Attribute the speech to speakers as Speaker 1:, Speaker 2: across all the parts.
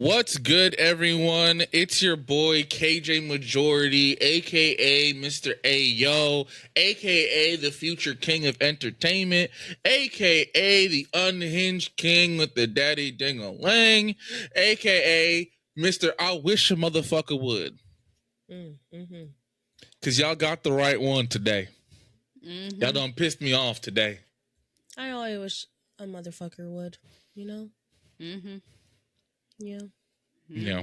Speaker 1: What's good, everyone? It's your boy KJ Majority, aka Mr. Ayo, aka the future king of entertainment, aka the unhinged king with the daddy ding-a-lang, aka Mr. I wish a motherfucker would. Cause y'all got the right one today. Y'all done pissed me off today.
Speaker 2: I always wish a motherfucker would, you know? Yeah.
Speaker 1: Yeah.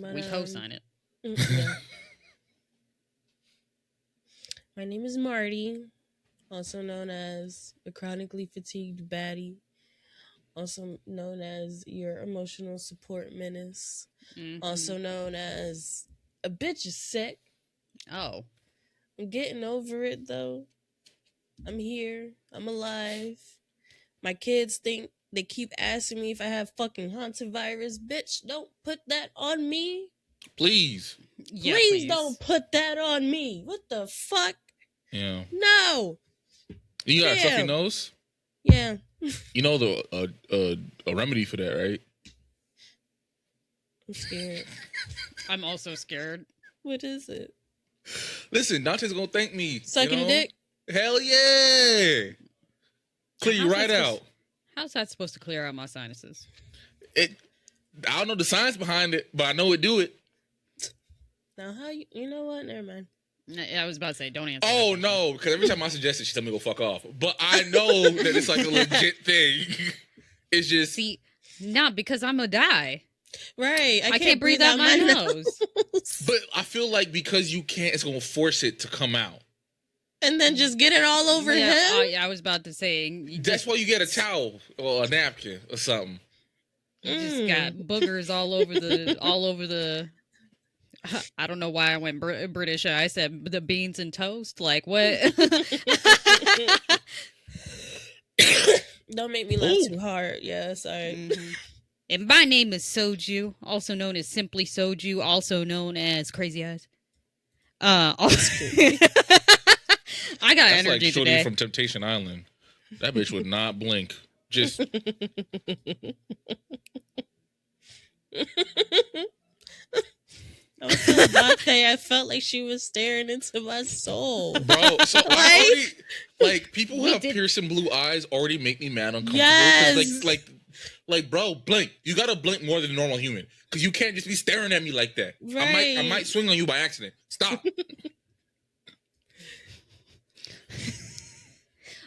Speaker 3: But, we co-sign it.
Speaker 2: Yeah. My name is Marty, also known as a chronically fatigued baddie, also known as your emotional support menace, also known as a bitch is sick.
Speaker 3: Oh.
Speaker 2: I'm getting over it, though. I'm here. I'm alive. My kids think they keep asking me if I have fucking hantavirus. Bitch, don't put that on me.
Speaker 1: Please.
Speaker 3: Yeah,
Speaker 2: please don't put that on me. What the fuck?
Speaker 1: Yeah.
Speaker 2: No.
Speaker 1: You got a stuffy nose?
Speaker 2: Yeah.
Speaker 1: You know a remedy for that, right?
Speaker 2: I'm scared.
Speaker 3: I'm also scared.
Speaker 2: What is it?
Speaker 1: Listen, Dante's gonna thank me.
Speaker 2: Sucking dick?
Speaker 1: Hell yeah! Clear you right out.
Speaker 3: How's that supposed to clear out my sinuses?
Speaker 1: I don't know the science behind it, but I know it do it.
Speaker 2: Now how you know what? Never mind.
Speaker 3: I was about to say, don't answer.
Speaker 1: Oh no, because every time I suggest it, she tell me to go fuck off. But I know that it's like a legit thing. It's just
Speaker 3: because I'm gonna die.
Speaker 2: Right.
Speaker 3: I can't breathe out my nose.
Speaker 1: But I feel like because you can't, it's gonna force it to come out.
Speaker 2: And then just get it all over him?
Speaker 3: I was about to say.
Speaker 1: That's why you get a towel or a napkin or something.
Speaker 3: You just got boogers all over the. I don't know why I went British. I said the beans and toast. Like what?
Speaker 2: Don't make me laugh too hard. Yeah, sorry.
Speaker 3: And my name is Soju, also known as Simply Soju, also known as Crazy Eyes. I got
Speaker 1: That's
Speaker 3: energy
Speaker 1: like Shorty
Speaker 3: today.
Speaker 1: from Temptation Island. That bitch would not blink. Just.
Speaker 2: I felt like she was staring into my soul.
Speaker 1: Bro, so I already, people who have piercing blue eyes already make me mad uncomfortable.
Speaker 2: Yes.
Speaker 1: Like, bro, blink. You gotta blink more than a normal human. Because you can't just be staring at me like that.
Speaker 2: Right.
Speaker 1: I might swing on you by accident. Stop.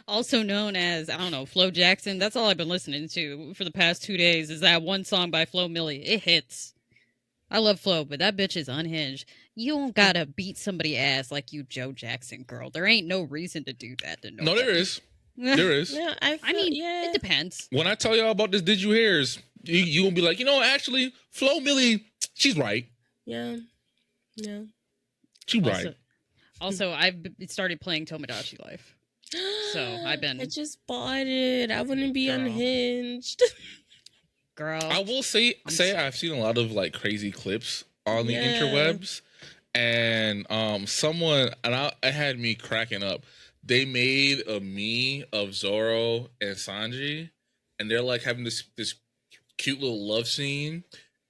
Speaker 3: Also known as, I don't know, Flo Jackson. That's all I've been listening to for the past 2 days is that one song by Flo Milli. It hits. I love Flo, but that bitch is unhinged. You don't gotta beat somebody ass like you Joe Jackson, girl. There ain't no reason to do that to nobody.
Speaker 1: No, there is. There is.
Speaker 2: Yeah,
Speaker 3: it depends.
Speaker 1: When I tell y'all about this Did You Hears, you gonna be like, actually, Flo Milli, she's right.
Speaker 2: Yeah. Yeah.
Speaker 1: She's right.
Speaker 3: Also, I've started playing Tomodachi Life. So I
Speaker 2: just bought it. I wouldn't be unhinged.
Speaker 3: Girl.
Speaker 1: I will say I've seen a lot of like crazy clips on the interwebs, and someone it had me cracking up. They made a me of Zoro and Sanji, and they're like having this cute little love scene,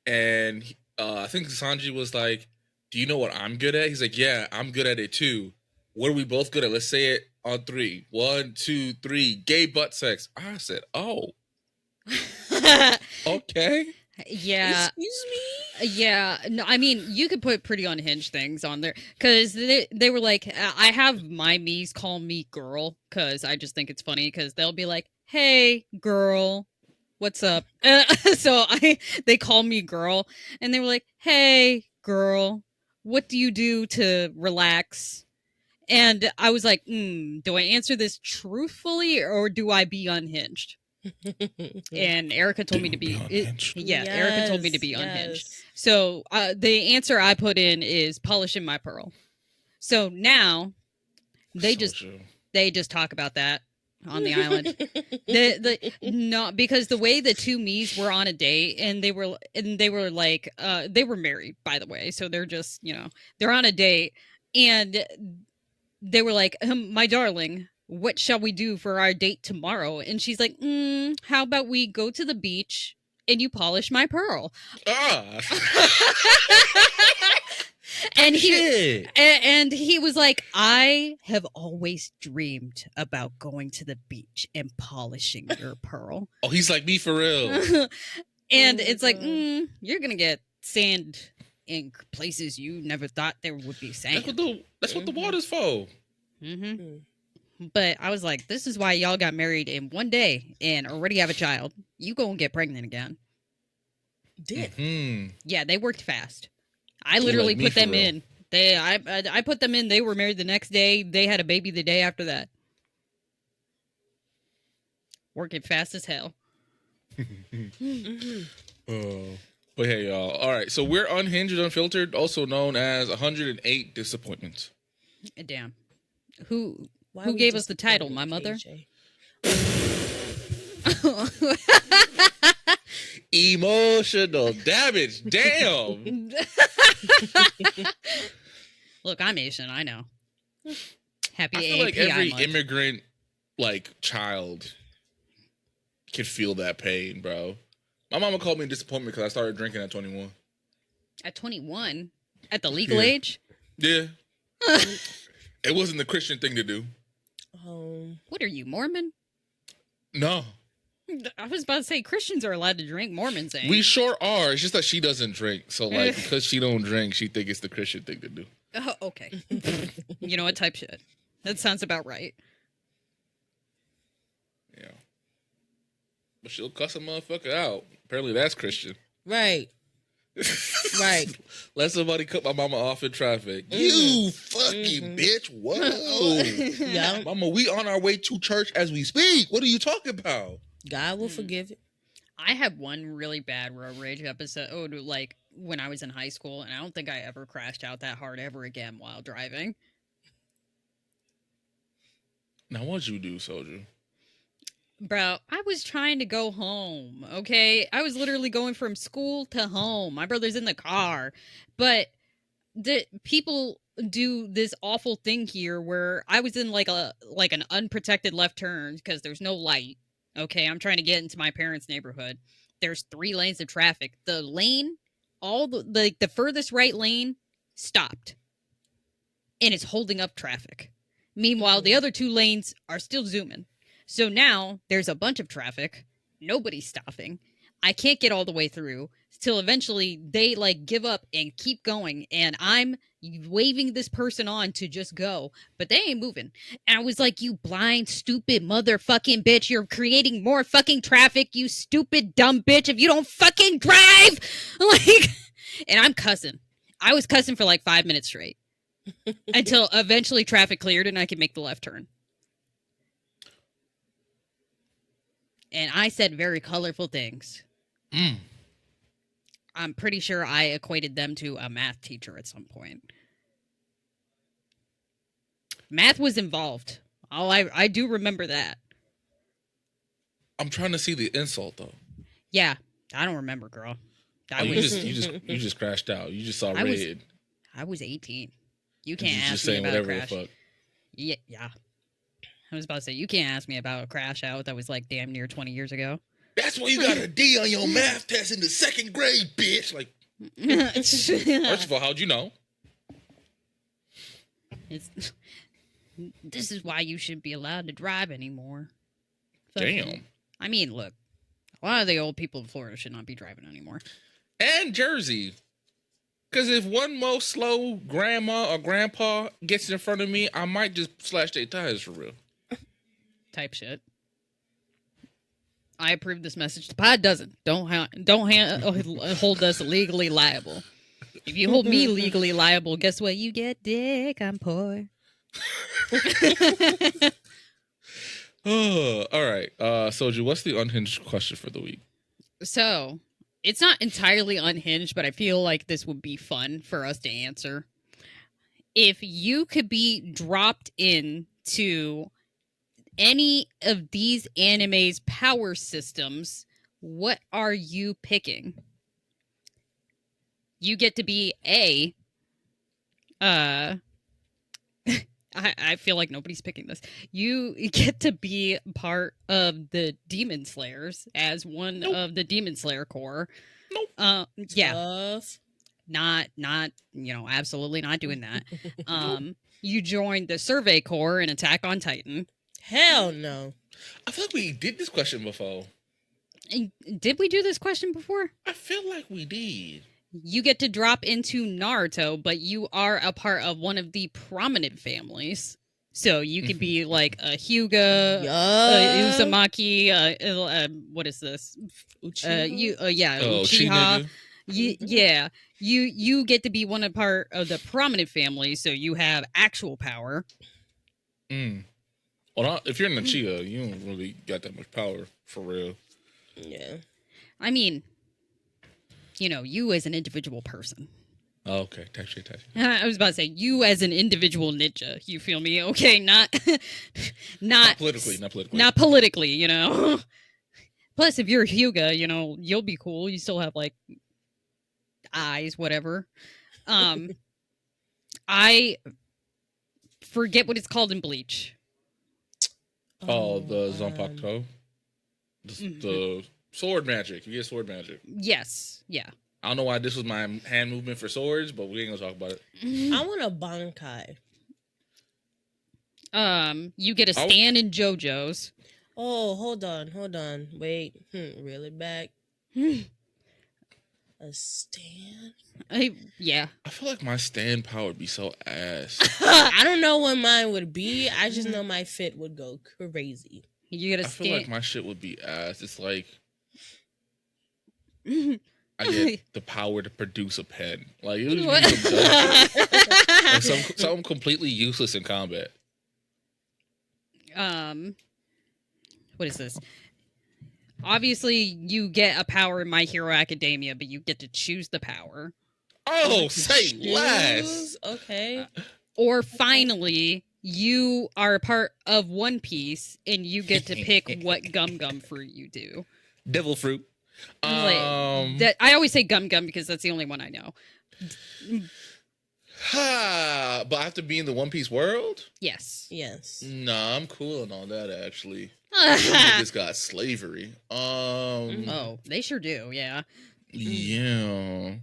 Speaker 1: and I think Sanji was like, "Do you know what I'm good at?" He's like, "Yeah, I'm good at it too. What are we both good at? Let's say it on 3. 1, 2, 3. Gay butt sex." I said, "Oh, okay."
Speaker 3: Yeah.
Speaker 2: Excuse me?
Speaker 3: Yeah. No, I mean, you could put pretty unhinged things on there because they were like, I have my me's call me girl because I just think it's funny because they'll be like, "Hey, girl, what's up?" So they call me girl, and they were like, "Hey, girl, what do you do to relax?" And I was like, do I answer this truthfully or do I be unhinged? And Erica told me to be unhinged. Erica told me to be unhinged. So the answer I put in is polishing my pearl. So now they just talk about that on the island. No, because the way the two me's were on a date and they were like they were married, by the way. So they're just, they're on a date and they were like, "My darling, what shall we do for our date tomorrow?" And she's like, "How about we go to the beach and you polish my pearl.
Speaker 1: Ah.
Speaker 3: And
Speaker 1: Shit.
Speaker 3: he was like, I have always dreamed about going to the beach and polishing your pearl.
Speaker 1: Oh, he's like me for real.
Speaker 3: And it's like, you're gonna get sand in places you never thought there would be sand.
Speaker 1: That's what the water's for.
Speaker 3: But I was like, this is why y'all got married in one day and already have a child. You gonna get pregnant again.
Speaker 2: Did.
Speaker 3: Yeah, they worked fast. I literally put them in. I put them in. They were married the next day. They had a baby the day after that. Working fast as hell.
Speaker 1: But hey, y'all. All right, so we're Unhinged Unfiltered, also known as 108 Disappointments.
Speaker 3: Damn. Who gave us the title? My mother?
Speaker 1: Emotional damage. Damn.
Speaker 3: Look, I'm Asian. I know. Happy
Speaker 1: I feel like
Speaker 3: AAPI
Speaker 1: every
Speaker 3: month.
Speaker 1: immigrant, like, child can feel that pain, bro. My mama called me a disappointment because I started drinking at 21.
Speaker 3: At 21? At the legal age?
Speaker 1: Yeah. It wasn't the Christian thing to do.
Speaker 3: What are you, Mormon?
Speaker 1: No.
Speaker 3: I was about to say Christians are allowed to drink. Mormons ain't.
Speaker 1: We sure are. It's just that she doesn't drink. So, like, because she don't drink, she think it's the Christian thing to do.
Speaker 3: Oh, okay. You know what? Type shit. That sounds about right.
Speaker 1: Yeah. But she'll cuss a motherfucker out. Apparently that's Christian.
Speaker 2: Right. Right.
Speaker 1: Let somebody cut my mama off in traffic. You fucking bitch. Whoa.
Speaker 2: Yeah.
Speaker 1: Mama, we on our way to church as we speak. What are you talking about?
Speaker 2: God will forgive it.
Speaker 3: I had one really bad road rage episode, like when I was in high school, and I don't think I ever crashed out that hard ever again while driving.
Speaker 1: Now, what'd you do, soldier?
Speaker 3: Bro, I was trying to go home, okay? I was literally going from school to home. My brother's in the car. But the people do this awful thing here where I was in like an unprotected left turn because there's no light. Okay, I'm trying to get into my parents' neighborhood. There's 3 lanes of traffic. The lane, the furthest right lane stopped. And it's holding up traffic. Meanwhile, the other 2 lanes are still zooming. So now there's a bunch of traffic. Nobody's stopping. I can't get all the way through till eventually they like give up and keep going. And I'm waving this person on to just go, but they ain't moving. And I was like, you blind, stupid motherfucking bitch. You're creating more fucking traffic, you stupid, dumb bitch. If you don't fucking drive, like, and I'm cussing. I was cussing for like 5 minutes straight until eventually traffic cleared and I could make the left turn. And I said very colorful things. I'm pretty sure I equated them to a math teacher at some point. Math was involved. Oh, I do remember that.
Speaker 1: I'm trying to see the insult though.
Speaker 3: Yeah, I don't remember, girl.
Speaker 1: You just crashed out. You just saw red.
Speaker 3: I was 18. You can't ask
Speaker 1: just
Speaker 3: me
Speaker 1: saying
Speaker 3: about a
Speaker 1: whatever
Speaker 3: crash.
Speaker 1: the fuck.
Speaker 3: Yeah. I was about to say, you can't ask me about a crash out that was like damn near 20 years ago.
Speaker 1: That's why you got a D on your math test in the 2nd grade, bitch. Like, first of all, how'd you know?
Speaker 3: This is why you shouldn't be allowed to drive anymore.
Speaker 1: Damn.
Speaker 3: I mean, look, a lot of the old people in Florida should not be driving anymore.
Speaker 1: And Jersey. Because if one more slow grandma or grandpa gets in front of me, I might just slash their tires for real.
Speaker 3: Type shit. I approve this message. The pod doesn't. Don't hold us legally liable. If you hold me legally liable, guess what? You get dick. I'm poor.
Speaker 1: Oh, all right. Soju, what's the unhinged question for the week?
Speaker 3: So, it's not entirely unhinged, but I feel like this would be fun for us to answer. If you could be dropped into any of these anime's power systems, what are you picking? You get to be I feel like nobody's picking this. You get to be part of the Demon Slayers as one of the Demon Slayer Corps. Yeah.
Speaker 2: Tough.
Speaker 3: Not, absolutely not doing that. You joined the Survey Corps in Attack on Titan.
Speaker 2: Hell no.
Speaker 1: I feel like we did this question before.
Speaker 3: Did we do this question before?
Speaker 1: I feel like we did.
Speaker 3: You get to drop into Naruto, but you are a part of one of the prominent families. So you could be like a Hyuga, Uzumaki, what is this?
Speaker 2: Uchiha?
Speaker 3: Uchiha. Yeah. You get to be one of part of the prominent family, so you have actual power.
Speaker 1: Well, if you're in the Uchiha, you don't really got that much power, for real.
Speaker 2: Yeah.
Speaker 3: I mean, you as an individual person.
Speaker 1: Oh, okay. Touch.
Speaker 3: I was about to say, you as an individual ninja. You feel me? Okay, not
Speaker 1: politically.
Speaker 3: Not politically, Plus, if you're a Hyuga, you'll be cool. You still have, like, eyes, whatever. I forget what it's called in Bleach.
Speaker 1: Oh, the Zanpakuto? The sword magic. You get sword magic.
Speaker 3: Yes. Yeah.
Speaker 1: I don't know why this was my hand movement for swords, but we ain't gonna talk about it.
Speaker 2: I want a Bankai.
Speaker 3: You get a stand in JoJo's.
Speaker 2: Oh, hold on. Wait. Really back? A stand?
Speaker 3: Yeah.
Speaker 1: I feel like my stand power would be so ass.
Speaker 2: I don't know what mine would be. I just know my fit would go crazy.
Speaker 3: You get a
Speaker 1: I
Speaker 3: stand.
Speaker 1: feel like my shit would be ass. It's like I get the power to produce a pen. Like, it would be something completely useless in combat.
Speaker 3: What is this? Obviously, you get a power in My Hero Academia, but you get to choose the power.
Speaker 1: Oh, say less.
Speaker 2: Okay.
Speaker 3: Or finally, you are a part of One Piece, and you get to pick what gum fruit you do.
Speaker 1: Devil fruit.
Speaker 3: That I always say gum because that's the only one I know.
Speaker 1: But I have to be in the One Piece world?
Speaker 3: Yes.
Speaker 1: Nah, I'm cool on all that, actually. It's got slavery.
Speaker 3: Oh, they sure do, yeah.
Speaker 1: Yeah.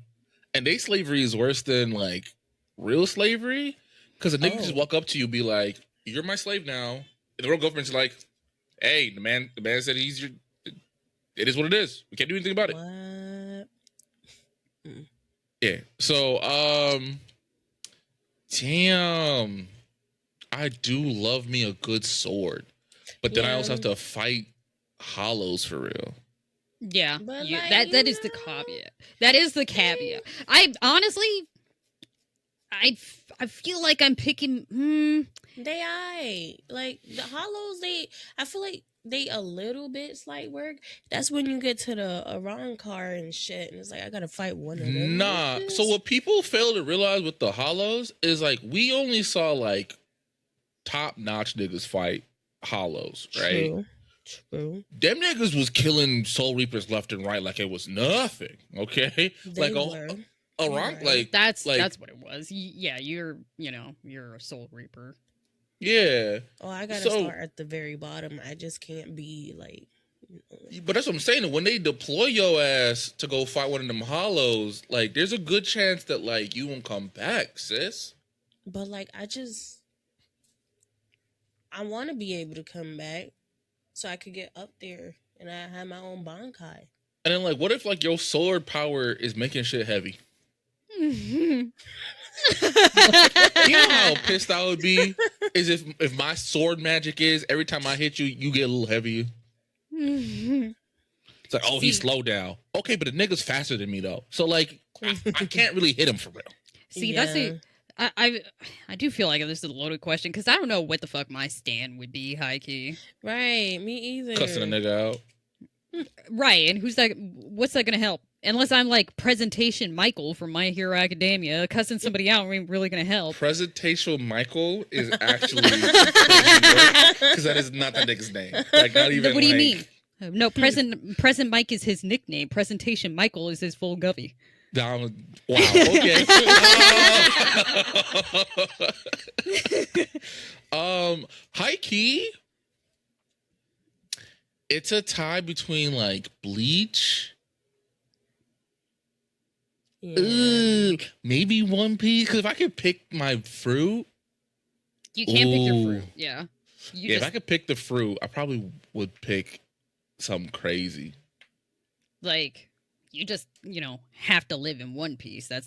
Speaker 1: And they slavery is worse than, like, real slavery? Because a nigga just walk up to you and be like, you're my slave now. And the real government's like, hey, the man said he's your... It is what it is. We can't do anything about it.
Speaker 2: What?
Speaker 1: Yeah. So, damn. I do love me a good sword. But then I also have to fight hollows for real.
Speaker 3: Yeah.
Speaker 2: But
Speaker 3: that is the caveat. That is the caveat. I honestly... I feel like I'm picking...
Speaker 2: Like, the hollows, I feel like they a little bit slight work. That's when you get to the Iran car and shit, and it's like, I gotta fight one of them.
Speaker 1: Nah. So what people fail to realize with the hollows is, like, we only saw, like, top-notch niggas fight hollows, right?
Speaker 2: True.
Speaker 1: Them niggas was killing Soul Reapers left and right like it was nothing, okay?
Speaker 2: They
Speaker 1: like,
Speaker 2: were.
Speaker 1: Around, like...
Speaker 3: That's what it was. Yeah, you're a Soul Reaper.
Speaker 1: Yeah.
Speaker 2: Oh, I gotta start at the very bottom. I just can't be, like...
Speaker 1: But that's what I'm saying. When they deploy your ass to go fight one of them hollows, like, there's a good chance that, like, you won't come back, sis.
Speaker 2: But, like, I want to be able to come back so I could get up there and I have my own Bankai.
Speaker 1: And then, like, what if, like, your sword power is making shit heavy? You know how pissed I would be is if my sword magic is every time I hit you, you get a little heavier. It's like, oh, he's slow down. Okay, but the nigga's faster than me though, so like I can't really hit him for real.
Speaker 3: See, that's the I do feel like this is a loaded question because I don't know what the fuck my stand would be, high key.
Speaker 2: Right, me either.
Speaker 1: Cussing a nigga out.
Speaker 3: Right, and who's that? What's that gonna help? Unless I'm like Presentation Michael from My Hero Academia, cussing somebody out ain't really gonna help.
Speaker 1: Presentation Michael is actually because that is not that nigga's name. Like, not even.
Speaker 3: What do you mean? No, Present Mike is his nickname. Presentation Michael is his full govy.
Speaker 1: Down. Wow. Okay. High key. It's a tie between like Bleach.
Speaker 2: Yeah.
Speaker 1: Maybe One Piece. Because if I could pick my fruit,
Speaker 3: You can't pick your fruit. Yeah.
Speaker 1: If I could pick the fruit, I probably would pick something crazy.
Speaker 3: Like, you just, have to live in One Piece. That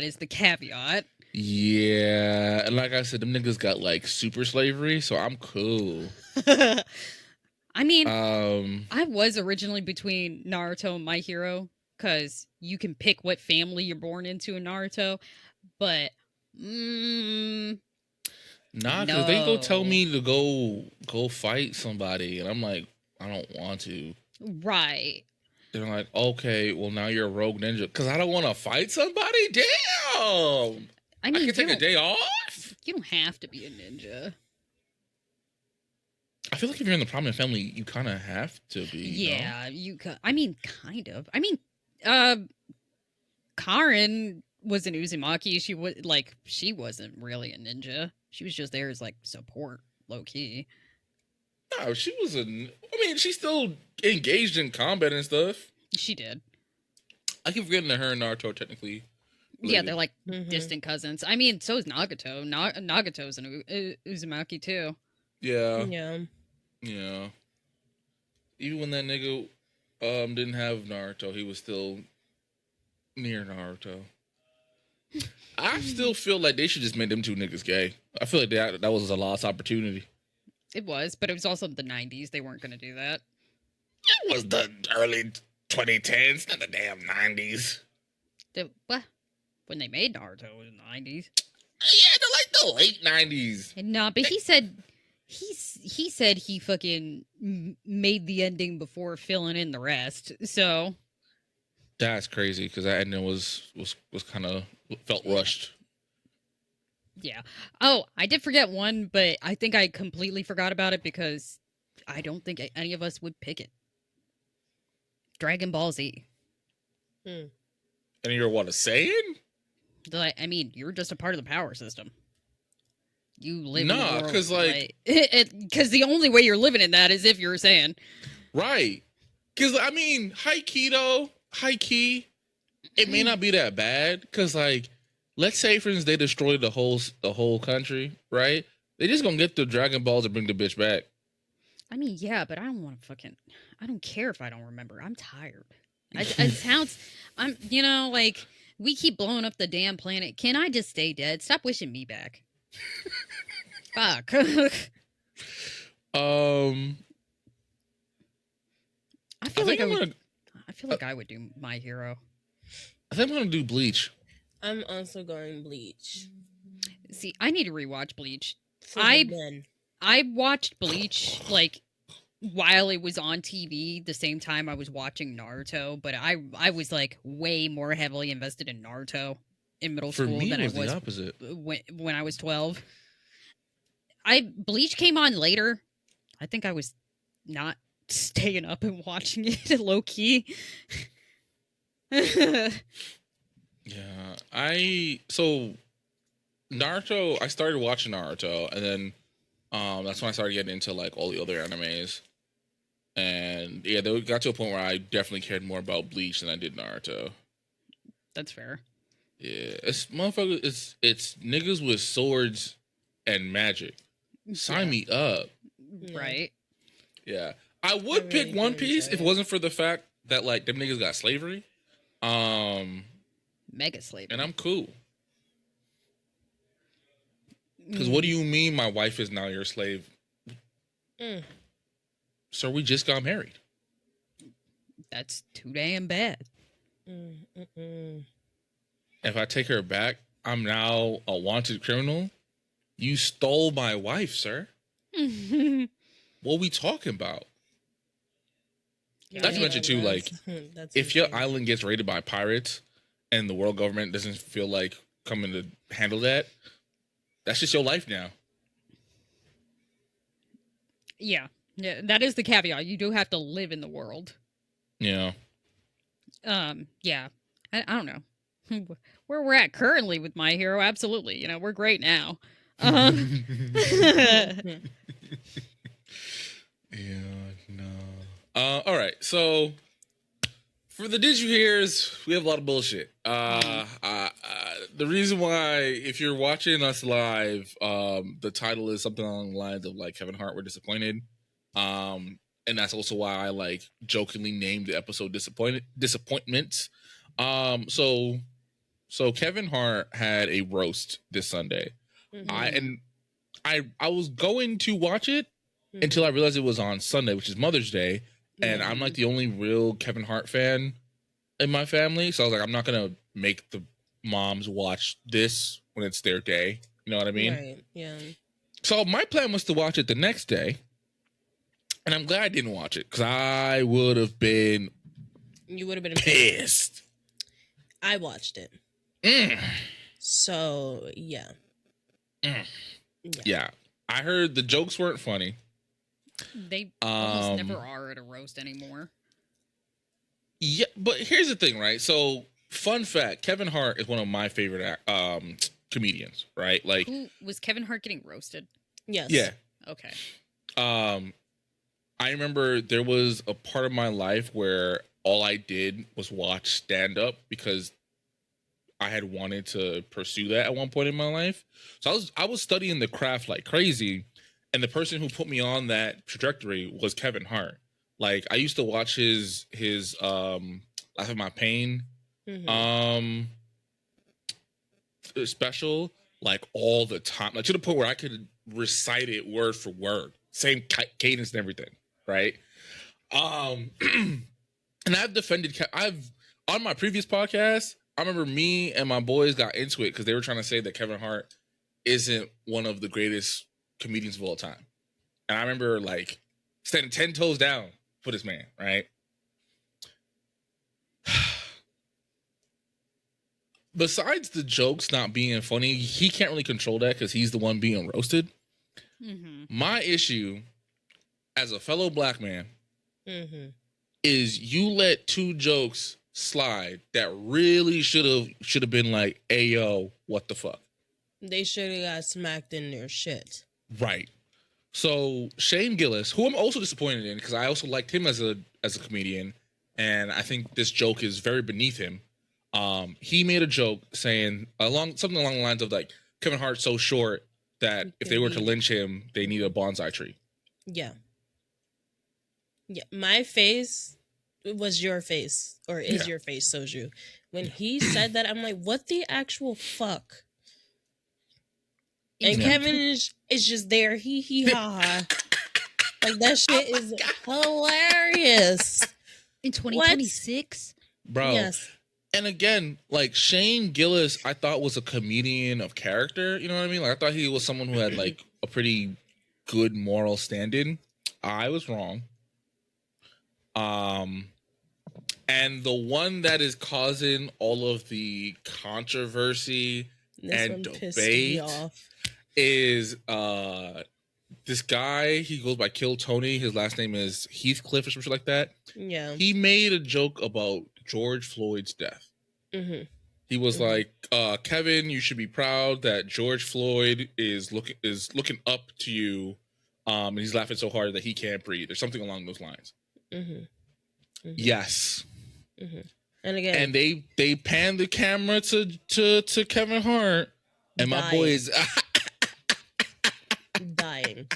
Speaker 3: is the caveat.
Speaker 1: Yeah. And like I said, them niggas got like super slavery, so I'm cool.
Speaker 3: I mean, I was originally between Naruto and My Hero, because you can pick what family you're born into in Naruto, but
Speaker 1: nah, because they go tell me to go fight somebody, and I'm like, I don't want to.
Speaker 3: Right.
Speaker 1: They're like, okay, well now you're a rogue ninja, because I don't want to fight somebody. Damn. I mean, I can take a day off.
Speaker 3: You don't have to be a ninja.
Speaker 1: I feel like if you're in the prominent family, you kind of have to be.
Speaker 3: Yeah, I mean, kind of. I mean, Karen was an Uzumaki. She wasn't really a ninja. She was just there as like support, low key.
Speaker 1: No, she wasn't. I mean, she still engaged in combat and stuff.
Speaker 3: She did.
Speaker 1: I keep forgetting that her and Naruto technically.
Speaker 3: Related. Yeah, they're like distant cousins. I mean, so is Nagato. Nagato's an Uzumaki too.
Speaker 1: Yeah.
Speaker 2: Yeah.
Speaker 1: Yeah. Even when that nigga didn't have Naruto, he was still near Naruto. I still feel like they should just make them two niggas gay. I feel like that was a lost opportunity.
Speaker 3: It was, but it was also the 90s. They weren't going to do that.
Speaker 1: It was the early 2010s, not the damn 90s.
Speaker 3: What? When they made Naruto, it was in the 90s.
Speaker 1: Yeah, the late 90s.
Speaker 3: No, but he said he fucking made the ending before filling in the rest. So
Speaker 1: that's crazy, because that ending was kind of felt rushed.
Speaker 3: Yeah. Oh, I did forget one, but I think I completely forgot about it because I don't think any of us would pick it. Dragon Ball Z.
Speaker 1: And you're what, a Saiyan?
Speaker 3: I mean, you're just a part of the power system. You live
Speaker 1: in because
Speaker 3: because the only way you're living in that is if you're a Saiyan.
Speaker 1: Right. Because, I mean, high key, it may not be that bad, because, like, let's say, for instance, they destroyed the whole country, right? They just gonna get the Dragon Balls and bring the bitch back.
Speaker 3: I mean, yeah, but I don't want to I don't care if I don't remember. I'm tired. It sounds, like, we keep blowing up the damn planet. Can I just stay dead? Stop wishing me back. Fuck. I feel like I would do My Hero.
Speaker 1: I think I'm gonna do Bleach.
Speaker 2: I'm also going Bleach.
Speaker 3: See, I need to rewatch Bleach. I watched Bleach like while it was on TV the same time I was watching Naruto, but I was like way more heavily invested in Naruto in middle school than I was
Speaker 1: the opposite.
Speaker 3: When I was 12. Bleach came on later. I think I was not staying up and watching it low key.
Speaker 1: Yeah, Naruto, I started watching Naruto, and then that's when I started getting into like all the other animes. And yeah, they got to a point where I definitely cared more about Bleach than I did Naruto.
Speaker 3: That's fair.
Speaker 1: Yeah, it's niggas with swords and magic. Sign me up.
Speaker 3: Right.
Speaker 1: Yeah. I would pick One Piece if it wasn't for the fact that like them niggas got slavery.
Speaker 3: Mega slavery.
Speaker 1: And I'm cool. Because what do you mean my wife is now your slave? So we just got married.
Speaker 3: That's too damn bad.
Speaker 1: If I take her back, I'm now a wanted criminal. You stole my wife, sir. What are we talking about? Not to mention too, like, if your island gets raided by pirates and the world government doesn't feel like coming to handle that, that's just your life now.
Speaker 3: Yeah, that is the caveat. You do have to live in the world.
Speaker 1: Yeah.
Speaker 3: Yeah. I don't know. Where we're at currently with My Hero, absolutely. You know, we're great now.
Speaker 1: Yeah, no. All right, so for the Did You Hears, we have a lot of bullshit. The reason why, if you're watching us live, the title is something along the lines of like Kevin Hart, we're disappointed. And that's also why I like jokingly named the episode Disappointments. So Kevin Hart had a roast this Sunday.
Speaker 2: Mm-hmm.
Speaker 1: I was going to watch it until I realized it was on Sunday, which is Mother's Day, and I'm like the only real Kevin Hart fan in my family, so I was like, I'm not gonna make the moms watch this when it's their day. You know what I mean?
Speaker 2: Right. Yeah.
Speaker 1: So my plan was to watch it the next day, and I'm glad I didn't watch it because I would have been.
Speaker 2: You would have been
Speaker 1: pissed.
Speaker 2: I watched it. So yeah.
Speaker 1: Yeah, I heard the jokes weren't funny.
Speaker 3: They almost never are at a roast anymore.
Speaker 1: Yeah, but here's the thing, right? So, fun fact: Kevin Hart is one of my favorite comedians, right? Like,
Speaker 3: was Kevin Hart getting roasted?
Speaker 2: Yes.
Speaker 1: Yeah.
Speaker 3: Okay.
Speaker 1: I remember there was a part of my life where all I did was watch stand up because I had wanted to pursue that at one point in my life. So I was studying the craft like crazy, and the person who put me on that trajectory was Kevin Hart. Like, I used to watch his Laugh at My Pain special like all the time, like to the point where I could recite it word for word, same cadence and everything, right? And I've defended on my previous podcast, I remember me and my boys got into it because they were trying to say that Kevin Hart isn't one of the greatest comedians of all time. And I remember like standing 10 toes down for this man, right? Besides the jokes not being funny, he can't really control that because he's the one being roasted. My issue as a fellow black man is you let two jokes slide that really should have been like, "Hey yo, what the fuck?"
Speaker 2: They should have got smacked in their shit.
Speaker 1: Right. So Shane Gillis, who I'm also disappointed in because I also liked him as a comedian, and I think this joke is very beneath him. He made a joke saying something along the lines of like, Kevin Hart's so short that if they were to lynch him, they need a bonsai tree.
Speaker 2: Yeah. Yeah. My face was your face, or is your face, Soju. When he said that, I'm like, what the actual fuck? And Kevin is just there, he ha ha. Like, that shit is hilarious.
Speaker 3: In 2026?
Speaker 1: Bro.
Speaker 2: Yes.
Speaker 1: And again, like Shane Gillis, I thought was a comedian of character. You know what I mean? Like I thought he was someone who had like a pretty good moral standing. I was wrong. And the one that is causing all of the controversy and debate is this guy. He goes by Kill Tony. His last name is Heathcliff or something like that.
Speaker 2: Yeah.
Speaker 1: He made a joke about George Floyd's death. He was like, Kevin, you should be proud that George Floyd is looking up to you, and he's laughing so hard that he can't breathe, or something along those lines. Yes.
Speaker 2: And again,
Speaker 1: and they panned the camera to Kevin Hart, and my boy is
Speaker 2: dying.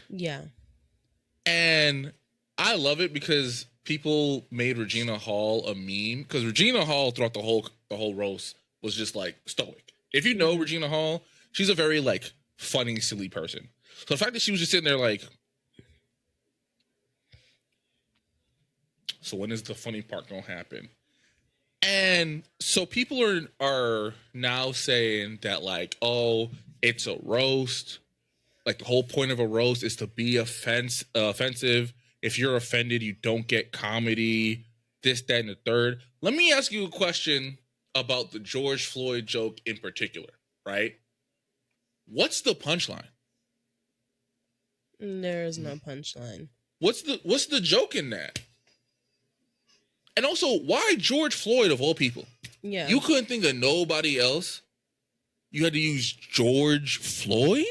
Speaker 2: Yeah.
Speaker 1: And I love it because people made Regina Hall a meme, because Regina Hall throughout the whole roast was just like stoic. If you know Regina Hall, she's a very like funny, silly person. So the fact that she was just sitting there like, so when is the funny part gonna happen? And so people are now saying that like, oh, it's a roast. Like the whole point of a roast is to be offensive. If you're offended, you don't get comedy, this, that, and the third. Let me ask you a question about the George Floyd joke in particular, right? What's the punchline?
Speaker 2: There is no punchline.
Speaker 1: What's the joke in that? And also, why George Floyd of all people?
Speaker 2: Yeah.
Speaker 1: You couldn't think of nobody else. You had to use George Floyd?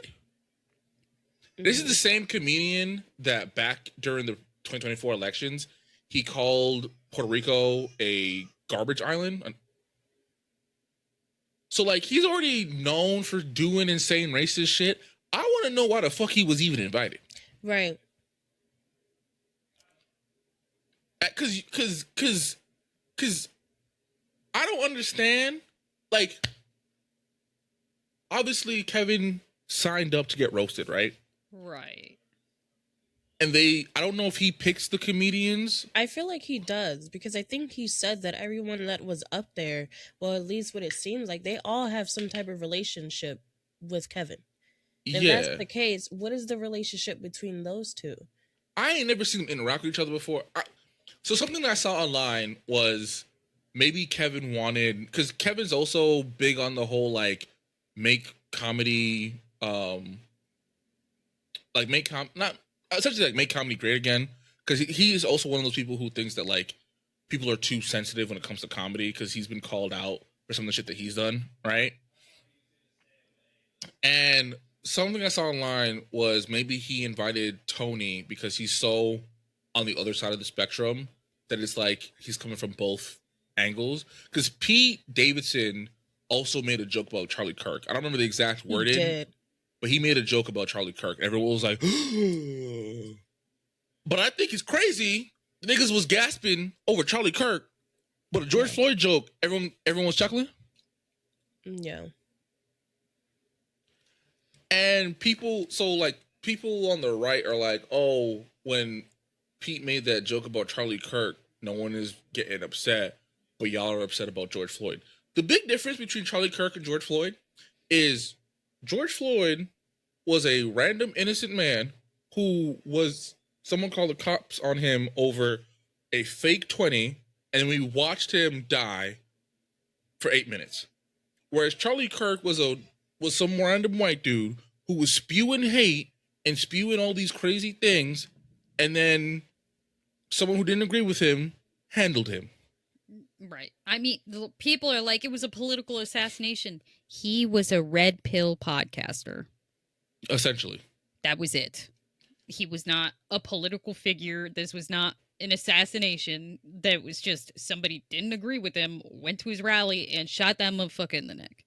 Speaker 1: This is the same comedian that back during the 2024 elections, he called Puerto Rico a garbage island. So, like, he's already known for doing insane racist shit. I want to know why the fuck he was even invited.
Speaker 2: Right.
Speaker 1: Because I don't understand. Like, obviously, Kevin signed up to get roasted, right?
Speaker 3: Right.
Speaker 1: And I don't know if he picks the comedians.
Speaker 2: I feel like he does, because I think he said that everyone that was up there, well, at least what it seems like, they all have some type of relationship with Kevin. If that's the case, what is the relationship between those two?
Speaker 1: I ain't never seen them interact with each other before. So something that I saw online was maybe Kevin wanted, because Kevin's also big on the whole, like, make comedy, make comedy great again. Because he is also one of those people who thinks that, like, people are too sensitive when it comes to comedy, because he's been called out for some of the shit that he's done, right? And something I saw online was maybe he invited Tony because he's so on the other side of the spectrum that it's like he's coming from both angles. Because Pete Davidson also made a joke about Charlie Kirk. I don't remember the exact wording, but he made a joke about Charlie Kirk. Everyone was like, but I think it's crazy. The niggas was gasping over Charlie Kirk, but a George Floyd joke, everyone was chuckling.
Speaker 2: Yeah.
Speaker 1: And people on the right are like, oh, when Pete made that joke about Charlie Kirk, no one is getting upset, but y'all are upset about George Floyd. The big difference between Charlie Kirk and George Floyd is George Floyd was a random innocent man who someone called the cops on him over a fake 20, and we watched him die for 8 minutes. Whereas Charlie Kirk was some random white dude who was spewing hate and spewing all these crazy things, and then someone who didn't agree with him handled him.
Speaker 3: Right. I mean, people are like, it was a political assassination. He was a red pill podcaster.
Speaker 1: Essentially.
Speaker 3: That was it. He was not a political figure. This was not an assassination. That was just somebody didn't agree with him, went to his rally, and shot that motherfucker in the neck.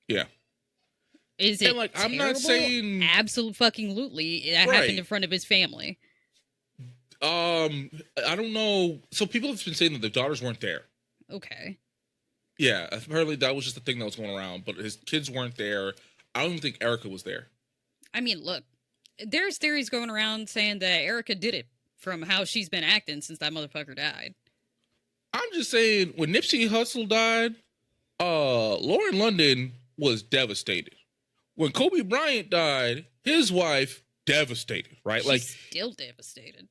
Speaker 1: Yeah.
Speaker 3: Is it
Speaker 1: like,
Speaker 3: terrible?
Speaker 1: I'm not saying
Speaker 3: absolutely that happened in front of his family.
Speaker 1: I don't know. So people have been saying that the daughters weren't there.
Speaker 3: Okay.
Speaker 1: Yeah, apparently that was just the thing that was going around, but his kids weren't there. I don't even think Erica was there.
Speaker 3: I mean, look, there's theories going around saying that Erica did it from how she's been acting since that motherfucker died.
Speaker 1: I'm just saying, when Nipsey Hussle died, Lauren London was devastated. When Kobe Bryant died, his wife devastated, right?
Speaker 3: She's
Speaker 1: like
Speaker 3: still devastated.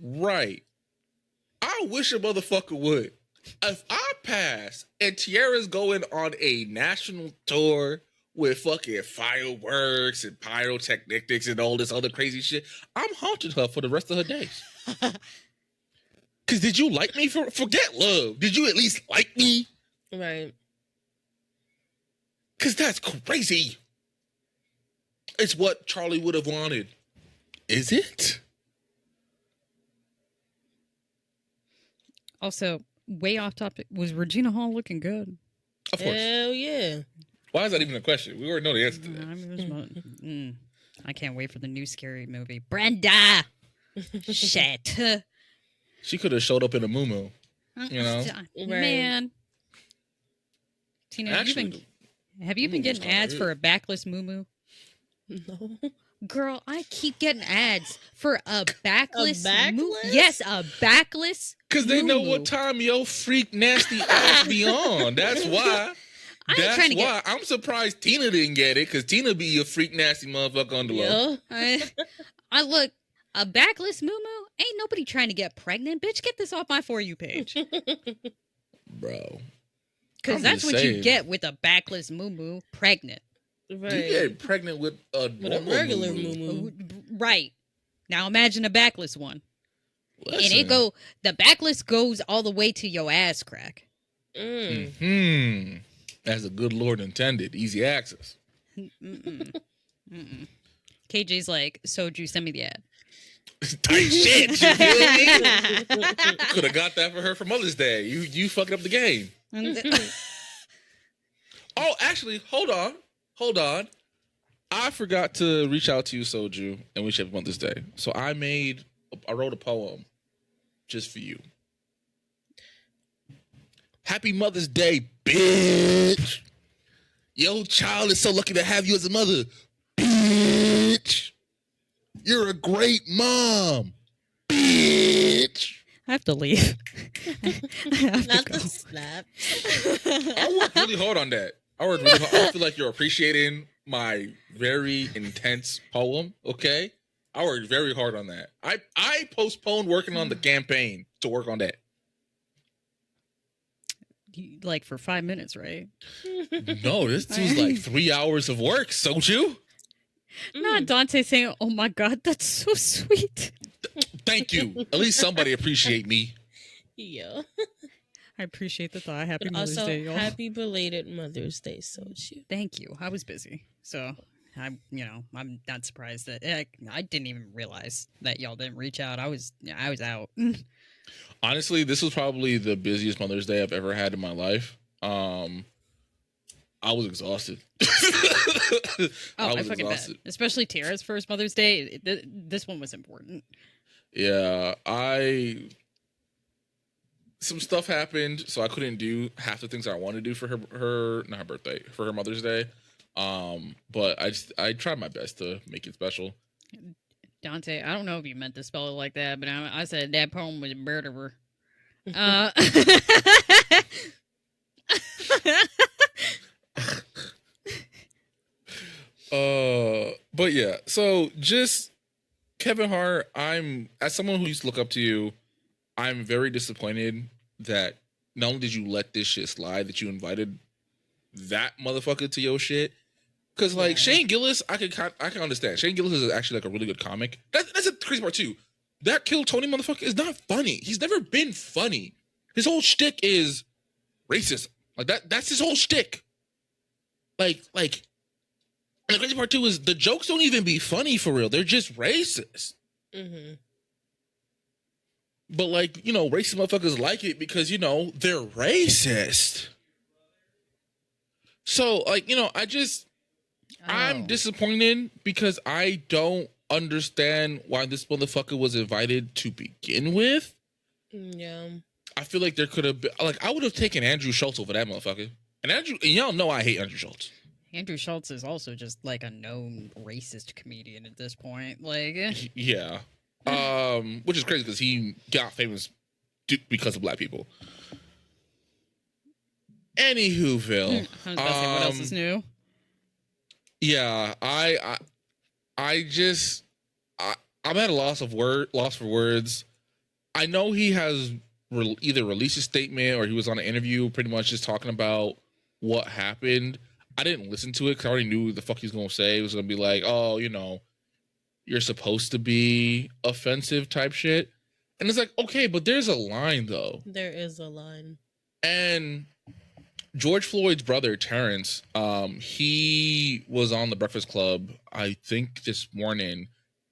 Speaker 1: Right. I wish a motherfucker would. If I pass and Tiara's going on a national tour with fucking fireworks and pyrotechnics and all this other crazy shit, I'm haunting her for the rest of her days. Because did you like me? Forget love. Did you at least like me?
Speaker 2: Right.
Speaker 1: Because that's crazy. It's what Charlie would have wanted. Is it?
Speaker 3: Also, way off topic, was Regina Hall looking good?
Speaker 1: Of course.
Speaker 2: Hell yeah.
Speaker 1: Why is that even a question? We already know the answer to that.
Speaker 3: I can't wait for the new scary movie. Brenda! Shit.
Speaker 1: She could have showed up in a muumuu. You know?
Speaker 3: Man. Tina, have you been getting ads for a backless muumuu?
Speaker 2: No.
Speaker 3: Girl, I keep getting ads for a backless
Speaker 2: backless?
Speaker 3: Yes, a backless.
Speaker 1: Because they know what time your freak nasty ass be on. That's why. I'm surprised Tina didn't get it, because Tina be a freak nasty motherfucker on the low.
Speaker 3: I look, a backless muumuu? Ain't nobody trying to get pregnant. Bitch, get this off my For You page.
Speaker 1: Bro.
Speaker 3: Because that's what you get with a backless muumuu, pregnant.
Speaker 2: Right.
Speaker 1: You get pregnant with a
Speaker 2: regular muumuu.
Speaker 3: Right. Now imagine a backless one. And the backlist goes all the way to your ass crack.
Speaker 1: Mm-hmm. As the good Lord intended. Easy access.
Speaker 3: KJ's like, Soju, send me the ad.
Speaker 1: Tight shit. You feel me? Could have got that for her for Mother's Day. You fucking up the game. Oh, actually, hold on. I forgot to reach out to you, Soju, and wish you happy Mother's Day. So I wrote a poem just for you. Happy Mother's Day, bitch. Your child is so lucky to have you as a mother, bitch. You're a great mom, bitch.
Speaker 3: I have to leave.
Speaker 2: Not the slap.
Speaker 1: I worked really hard on that. I feel like you're appreciating my very intense poem, okay? I worked very hard on that. I postponed working on the campaign to work on that.
Speaker 3: Like for 5 minutes, right?
Speaker 1: No, this was like 3 hours of work, Soju.
Speaker 3: Not Dante saying, "Oh my God, that's so sweet."
Speaker 1: Thank you. At least somebody appreciate me.
Speaker 2: Yeah.
Speaker 3: I appreciate the thought. Happy
Speaker 2: But
Speaker 3: Mother's
Speaker 2: also,
Speaker 3: Day, y'all.
Speaker 2: happy belated Mother's Day, Soju.
Speaker 3: Thank you. I was busy, so I'm not surprised that I didn't even realize that y'all didn't reach out. I was out.
Speaker 1: Honestly, this was probably the busiest Mother's Day I've ever had in my life. I was exhausted.
Speaker 3: I was fucking exhausted. Bet. Especially Tara's first Mother's Day. This one was important.
Speaker 1: Yeah, some stuff happened, so I couldn't do half the things I wanted to do for not her birthday, for her Mother's Day. But I tried my best to make it special.
Speaker 3: Dante, I don't know if you meant to spell it like that, but I said that poem was a murderer.
Speaker 1: But yeah, so just Kevin Hart, as someone who used to look up to you, I'm very disappointed that not only did you let this shit slide, that you invited that motherfucker to your shit. Because like Shane Gillis, I can understand. Shane Gillis is actually like a really good comic. That's a crazy part too. That Kill Tony motherfucker is not funny. He's never been funny. His whole shtick is racism. Like that's his whole shtick. Like, and the crazy part too is the jokes don't even be funny for real. They're just racist. Mm-hmm. But like, racist motherfuckers like it because, they're racist. So like, I'm disappointed because I don't understand why this motherfucker was invited to begin with.
Speaker 2: Yeah.
Speaker 1: I feel like there could have been, like, I would have taken Andrew Schultz over that motherfucker. And y'all know I hate Andrew Schultz.
Speaker 3: Andrew Schultz is also just like a known racist comedian at this point. Like,
Speaker 1: yeah. Which is crazy because he got famous because of black people. Anywhoville.
Speaker 3: What else is new?
Speaker 1: Yeah, I'm at a loss for words. I know he has either released a statement or he was on an interview pretty much just talking about what happened. I didn't listen to it because I already knew what the fuck he was going to say. It was going to be like, oh, you're supposed to be offensive type shit. And it's like, okay, but there's a line though.
Speaker 2: There is a line.
Speaker 1: And George Floyd's brother, Terrence, he was on the Breakfast Club, I think this morning.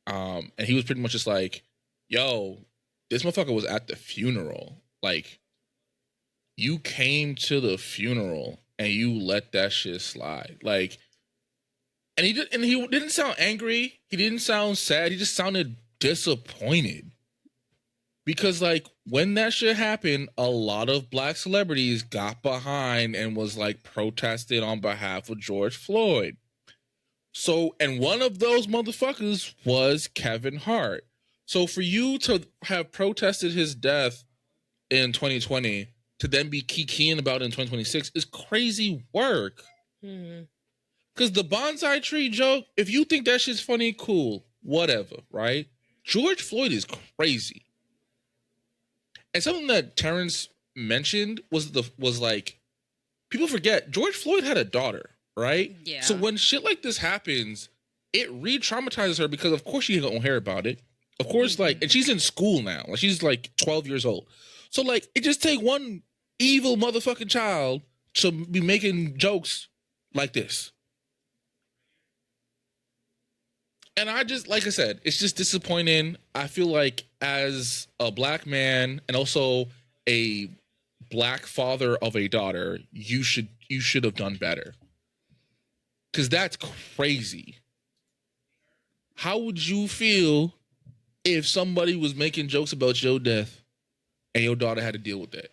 Speaker 1: And he was pretty much just like, yo, this motherfucker was at the funeral. Like, you came to the funeral and you let that shit slide. Like, and he didn't sound angry. He didn't sound sad. He just sounded disappointed. Because, like, when that shit happened, a lot of black celebrities got behind and was, like, protested on behalf of George Floyd. So, and one of those motherfuckers was Kevin Hart. So, for you to have protested his death in 2020, to then be kikiing about it in 2026 is crazy work. Because the bonsai tree joke, if you think that shit's funny, cool, whatever, right? George Floyd is crazy. And something that Terrence mentioned was like, people forget George Floyd had a daughter, right?
Speaker 3: Yeah.
Speaker 1: So when shit like this happens, it re-traumatizes her because of course she don't hear about it. Of course, like, and she's in school now. Like, she's like 12 years old. So, like, it just take one evil motherfucking child to be making jokes like this. And I just, like I said, it's just disappointing. I feel like as a black man and also a black father of a daughter, you should have done better. Because that's crazy. How would you feel if somebody was making jokes about your death and your daughter had to deal with that?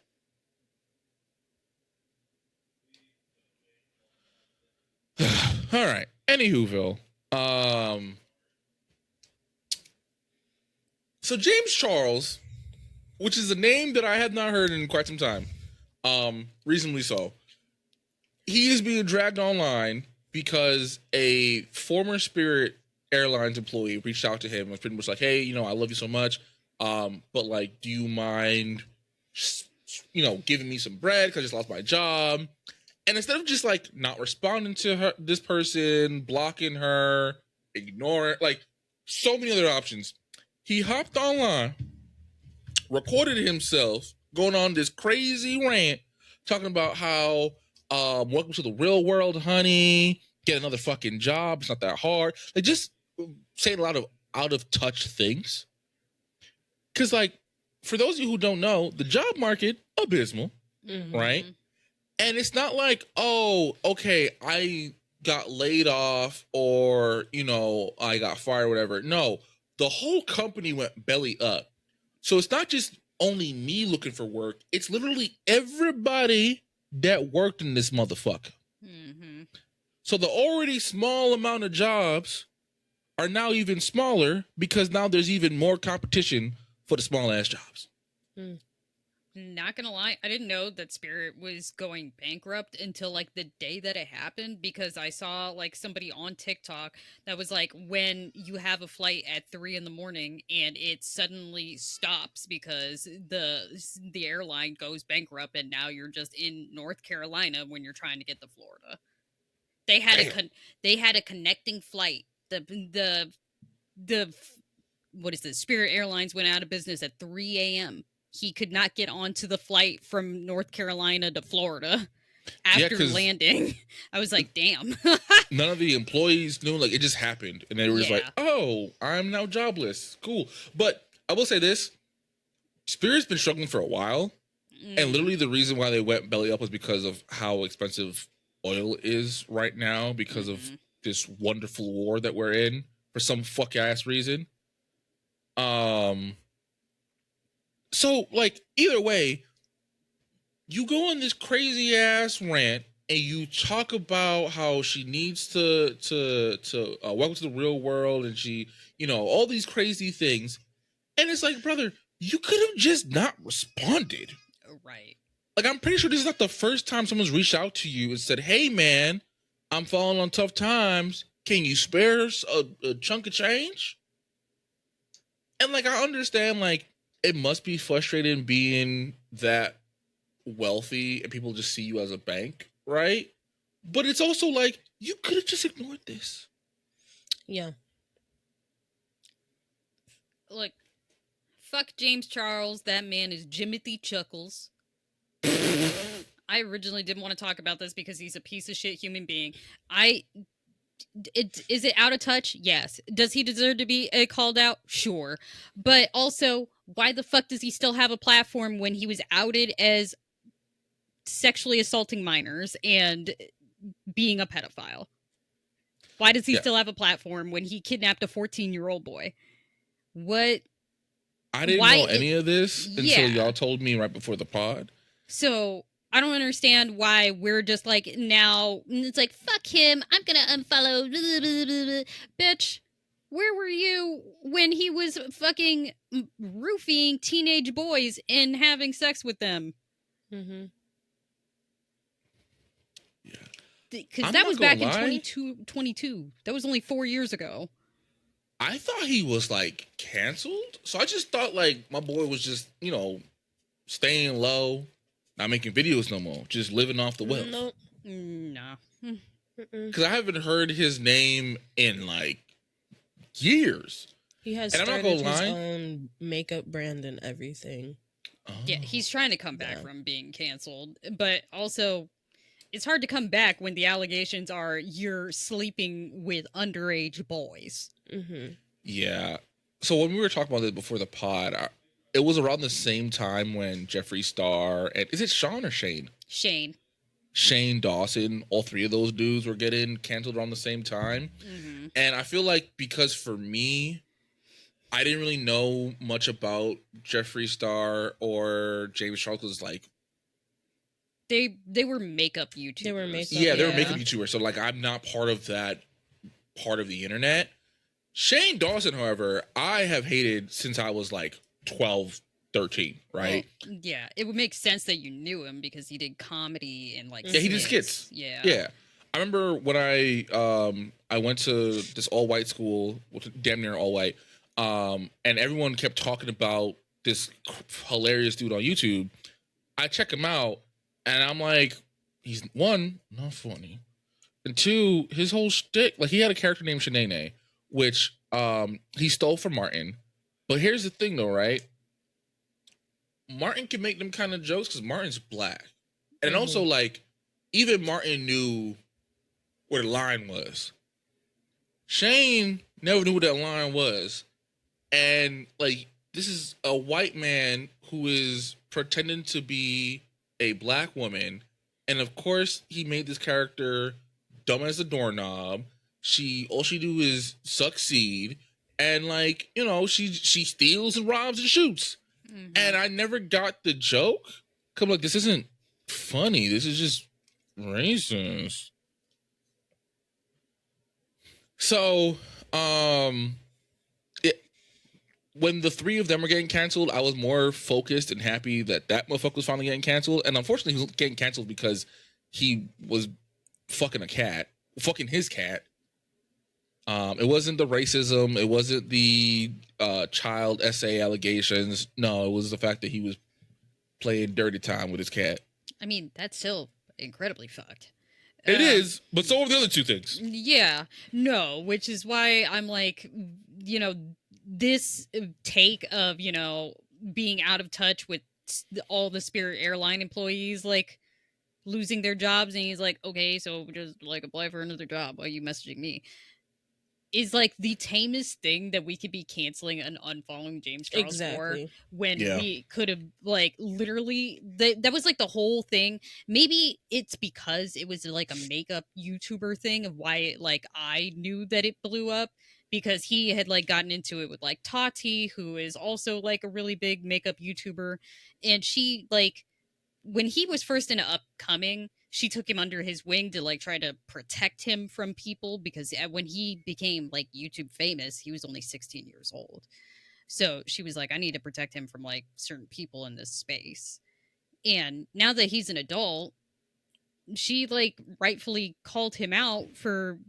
Speaker 1: All right. Anywhoville. So James Charles, which is a name that I had not heard in quite some time, reasonably so, he is being dragged online because a former Spirit Airlines employee reached out to him and was pretty much like, hey, you know, I love you so much, but like, do you mind, you know, giving me some bread because I just lost my job? And instead of just like not responding to her, this person, blocking her, ignoring, like so many other options, he hopped online, recorded himself going on this crazy rant, talking about how welcome to the real world, honey. Get another fucking job. It's not that hard. Like, just saying a lot of out of touch things. Because, like, for those of you who don't know, the job market, abysmal, right? And it's not like, oh, okay, I got laid off or, you know, I got fired or whatever. No, the whole company went belly up. So it's not just only me looking for work. It's literally everybody that worked in this motherfucker. So the already small amount of jobs are now even smaller because now there's even more competition for the small ass jobs.
Speaker 3: Not gonna lie, I didn't know that Spirit was going bankrupt until like the day that it happened, because I saw like somebody on TikTok that was like, when you have a flight at 3 a.m. and it suddenly stops because the airline goes bankrupt, and now you're just in North Carolina when you're trying to get to Florida. They had a connecting flight. The what is this? Spirit Airlines went out of business at 3 a.m. He could not get onto the flight from North Carolina to Florida after landing. I was like, damn.
Speaker 1: None of the employees knew. Like, it just happened. And they were just like, oh, I'm now jobless. Cool. But I will say this. Spirit's been struggling for a while. And literally the reason why they went belly up was because of how expensive oil is right now because of this wonderful war that we're in for some fuck ass reason. So, like, either way, you go on this crazy ass rant and you talk about how she needs to welcome to the real world, and she, you know, all these crazy things. And it's like, brother, you could have just not responded.
Speaker 3: Right.
Speaker 1: Like, I'm pretty sure this is not the first time someone's reached out to you and said, hey, man, I'm falling on tough times. Can you spare us a chunk of change? And, like, I understand, like, it must be frustrating being that wealthy and people just see you as a bank, right? But it's also like, you could have just ignored this.
Speaker 2: Yeah.
Speaker 3: Look, fuck James Charles. That man is Jimothy Chuckles. I originally didn't want to talk about this because he's a piece of shit human being. Is it out of touch? Yes. Does he deserve to be called out? Sure. But also, why the fuck does he still have a platform when he was outed as sexually assaulting minors and being a pedophile? Why does he still have a platform when he kidnapped a 14-year-old boy? What?
Speaker 1: I didn't know any of this until y'all told me right before the pod.
Speaker 3: So I don't understand why we're just like, now it's like, fuck him, I'm gonna unfollow. Blah, blah, blah, blah. Bitch, where were you when he was fucking roofing teenage boys and having sex with them?
Speaker 2: Mm-hmm.
Speaker 1: Yeah.
Speaker 3: Because that was back in 2022. That was only 4 years ago.
Speaker 1: I thought he was like canceled. So I just thought like my boy was just, you know, staying low. Not making videos no more, just living off the wealth.
Speaker 2: Nope.
Speaker 3: No.
Speaker 1: Because I haven't heard his name in like years.
Speaker 2: He has
Speaker 1: And I'm not gonna
Speaker 2: started his
Speaker 1: lie.
Speaker 2: own makeup brand and everything.
Speaker 3: Yeah,
Speaker 1: Oh.
Speaker 3: he's trying to come back
Speaker 2: Yeah.
Speaker 3: from being canceled, but also it's hard to come back when the allegations are you're sleeping with underage boys.
Speaker 2: Mm-hmm.
Speaker 1: Yeah. So when we were talking about it before the pod, it was around the same time when Jeffree Star and is it Sean or Shane? Shane Dawson, all three of those dudes were getting canceled around the same time.
Speaker 3: Mm-hmm.
Speaker 1: And I feel like because for me, I didn't really know much about Jeffree Star or James Charles because like
Speaker 3: They were makeup YouTubers.
Speaker 2: They were makeup,
Speaker 1: yeah, they were
Speaker 2: yeah.
Speaker 1: makeup YouTubers. So like I'm not part of that part of the internet. Shane Dawson, however, I have hated since I was like 12, 13, right?
Speaker 3: Well, yeah, it would make sense that you knew him because he did comedy and like
Speaker 1: Yeah, he did skits.
Speaker 3: Yeah.
Speaker 1: Yeah. I remember when I went to this all white school, damn near all white, and everyone kept talking about this hilarious dude on YouTube. I check him out, and I'm like, he's one, not funny, and two, his whole shtick, like he had a character named Shanae, which he stole from Martin. But here's the thing, though, right? Martin can make them kind of jokes because Martin's black, and also like even Martin knew where the line was. Shane never knew what that line was. And like this is a white man who is pretending to be a black woman. And of course he made this character dumb as a doorknob. All she do is succeed. And like, you know, she steals and robs and shoots. Mm-hmm. And I never got the joke. Cause I'm like, this isn't funny. This is just racist. So, when the three of them were getting canceled, I was more focused and happy that motherfucker was finally getting canceled. And unfortunately, he was getting canceled because he was fucking his cat. It wasn't the racism. It wasn't the child essay allegations. No, it was the fact that he was playing dirty time with his cat.
Speaker 3: I mean, that's still incredibly fucked.
Speaker 1: It is, but so are the other two things.
Speaker 3: Yeah, no, which is why I'm like, you know, this take of, you know, being out of touch with all the Spirit airline employees, like, losing their jobs, and he's like, okay, so just, like, apply for another job. Why are you messaging me? Is, like, the tamest thing that we could be canceling and unfollowing James Charles for when we could have, like, literally... That was, like, the whole thing. Maybe it's because it was, like, a makeup YouTuber thing of why, like, I knew that it blew up. Because he had, like, gotten into it with, like, Tati, who is also, like, a really big makeup YouTuber. And she, like... when he was first in upcoming, she took him under his wing to like try to protect him from people because when he became like YouTube famous, he was only 16 years old. So she was like, I need to protect him from like certain people in this space. And now that he's an adult, she like rightfully called him out for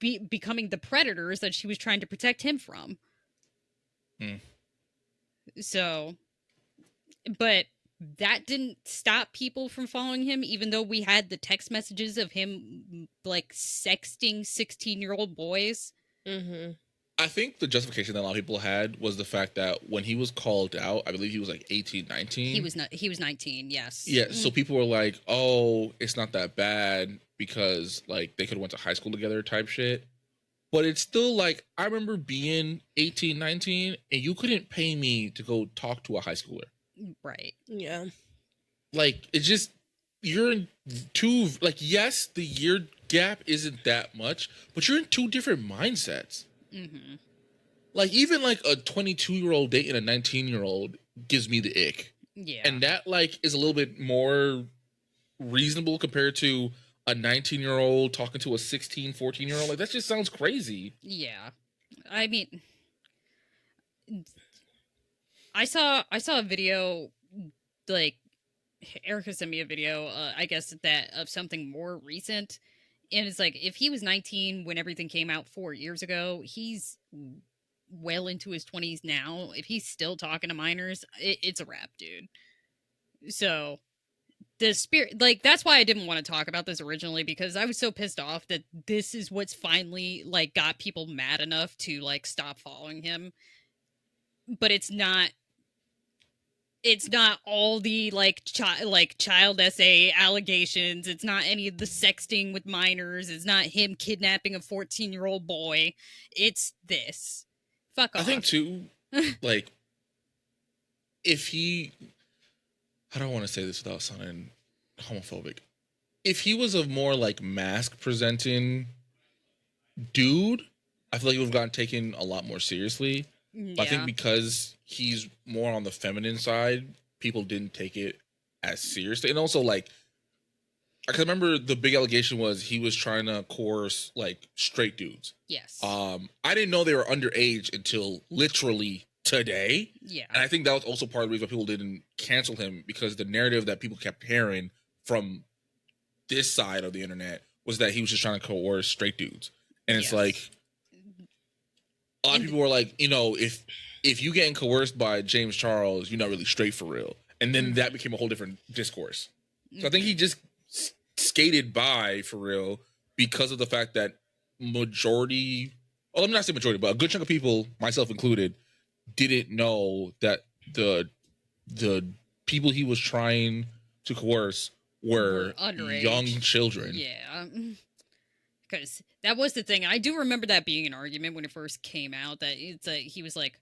Speaker 3: becoming the predators that she was trying to protect him from. So, but that didn't stop people from following him, even though we had the text messages of him like sexting 16-year-old boys.
Speaker 1: I think the justification that a lot of people had was the fact that when he was called out, I believe he was like 18, 19.
Speaker 3: He was 19, yes.
Speaker 1: Yeah, so people were like, oh, it's not that bad because like they could have went to high school together type shit. But it's still like, I remember being 18, 19, and you couldn't pay me to go talk to a high schooler.
Speaker 3: Right.
Speaker 2: Yeah.
Speaker 1: Like, it's just, you're in two, like, yes, the year gap isn't that much, but you're in two different mindsets.
Speaker 3: Mm-hmm.
Speaker 1: Like, even like a 22-year-old dating a 19-year-old gives me the ick.
Speaker 3: Yeah.
Speaker 1: And that, like, is a little bit more reasonable compared to a 19-year-old talking to a 16, 14-year-old. Like, that just sounds crazy.
Speaker 3: Yeah. I mean, I saw a video, like, Erica sent me a video, I guess, that of something more recent. And it's like, if he was 19 when everything came out 4 years ago, he's well into his 20s now. If he's still talking to minors, it's a wrap, dude. So, the spirit, like, that's why I didn't want to talk about this originally, because I was so pissed off that this is what's finally, like, got people mad enough to, like, stop following him. But it's not all the, like, child essay allegations. It's not any of the sexting with minors. It's not him kidnapping a 14-year-old boy. It's this. Fuck off.
Speaker 1: I think too, like, if he, I don't want to say this without sounding homophobic. If he was a more like mask presenting dude, I feel like he would have gotten taken a lot more seriously.
Speaker 3: Yeah.
Speaker 1: But I think because he's more on the feminine side, people didn't take it as seriously. And also, like, I can remember the big allegation was he was trying to coerce like straight dudes.
Speaker 3: Yes.
Speaker 1: I didn't know they were underage until literally today.
Speaker 3: Yeah.
Speaker 1: And I think that was also part of the reason why people didn't cancel him, because the narrative that people kept hearing from this side of the internet was that he was just trying to coerce straight dudes. And it's like, a lot of people were like, you know, if you getting coerced by James Charles, you're not really straight for real. And then that became a whole different discourse. So I think he just skated by for real because of the fact that majority, well, let me not say majority, but a good chunk of people, myself included, didn't know that the people he was trying to coerce were
Speaker 3: underage.
Speaker 1: Young children.
Speaker 3: Yeah. Because that was the thing. I do remember that being an argument when it first came out, that it's like he was like,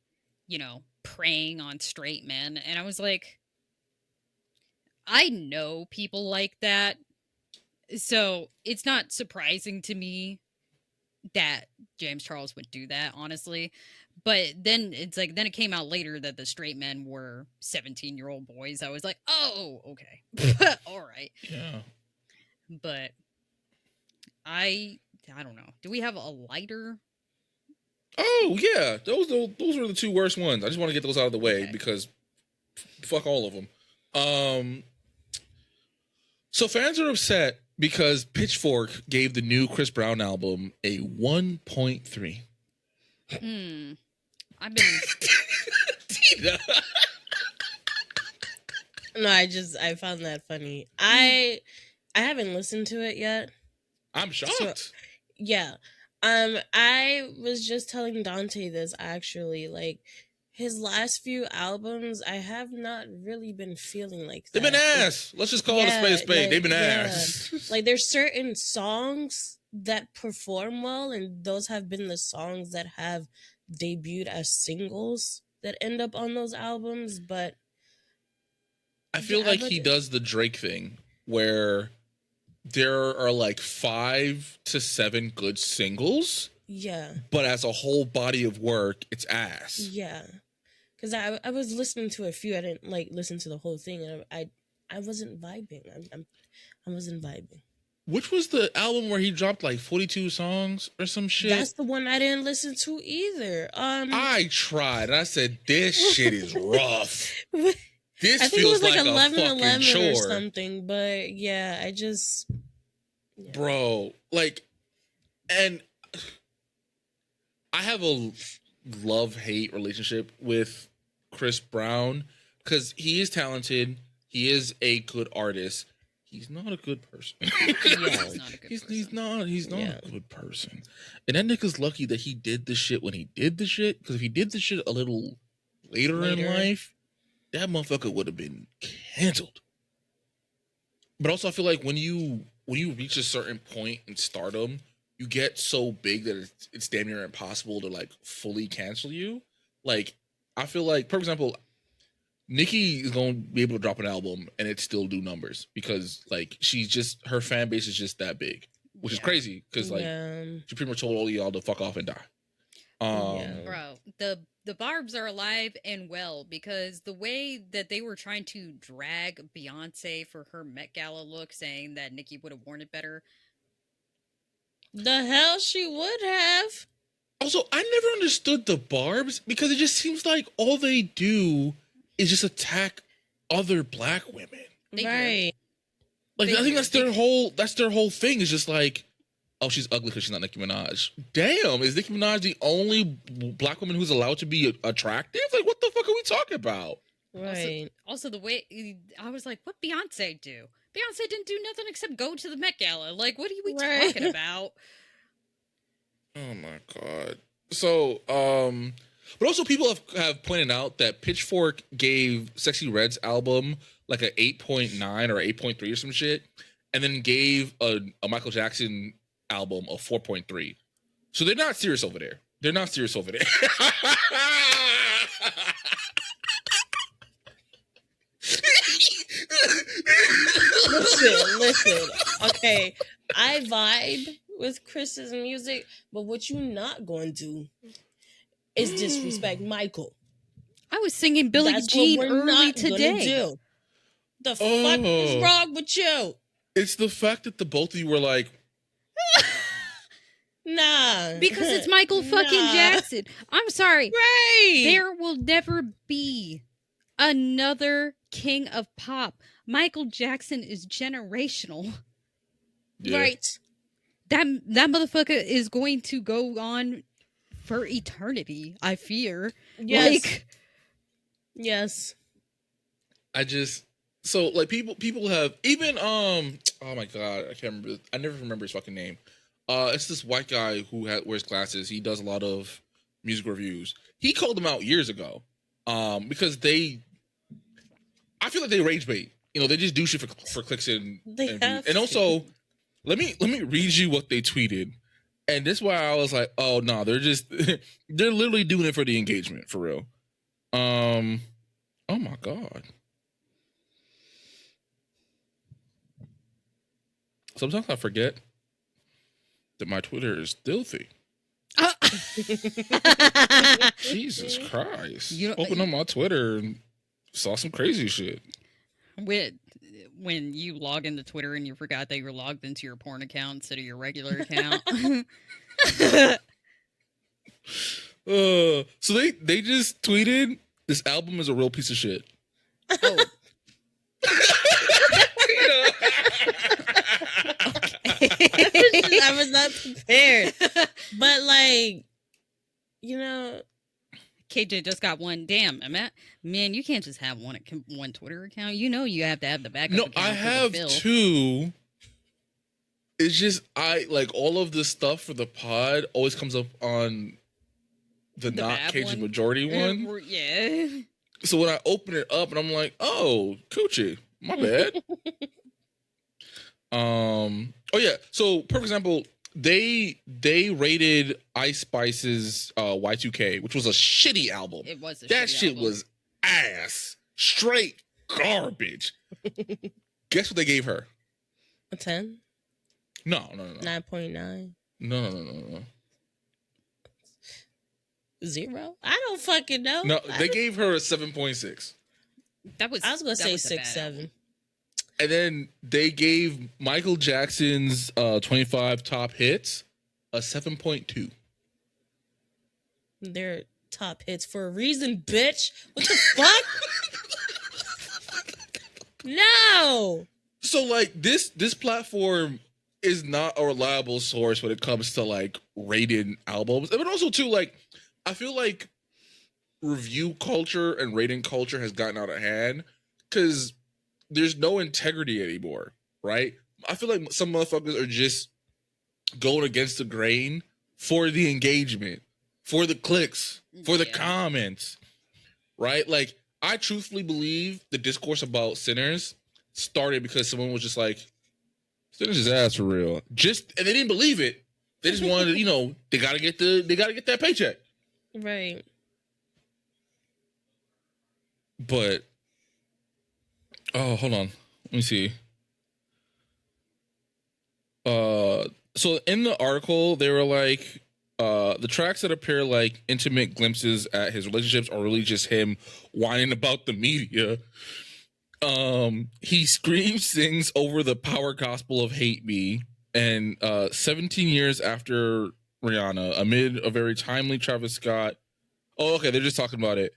Speaker 3: you know, preying on straight men. And I was like, I know people like that. So it's not surprising to me that James Charles would do that, honestly. But then it's like, then it came out later that the straight men were 17-year-old boys. I was like, oh, okay. All right.
Speaker 1: Yeah.
Speaker 3: But I don't know. Do we have a lighter?
Speaker 1: Oh yeah, those were the two worst ones. I just want to get those out of the way because fuck all of them. So fans are upset because Pitchfork gave the new Chris Brown album a 1.3.
Speaker 3: I've been.
Speaker 1: Tina.
Speaker 2: No, I found that funny. I haven't listened to it yet.
Speaker 1: I'm shocked.
Speaker 2: So, yeah. I was just telling Dante this actually. Like, his last few albums, I have not really been feeling like that.
Speaker 1: They've been ass. Let's just call it a spade a spade.
Speaker 2: Like,
Speaker 1: They've been ass.
Speaker 2: Like, there's certain songs that perform well, and those have been the songs that have debuted as singles that end up on those albums. But
Speaker 1: I feel like he does the Drake thing where there are like 5 to 7 good singles.
Speaker 2: Yeah.
Speaker 1: But as a whole body of work, it's ass.
Speaker 2: Yeah. Because I was listening to a few. I didn't like listen to the whole thing, and I wasn't vibing. I wasn't vibing.
Speaker 1: Which was the album where he dropped like 42 songs or some shit?
Speaker 2: That's the one I didn't listen to either.
Speaker 1: I tried. I said, this shit is rough. This
Speaker 2: I think
Speaker 1: feels
Speaker 2: it was like
Speaker 1: a
Speaker 2: 11
Speaker 1: fucking chore.
Speaker 2: or something. But yeah, I just... Yeah.
Speaker 1: Bro, like, and I have a love-hate relationship with Chris Brown because he is talented. He is a good artist. He's not a good person. He's not a good person. And that nigga's lucky that he did the shit when he did the shit. Because if he did the shit a little later in life, that motherfucker would have been canceled. But also, I feel like when you reach a certain point in stardom, you get so big that it's damn near impossible to like fully cancel you. Like, I feel like, for example, Nicki is going to be able to drop an album and it still do numbers because like her fan base is just that big, which is crazy because like she pretty much told all y'all to fuck off and die.
Speaker 3: Bro, the Barbs are alive and well because the way that they were trying to drag Beyonce for her Met Gala look, saying that Nicki would have worn it better.
Speaker 2: The hell she would have.
Speaker 1: Also, I never understood the Barbs because it just seems like all they do is just attack other black women.
Speaker 2: Right.
Speaker 1: Like, I think that's their whole thing is just like, oh, she's ugly because she's not Nicki Minaj. Damn, is Nicki Minaj the only black woman who's allowed to be attractive? Like, what the fuck are we talking about?
Speaker 2: Right.
Speaker 3: Also, the way I was like, what Beyonce do? Beyonce didn't do nothing except go to the Met Gala. Like, what are we talking about?
Speaker 1: Oh my god. So, but also people have pointed out that Pitchfork gave Sexy Red's album like a 8.9 or 8.3 or some shit, and then gave a Michael Jackson album a 4.3. So they're not serious over there. They're not serious over there.
Speaker 2: Listen. Okay, I vibe with Chris's music, but what you not going to do is disrespect Michael.
Speaker 3: I was singing Billie Jean early today.
Speaker 2: Do. The fuck is wrong with you?
Speaker 1: It's the fact that the both of you were like,
Speaker 2: nah.
Speaker 3: Because it's Michael fucking Jackson. I'm sorry.
Speaker 2: Right.
Speaker 3: There will never be another king of pop. Michael Jackson is generational.
Speaker 1: yeah.
Speaker 2: Right.
Speaker 3: That motherfucker is going to go on for eternity, I fear.
Speaker 2: Yes.
Speaker 3: Like,
Speaker 2: yes.
Speaker 1: So like people have even oh my god, I can't remember. I never remember his fucking name. It's this white guy who wears glasses. He does a lot of music reviews. He called them out years ago, because I feel like they rage bait. You know, they just do shit for clicks and also let me read you what they tweeted. And this is why I was like, oh no, they're literally doing it for the engagement, for real. Oh my god. Sometimes I forget that my Twitter is filthy. Jesus Christ. Open up my Twitter and saw some crazy shit.
Speaker 3: When you log into Twitter and you forgot that you were logged into your porn account instead of your regular account.
Speaker 1: So they just tweeted, this album is a real piece of shit.
Speaker 3: Oh.
Speaker 2: I was not prepared. But like, you know,
Speaker 3: KJ just got one. Damn, man, you can't just have one Twitter account. You know, you have to have the backup.
Speaker 1: No, I have two. It's just I like all of this stuff for the pod always comes up on the not KJ majority one.
Speaker 3: Yeah.
Speaker 1: So when I open it up and I'm like, oh, coochie, my bad. Oh yeah. So, for example, they rated Ice Spice's Y2K, which was a shitty album.
Speaker 3: It was a
Speaker 1: that
Speaker 3: shitty
Speaker 1: shit
Speaker 3: album.
Speaker 1: was ass, straight garbage. Guess what they gave her?
Speaker 2: A 10?
Speaker 1: No.
Speaker 2: 9.9?
Speaker 1: No.
Speaker 2: 0? I don't fucking know.
Speaker 1: No, they gave her a 7.6.
Speaker 2: I was gonna say 6, 7.
Speaker 1: And then they gave Michael Jackson's 25 top hits a 7.2.
Speaker 2: They're top hits for a reason, bitch. What the fuck? No.
Speaker 1: So like this platform is not a reliable source when it comes to like rating albums. But also too, like, I feel like review culture and rating culture has gotten out of hand because there's no integrity anymore, right? I feel like some motherfuckers are just going against the grain for the engagement, for the clicks, for the comments, right? Like, I truthfully believe the discourse about Sinners started because someone was just like, Sinners is ass for real. And they didn't believe it. They just wanted, they gotta get that paycheck.
Speaker 2: Right.
Speaker 1: But hold on. Let me see. So in the article, they were like, the tracks that appear like intimate glimpses at his relationships are really just him whining about the media. He sings over the power gospel of hate me. And 17 years after Rihanna, amid a very timely Travis Scott. Oh, okay, they're just talking about it.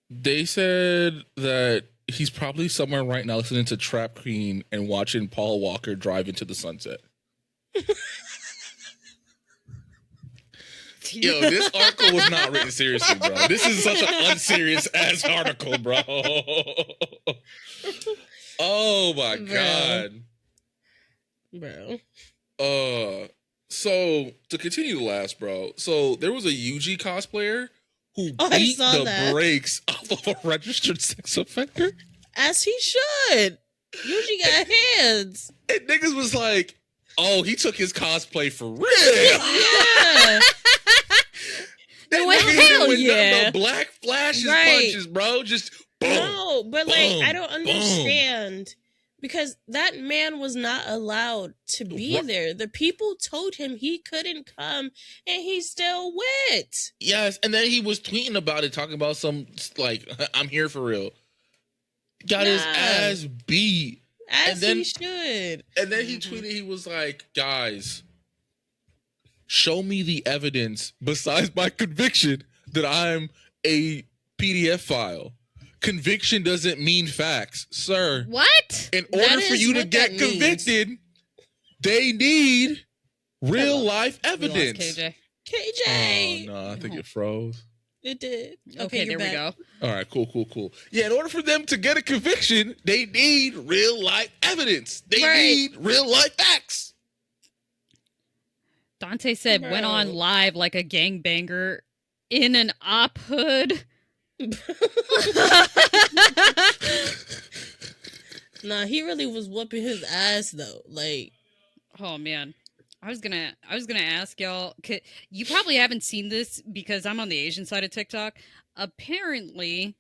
Speaker 1: They said that he's probably somewhere right now listening to Trap Queen and watching Paul Walker drive into the sunset. Yo, this article was not written seriously, bro. This is such an unserious ass article, bro. Oh my god,
Speaker 2: bro.
Speaker 1: So to continue the last, bro. So there was a UG cosplayer who beat the brakes off of a registered sex offender,
Speaker 2: as he should. UG got hands,
Speaker 1: and niggas was like, "Oh, he took his cosplay for real."
Speaker 2: Yeah.
Speaker 3: Hell yeah.
Speaker 1: The black flashes punches, bro. Just boom.
Speaker 2: No, but like
Speaker 1: boom,
Speaker 2: I don't understand because that man was not allowed to be there. The people told him he couldn't come, and he still went.
Speaker 1: Yes, and then he was tweeting about it, talking about some like, "I'm here for real." Got his ass beat,
Speaker 2: as he should.
Speaker 1: And then he tweeted, he was like, "Guys, show me the evidence besides my conviction that I'm a PDF file. Conviction doesn't mean facts, sir.
Speaker 3: What?
Speaker 1: In order for you to get convicted, they need real life evidence."
Speaker 2: KJ.
Speaker 1: Oh, no, I think it froze.
Speaker 2: It did.
Speaker 3: Okay, there we go.
Speaker 1: All right, cool. Yeah, in order for them to get a conviction, they need real life evidence. They need real life facts.
Speaker 3: Dante said went on live like a gangbanger in an op hood.
Speaker 2: Nah, he really was whooping his ass though. Like,
Speaker 3: oh man, I was gonna ask y'all. You probably haven't seen this because I'm on the Asian side of TikTok. Apparently,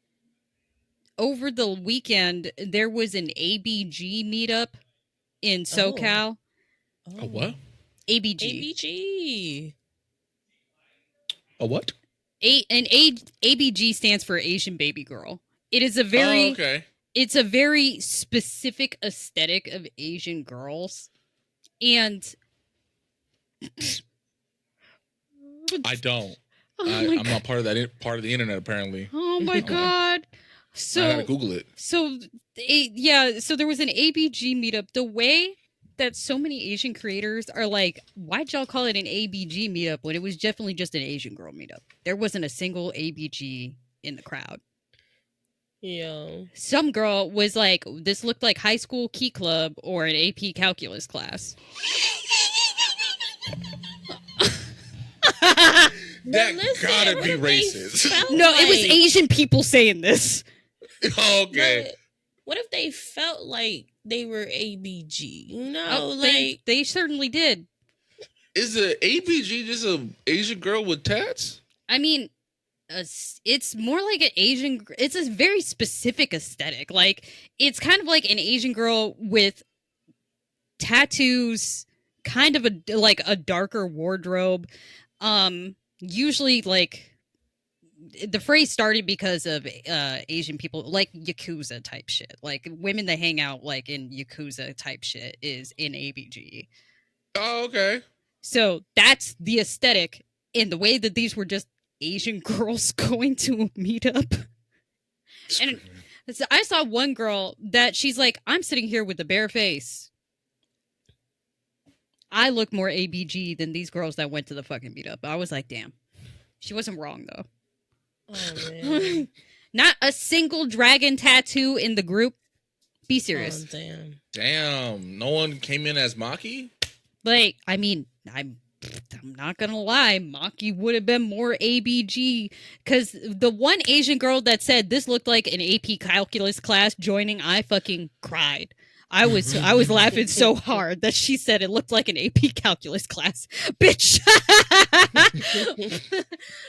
Speaker 3: over the weekend there was an ABG meetup in SoCal.
Speaker 1: A what?
Speaker 3: ABG.
Speaker 1: A what?
Speaker 3: ABG stands for Asian Baby Girl. It is a very It's a very specific aesthetic of Asian girls, and
Speaker 1: I don't. I'm not part of that. Part of the internet, apparently.
Speaker 3: Oh my god! So
Speaker 1: I gotta Google it.
Speaker 3: So there was an ABG meetup. The way that so many Asian creators are like, why'd y'all call it an ABG meetup when it was definitely just an Asian girl meetup? There wasn't a single ABG in the crowd.
Speaker 2: Yo.
Speaker 3: Some girl was like, this looked like high school key club or an AP calculus class.
Speaker 1: Gotta be racist.
Speaker 3: No, it was Asian people saying this.
Speaker 1: Okay.
Speaker 2: But what if they felt like they were ABG? You know,
Speaker 3: they certainly did.
Speaker 1: Is a ABG just a Asian girl with tats?
Speaker 3: I mean, it's more like an Asian. It's a very specific aesthetic. Like, it's kind of like an Asian girl with tattoos, kind of a darker wardrobe. Usually, like, the phrase started because of Asian people, like Yakuza type shit. Like, women that hang out like in Yakuza type shit is in ABG.
Speaker 1: Oh, okay. So
Speaker 3: that's the aesthetic, and the way that these were just Asian girls going to a meetup. And I saw one girl that she's like, I'm sitting here with a bare face. I look more ABG than these girls that went to the fucking meetup. I was like, damn. She wasn't wrong, though.
Speaker 2: Oh, man.
Speaker 3: Not a single dragon tattoo in the group. Be serious.
Speaker 2: Oh,
Speaker 1: damn. No one came in as Maki?
Speaker 3: Like, I mean, I'm not gonna lie, Maki would have been more ABG, because the one Asian girl that said this looked like an AP calculus class joining, I fucking cried. I was laughing so hard that she said it looked like an AP calculus class. Bitch.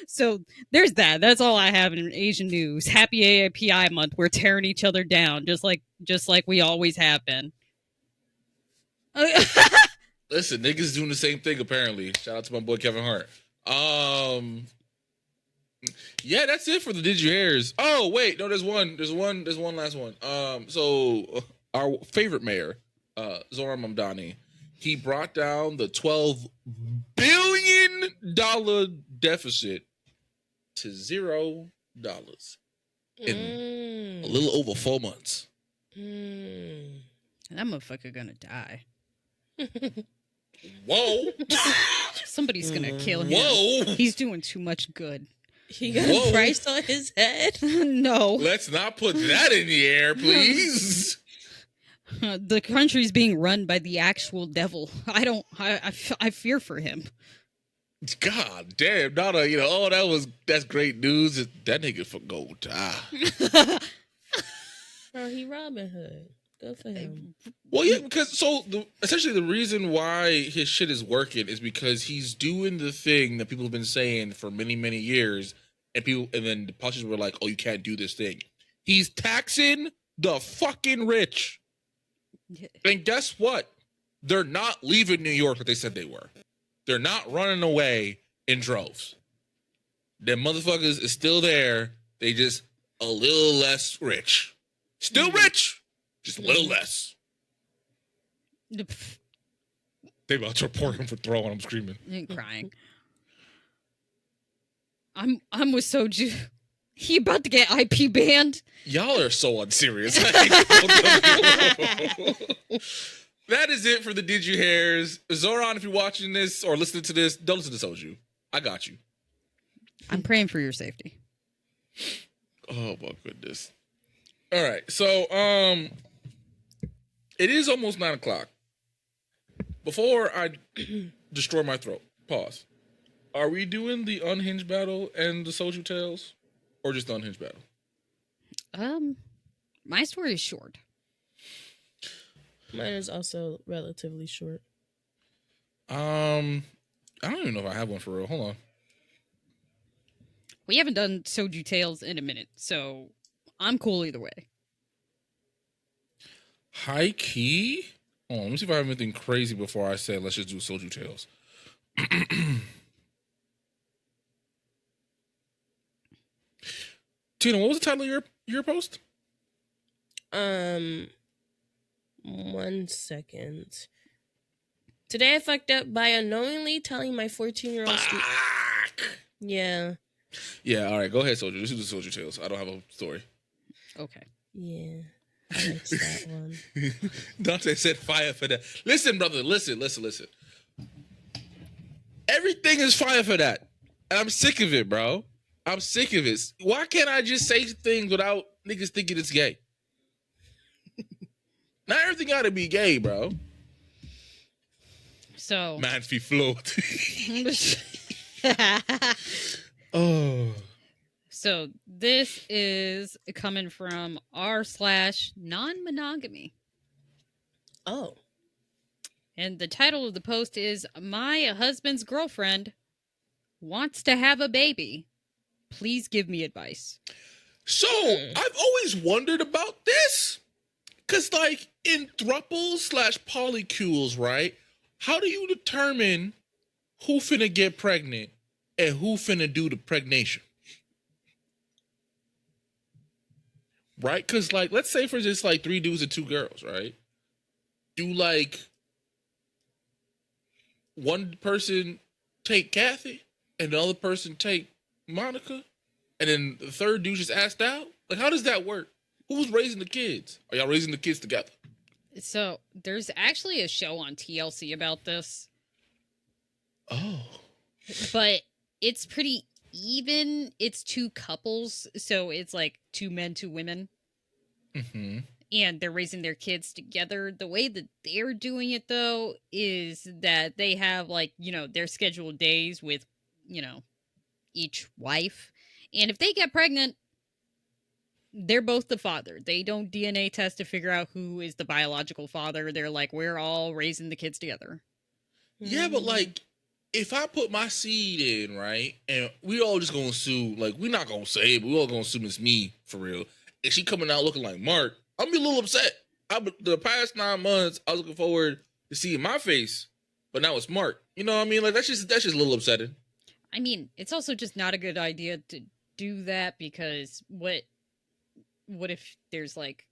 Speaker 3: So there's that. That's all I have in Asian news. Happy AAPI month. We're tearing each other down just like we always have been.
Speaker 1: Listen, niggas doing the same thing apparently. Shout out to my boy Kevin Hart. Yeah, that's it for the Did You Hairs. Oh wait, no, there's one last one. So our favorite mayor, Zoran Mamdani, he brought down the $12 billion deficit to $0 in a little over 4 months.
Speaker 3: That motherfucker gonna die.
Speaker 1: Whoa.
Speaker 3: Somebody's gonna kill him.
Speaker 1: Whoa.
Speaker 3: He's doing too much good.
Speaker 2: He got a price on his head.
Speaker 3: No.
Speaker 1: Let's not put that in the air, please.
Speaker 3: The country's being run by the actual devil. I fear for him.
Speaker 1: God damn, not a, that's great news. That nigga for gold.
Speaker 2: Bro, he Robin Hood. Good for him.
Speaker 1: Well, yeah, because essentially the reason why his shit is working is because he's doing the thing that people have been saying for many, many years, and then the politicians were like, "Oh, you can't do this thing." He's taxing the fucking rich, and guess what? They're not leaving New York like they said they were. They're not running away in droves. Them motherfuckers is still there. They just a little less rich. Still rich, just a little less. They about to report him for throwing. I'm screaming.
Speaker 3: And crying. I'm with Soju. He about to get IP banned.
Speaker 1: Y'all are so unserious. That is it for the Did You Hairs. Zoran, if you're watching this or listening to this, don't listen to Soju. I got you.
Speaker 3: I'm praying for your safety.
Speaker 1: Oh my goodness. All right, so it is almost 9:00. Before I destroy my throat, pause. Are we doing the Unhinged battle and the Soju tales, or just the Unhinged battle?
Speaker 3: My story is short.
Speaker 2: Mine is also relatively short.
Speaker 1: I don't even know if I have one for real. Hold on.
Speaker 3: We haven't done Soju tales in a minute, so I'm cool either way.
Speaker 1: High key? Hold on, let me see if I have anything crazy before I say let's just do Soju tales. Tina, what was the title of your post?
Speaker 2: 1 second. Today I fucked up by unknowingly telling my 14-year-old Yeah.
Speaker 1: Yeah, all right, go ahead, Soju. This is the Soju tales. I don't have a story.
Speaker 3: Okay.
Speaker 2: Yeah. I liked that one.
Speaker 1: Dante said fire for that. Listen, brother, listen. Everything is fire for that. And I'm sick of it, bro. I'm sick of it. Why can't I just say things without niggas thinking it's gay? Not everything gotta be gay, bro.
Speaker 3: So
Speaker 1: Man, if he float. Oh.
Speaker 3: So this is coming from r/non-monogamy.
Speaker 2: Oh.
Speaker 3: And the title of the post is "My husband's girlfriend wants to have a baby. Please give me advice."
Speaker 1: So, I've always wondered about this. Because, like, in thruples/polycules, right? How do you determine who finna get pregnant and who finna do the pregnation? Right? Because, like, let's say for just, like, 3 dudes and 2 girls, right? Do, like, one person take Kathy and the other person take Monica? And then the third dude just asked out? Like, how does that work? Who's raising the kids? Are y'all raising the kids together?
Speaker 3: So there's actually a show on TLC about this.
Speaker 1: Oh.
Speaker 3: But it's pretty even. It's 2 couples. So it's like 2 men, 2 women.
Speaker 1: Mm-hmm.
Speaker 3: And they're raising their kids together. The way that they're doing it, though, is that they have, like, their scheduled days with, each wife. And if they get pregnant, they're both the father. They don't DNA test to figure out who is the biological father. They're like, we're all raising the kids together.
Speaker 1: Yeah, but, like, if I put my seed in, right, and we all just gonna assume, like, we're not gonna say it, but we all gonna assume it's me, for real. And she coming out looking like Mark, I'm gonna be a little upset. The past 9 months, I was looking forward to seeing my face, but now it's Mark. You know what I mean? Like, that's just a little upsetting.
Speaker 3: I mean, it's also just not a good idea to do that because what if there's, like,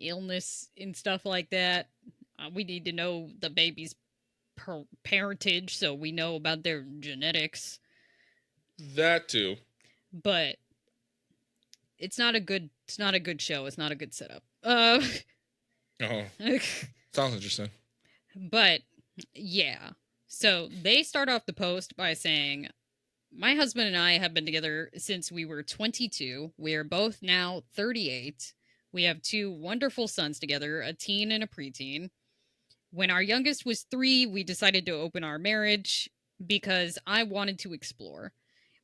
Speaker 3: illness and stuff like that? We need to know the baby's parentage so we know about their genetics.
Speaker 1: That too.
Speaker 3: But it's not a good show. It's not a good setup.
Speaker 1: Oh. Sounds interesting.
Speaker 3: But Yeah. So they start off the post by saying, my husband and I have been together since we were 22. We are both now 38. We have 2 wonderful sons together, a teen and a preteen. When our youngest was 3, we decided to open our marriage because I wanted to explore.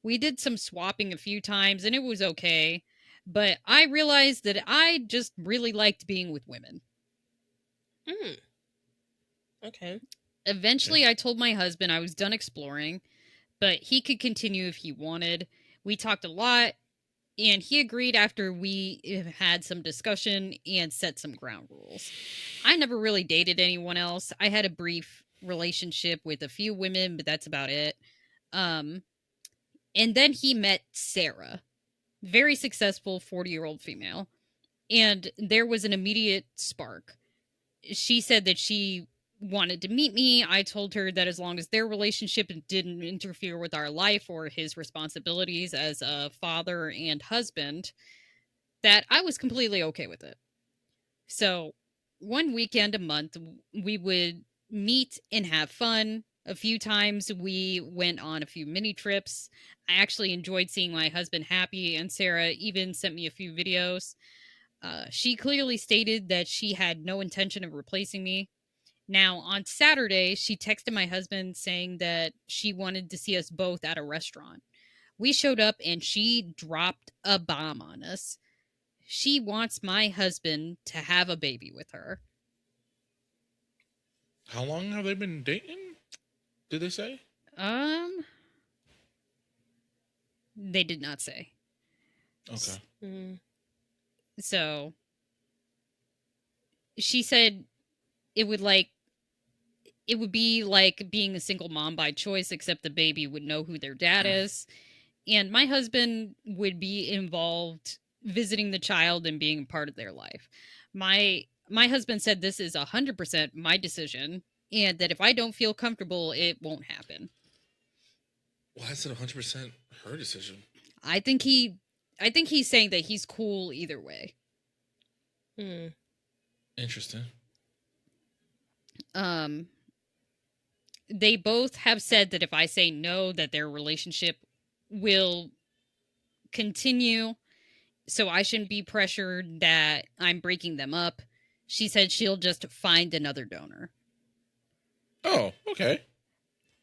Speaker 3: We did some swapping a few times and it was okay, but I realized that I just really liked being with women.
Speaker 2: Okay.
Speaker 3: Eventually, I told my husband I was done exploring, but he could continue if he wanted. We talked a lot, and he agreed after we had some discussion and set some ground rules. I never really dated anyone else. I had a brief relationship with a few women, but that's about it. And then he met Sarah, very successful 40-year-old female, and there was an immediate spark. She said that she wanted to meet me. I told her that as long as their relationship didn't interfere with our life or his responsibilities as a father and husband, that I was completely okay with it. So, one weekend a month, we would meet and have fun. A few times we went on a few mini trips. I actually enjoyed seeing my husband happy, and Sarah even sent me a few videos. She clearly stated that she had no intention of replacing me. Now, on Saturday, she texted my husband saying that she wanted to see us both at a restaurant. We showed up and she dropped a bomb on us. She wants my husband to have a baby with her.
Speaker 1: How long have they been dating? Did they say?
Speaker 3: They did not say.
Speaker 1: Okay.
Speaker 3: So she said it would be like being a single mom by choice, except the baby would know who their dad is. And my husband would be involved visiting the child and being part of their life. My husband said this is 100% my decision, and that if I don't feel comfortable, it won't happen.
Speaker 1: Why is it 100% her decision?
Speaker 3: I think he's saying that he's cool either way.
Speaker 1: Interesting.
Speaker 3: They both have said that if I say no, that their relationship will continue. So I shouldn't be pressured that I'm breaking them up. She said she'll just find another donor.
Speaker 1: Oh, okay.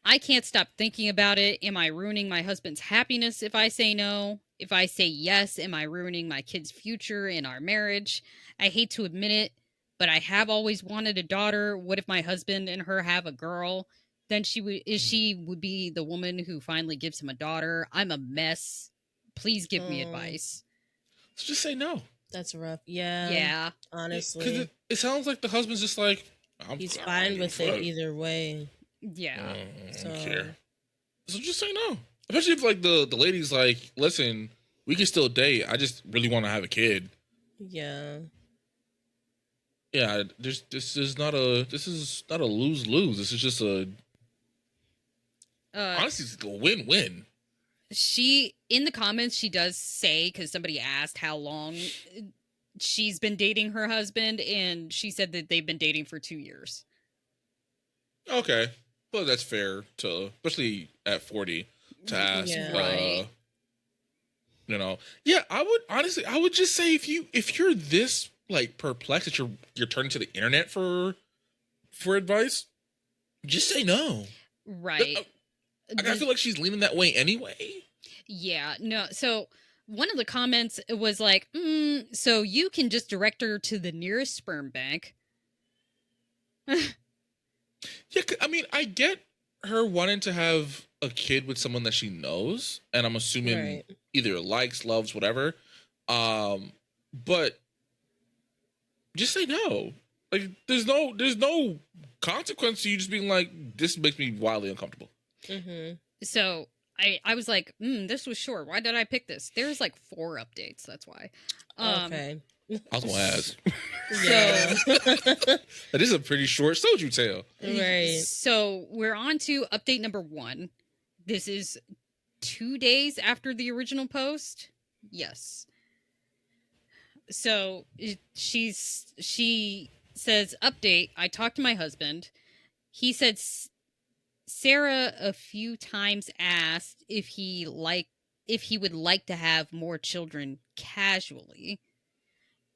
Speaker 3: I can't stop thinking about it. Am I ruining my husband's happiness if I say no? If I say yes, am I ruining my kid's future in our marriage? I hate to admit it, but I have always wanted a daughter. What if my husband and her have a girl? Then she would be the woman who finally gives him a daughter. I'm a mess. Please give me advice.
Speaker 1: So just say no.
Speaker 2: That's rough. Yeah.
Speaker 3: Yeah.
Speaker 2: Honestly.
Speaker 1: Because it sounds like the husband's just like,
Speaker 2: he's fine with it either way.
Speaker 3: Yeah.
Speaker 1: I don't care. So just say no. Especially if like the lady's like, listen, we can still date. I just really want to have a kid.
Speaker 2: Yeah.
Speaker 1: Yeah, this is not a lose-lose. This is just a honestly, it's a win-win.
Speaker 3: She, in the comments, she does say, because somebody asked how long she's been dating her husband, and she said that they've been dating for 2 years.
Speaker 1: Okay. Well, that's fair to, especially at 40, to ask.
Speaker 3: Yeah. Right.
Speaker 1: You know, yeah. I would just say if you're this like perplexed that you're turning to the internet for advice, just say no.
Speaker 3: Right.
Speaker 1: I feel like she's leaning that way anyway.
Speaker 3: Yeah. No. So one of the comments was like, so you can just direct her to the nearest sperm bank.
Speaker 1: Yeah, I mean, I get her wanting to have a kid with someone that she knows, and I'm assuming either likes, loves, whatever. But just say no. Like, there's no consequence to you just being like, this makes me wildly uncomfortable.
Speaker 3: Mm-hmm. So I was like, this was short. Why did I pick this? There's like 4 updates. That's why.
Speaker 2: Okay.
Speaker 1: I was gonna ask.
Speaker 3: So
Speaker 1: that is a pretty short soju tale.
Speaker 2: Right.
Speaker 3: So we're on to update number 1. This is 2 days after the original post. Yes. So she says, update. I talked to my husband he said Sarah a few times asked if he would like to have more children casually,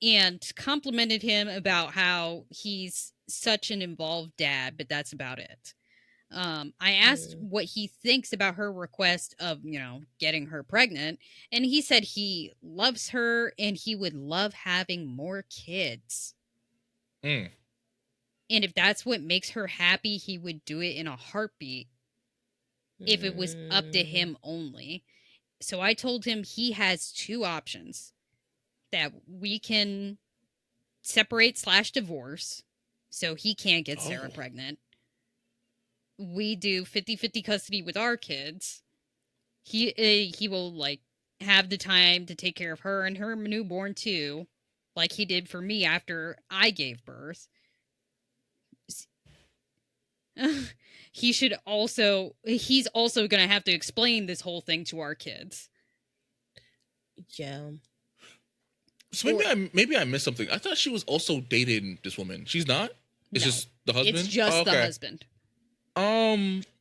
Speaker 3: and complimented him about how he's such an involved dad, but that's about it. I asked what he thinks about her request of, getting her pregnant, and he said he loves her and he would love having more kids.
Speaker 1: Mm.
Speaker 3: And if that's what makes her happy, he would do it in a heartbeat if it was up to him only. So I told him he has two options: that we can separate / divorce so he can't get Sarah pregnant. We do 50-50 custody with our kids. He will like have the time to take care of her and her newborn too, like he did for me after I gave birth. He's also going to have to explain this whole thing to our kids.
Speaker 2: Yeah.
Speaker 1: So maybe I missed something. I thought she was also dating this woman. She's not? It's just the husband?
Speaker 3: It's just the husband.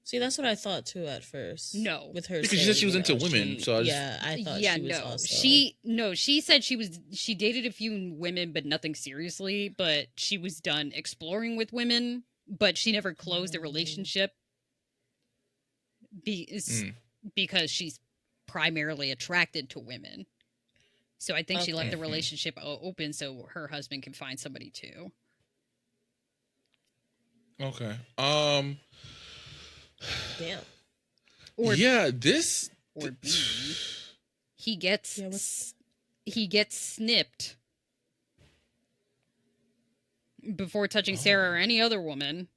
Speaker 2: See, that's what I thought too at first.
Speaker 3: No,
Speaker 2: with her
Speaker 1: because she said she was into women. So
Speaker 2: I thought she was also.
Speaker 3: She said she dated a few women, but nothing seriously. But she was done exploring with women, but she never closed a relationship because she's primarily attracted to women. So I think she left the relationship open so her husband can find somebody too.
Speaker 1: Okay.
Speaker 2: Damn.
Speaker 3: Or B. He gets snipped before touching Sarah or any other woman.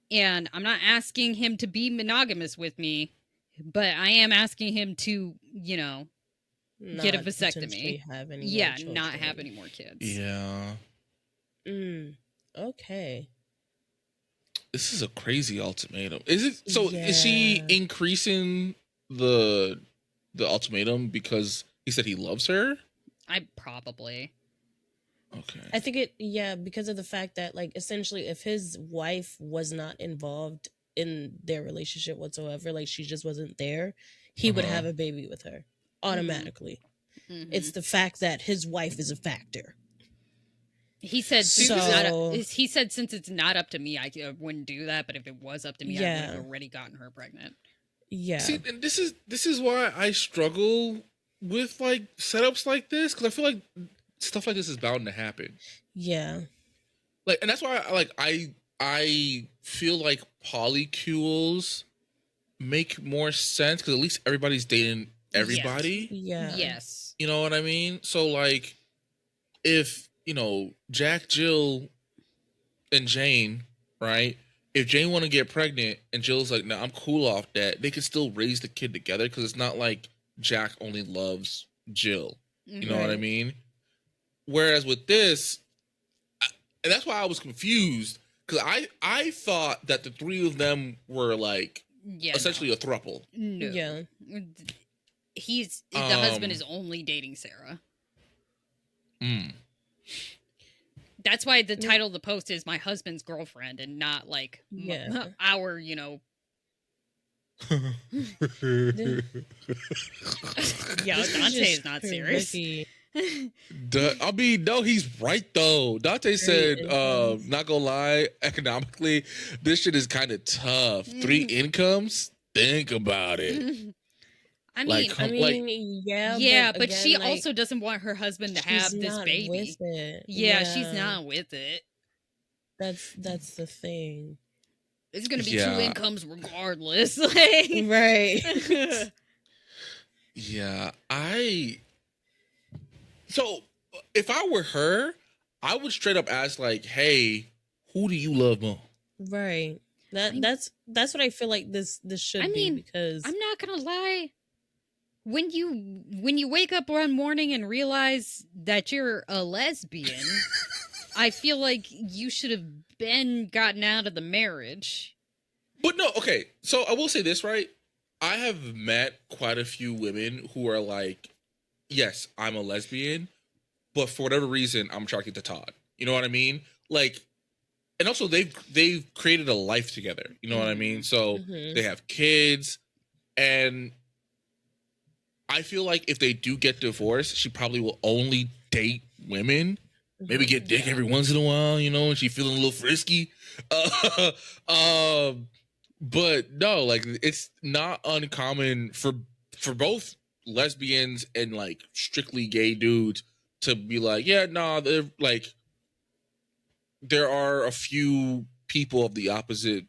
Speaker 3: And I'm not asking him to be monogamous with me, but I am asking him to, get a vasectomy. Not have any more kids.
Speaker 1: Yeah.
Speaker 2: Okay.
Speaker 1: This is a crazy ultimatum. Is it so? Yeah. Is she increasing the ultimatum because he said he loves her?
Speaker 3: I probably.
Speaker 1: Okay.
Speaker 2: I think because of the fact that, like, essentially, if his wife was not involved in their relationship whatsoever, like she just wasn't there, he would have a baby with her automatically. Mm-hmm. It's the fact that his wife is a factor.
Speaker 3: He said, since it's not up to me, I wouldn't do that. But if it was up to me, I would have already gotten her pregnant.
Speaker 2: Yeah.
Speaker 1: See, and this is why I struggle with like setups like this, because I feel like stuff like this is bound to happen.
Speaker 2: Yeah.
Speaker 1: Like, and that's why I feel like polycules make more sense, because at least everybody's dating everybody.
Speaker 2: Yes.
Speaker 3: Yes.
Speaker 1: You know what I mean? So like, if Jack, Jill, and Jane, right? If Jane want to get pregnant and Jill's like, no, I'm cool off that, they can still raise the kid together, because it's not like Jack only loves Jill. You know what I mean? Whereas with this, and that's why I was confused, because I thought that the three of them were like essentially a throuple.
Speaker 3: No.
Speaker 2: Yeah.
Speaker 3: The husband is only dating Sarah. That's why the title of the post is "My Husband's Girlfriend" and not like our,
Speaker 2: Yo,
Speaker 3: Dante is not serious.
Speaker 1: I mean, no, he's right though. Dante said, not gonna lie, economically, this shit is kind of tough. 3 incomes? Think about it.
Speaker 3: I mean, but
Speaker 2: again,
Speaker 3: she also doesn't want her husband to have this baby. She's not with it.
Speaker 2: That's the thing.
Speaker 3: It's gonna be 2 incomes regardless.
Speaker 2: Right.
Speaker 1: Yeah, so if I were her, I would straight up ask like, "Hey, who do you love more?"
Speaker 2: Right. That's what I feel like this should be, because
Speaker 3: I'm not gonna lie. When you wake up one morning and realize that you're a lesbian, I feel like you should have gotten out of the marriage.
Speaker 1: But no, okay. So I will say this, right? I have met quite a few women who are like, yes, I'm a lesbian, but for whatever reason, I'm attracted to Todd. You know what I mean? Like, and also they've created a life together. You know what I mean? So they have kids, and I feel like if they do get divorced, she probably will only date women. Maybe get dick every once in a while, you know, and she feeling a little frisky. But no, like it's not uncommon for both lesbians and like strictly gay dudes to be like, yeah, nah, they're like there are a few people of the opposite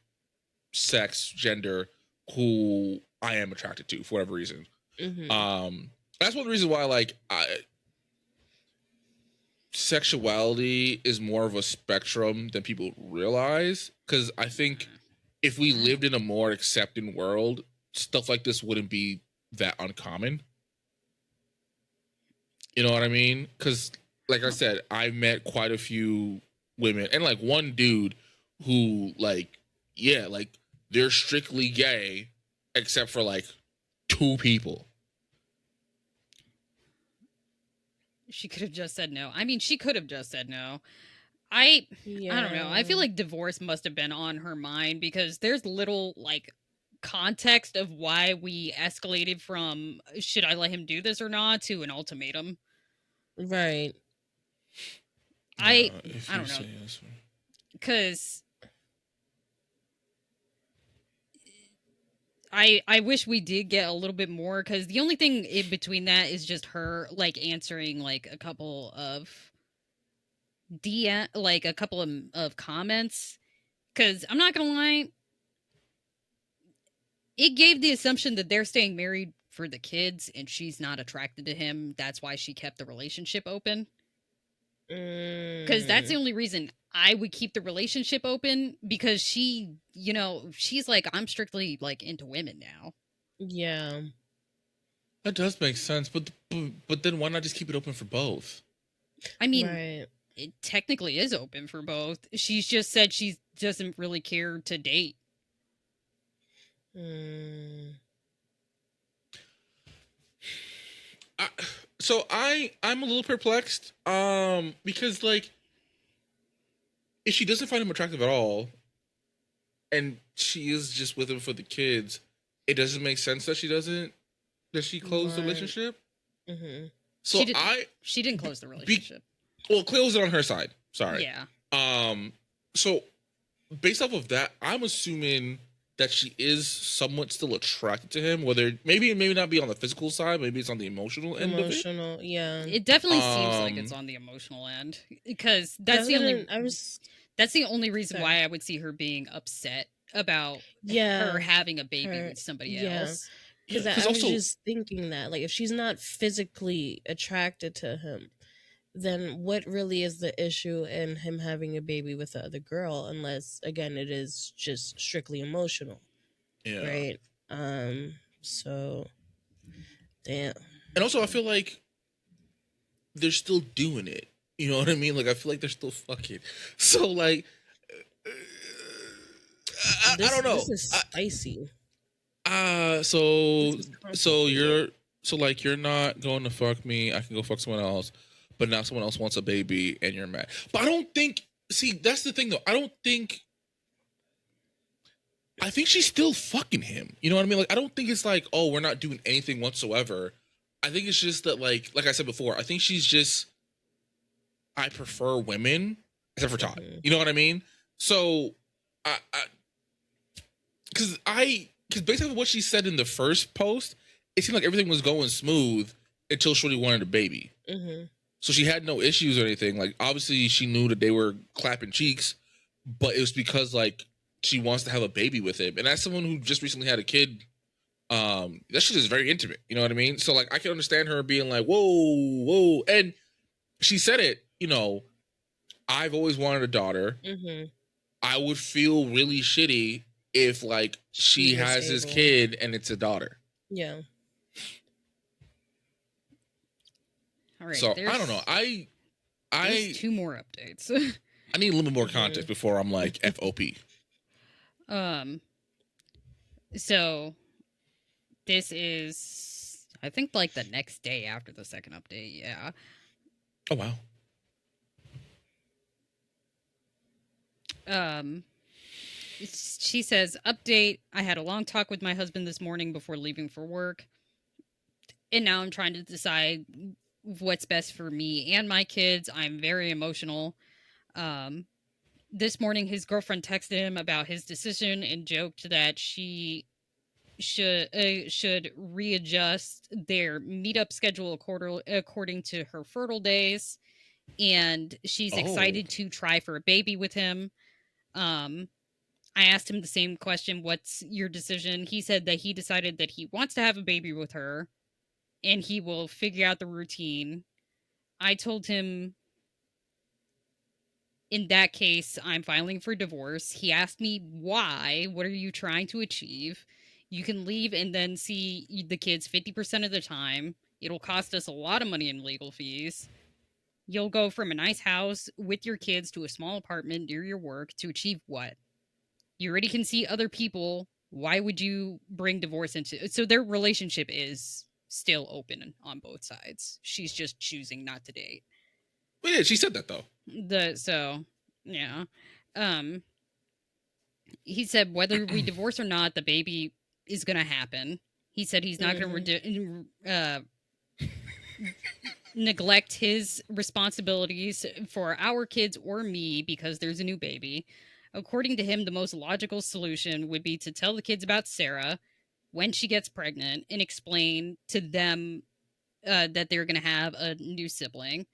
Speaker 1: sex, gender who I am attracted to for whatever reason. That's one of the reasons why like sexuality is more of a spectrum than people realize, because I think if we lived in a more accepting world, stuff like this wouldn't be that uncommon. You know what I mean? Because like I said, I met quite a few women and like one dude who like, yeah, like they're strictly gay except for like 2 people.
Speaker 3: She could have just said no. I mean, she could have just said no. I don't know. I feel like divorce must have been on her mind because there's little like context of why we escalated from should I let him do this or not to an ultimatum.
Speaker 2: Right.
Speaker 3: I don't know. Because I wish we did get a little bit more, because the only thing in between that is just her like answering like a couple of of comments. Because I'm not gonna lie, it gave the assumption that they're staying married for the kids and she's not attracted to him. That's why she kept the relationship open. Because that's the only reason I would keep the relationship open, because she, you know, she's like, I'm strictly like into women now.
Speaker 2: Yeah.
Speaker 1: That does make sense, but then why not just keep it open for both?
Speaker 3: I mean, it technically is open for both. She's just said she doesn't really care to date.
Speaker 1: So I'm a little perplexed, because like if she doesn't find him attractive at all, and she is just with him for the kids, it doesn't make sense that she closed the relationship. So
Speaker 3: she didn't close the relationship.
Speaker 1: Close it on her side. Sorry.
Speaker 3: Yeah.
Speaker 1: So based off of that, I'm assuming that she is somewhat still attracted to him, whether maybe not be on the physical side, maybe it's on the emotional end of it.
Speaker 2: Yeah.
Speaker 3: It definitely seems like it's on the emotional end, because that's the only reason why I would see her being upset about her having a baby with somebody else.
Speaker 2: Because I was just thinking that, like, if she's not physically attracted to him, then what really is the issue in him having a baby with the other girl, unless again it is just strictly emotional. Right. So damn.
Speaker 1: And also I feel like they're still doing it. You know what I mean? Like I feel like they're still fucking. So like I don't know.
Speaker 2: This is spicy.
Speaker 1: So like you're not going to fuck me. I can go fuck someone else, but now someone else wants a baby and you're mad. But I don't think. See, that's the thing though. I think she's still fucking him. You know what I mean? Like I don't think it's like, oh, we're not doing anything whatsoever. I think it's just that like I said before, I think she's just, I prefer women except for Todd. You know what I mean? So because based on what she said in the first post, it seemed like everything was going smooth until Shorty wanted a baby. So she had no issues or anything. Like obviously she knew that they were clapping cheeks, but it was because like she wants to have a baby with him. And as someone who just recently had a kid, that shit is very intimate. You know what I mean? So like I can understand her being like, whoa. And she said it, you know, I've always wanted a daughter. I would feel really shitty if like she has his kid and it's a daughter.
Speaker 2: Yeah.
Speaker 3: All right.
Speaker 2: So
Speaker 1: I don't know.
Speaker 3: There's 2 more updates.
Speaker 1: I need a little bit more context before I'm like FOP.
Speaker 3: So this is, I think, like the next day after the second update. Yeah.
Speaker 1: Oh wow.
Speaker 3: Um, she says, update, I had a long talk with my husband this morning before leaving for work. And now I'm trying to decide what's best for me and my kids. I'm very emotional. This morning, his girlfriend texted him about his decision and joked that she should readjust their meetup schedule according to her fertile days, and she's excited to try for a baby with him. I asked him the same question, what's your decision? He said that he decided that he wants to have a baby with her and he will figure out the routine. I told him, in that case, I'm filing for divorce. He asked me why. What are you trying to achieve? You can leave and then see the kids 50% of the time. It'll cost us a lot of money in legal fees. You'll go from a nice house with your kids to a small apartment near your work to achieve what? You already can see other people. Why would you bring divorce into it? So their relationship is still open on both sides. She's just choosing not to date.
Speaker 1: Well, yeah, she said that though.
Speaker 3: Yeah. He said whether we divorce or not, the baby is gonna happen. He said he's not gonna neglect his responsibilities for our kids or me because there's a new baby. According to him, the most logical solution would be to tell the kids about Sarah when she gets pregnant and explain to them that they're going to have a new sibling.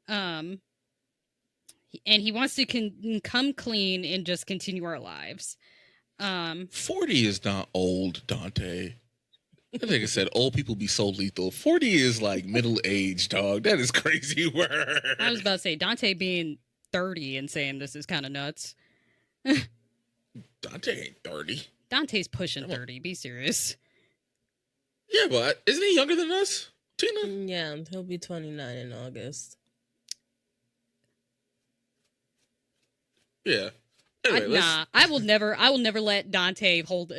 Speaker 3: And he wants to come clean and just continue our lives.
Speaker 1: 40 is not old, Dante. I think I said old people be so lethal. 40 is like middle age, dog. That is crazy word.
Speaker 3: I was about to say Dante being 30 and saying this is kind of nuts.
Speaker 1: Dante ain't 30.
Speaker 3: Dante's pushing 30. Be serious.
Speaker 1: Yeah, but isn't he younger than us, Tina?
Speaker 2: Yeah, he'll be 29 in August.
Speaker 1: Yeah. Anyway,
Speaker 3: I will never let Dante hold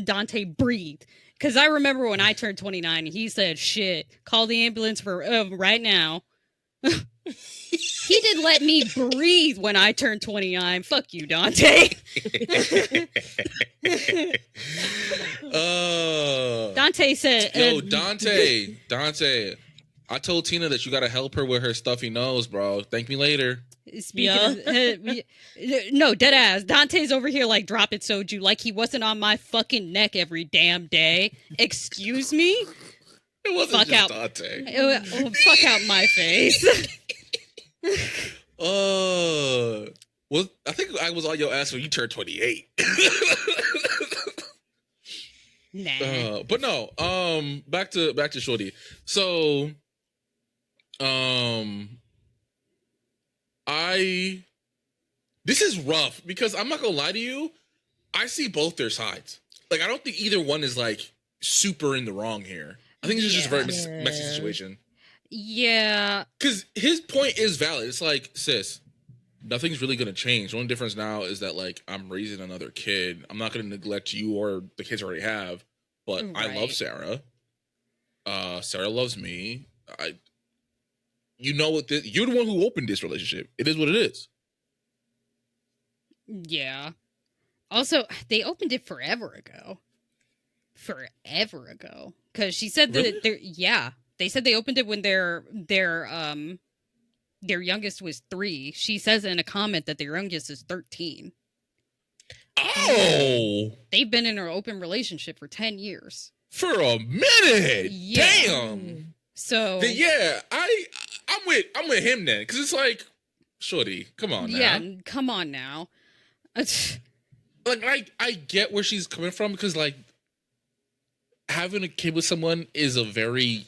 Speaker 3: Dante breathe. Because I remember when I turned 29, he said, "Shit, call the ambulance for right now." He didn't let me breathe when I turned 29. Fuck you, Dante. Dante said,
Speaker 1: "Yo, Dante, I told Tina that you gotta help her with her stuffy nose, bro. Thank me later."
Speaker 3: No, dead ass. Dante's over here like dropping soju like he wasn't on my fucking neck every damn day. Excuse me?
Speaker 1: It wasn't
Speaker 3: fuck
Speaker 1: just
Speaker 3: out,
Speaker 1: Dante.
Speaker 3: Fuck out my face.
Speaker 1: Well, I think I was on your ass when you turned 28.
Speaker 3: Nah.
Speaker 1: But no. Back to Shorty. So, this is rough because I'm not gonna lie to you. I see both their sides. Like, I don't think either one is like super in the wrong here. I think it's just a very messy situation.
Speaker 3: Yeah.
Speaker 1: Because his point is valid. It's like, sis, nothing's really going to change. The only difference now is that, like, I'm raising another kid. I'm not going to neglect you or the kids I already have. But I love Sarah. Sarah loves me. You know what? You're the one who opened this relationship. It is what it is.
Speaker 3: Yeah. Also, they opened it forever ago. Because she said that they said they opened it when their youngest was 3. She says in a comment that their youngest is 13.
Speaker 1: Oh,
Speaker 3: they've been in an open relationship for 10 years.
Speaker 1: For a minute,
Speaker 3: yeah.
Speaker 1: Damn.
Speaker 3: So
Speaker 1: I'm with him then, because it's like, shorty, come on now.
Speaker 3: Yeah, come on now.
Speaker 1: Like I get where she's coming from, because like having a kid with someone is a very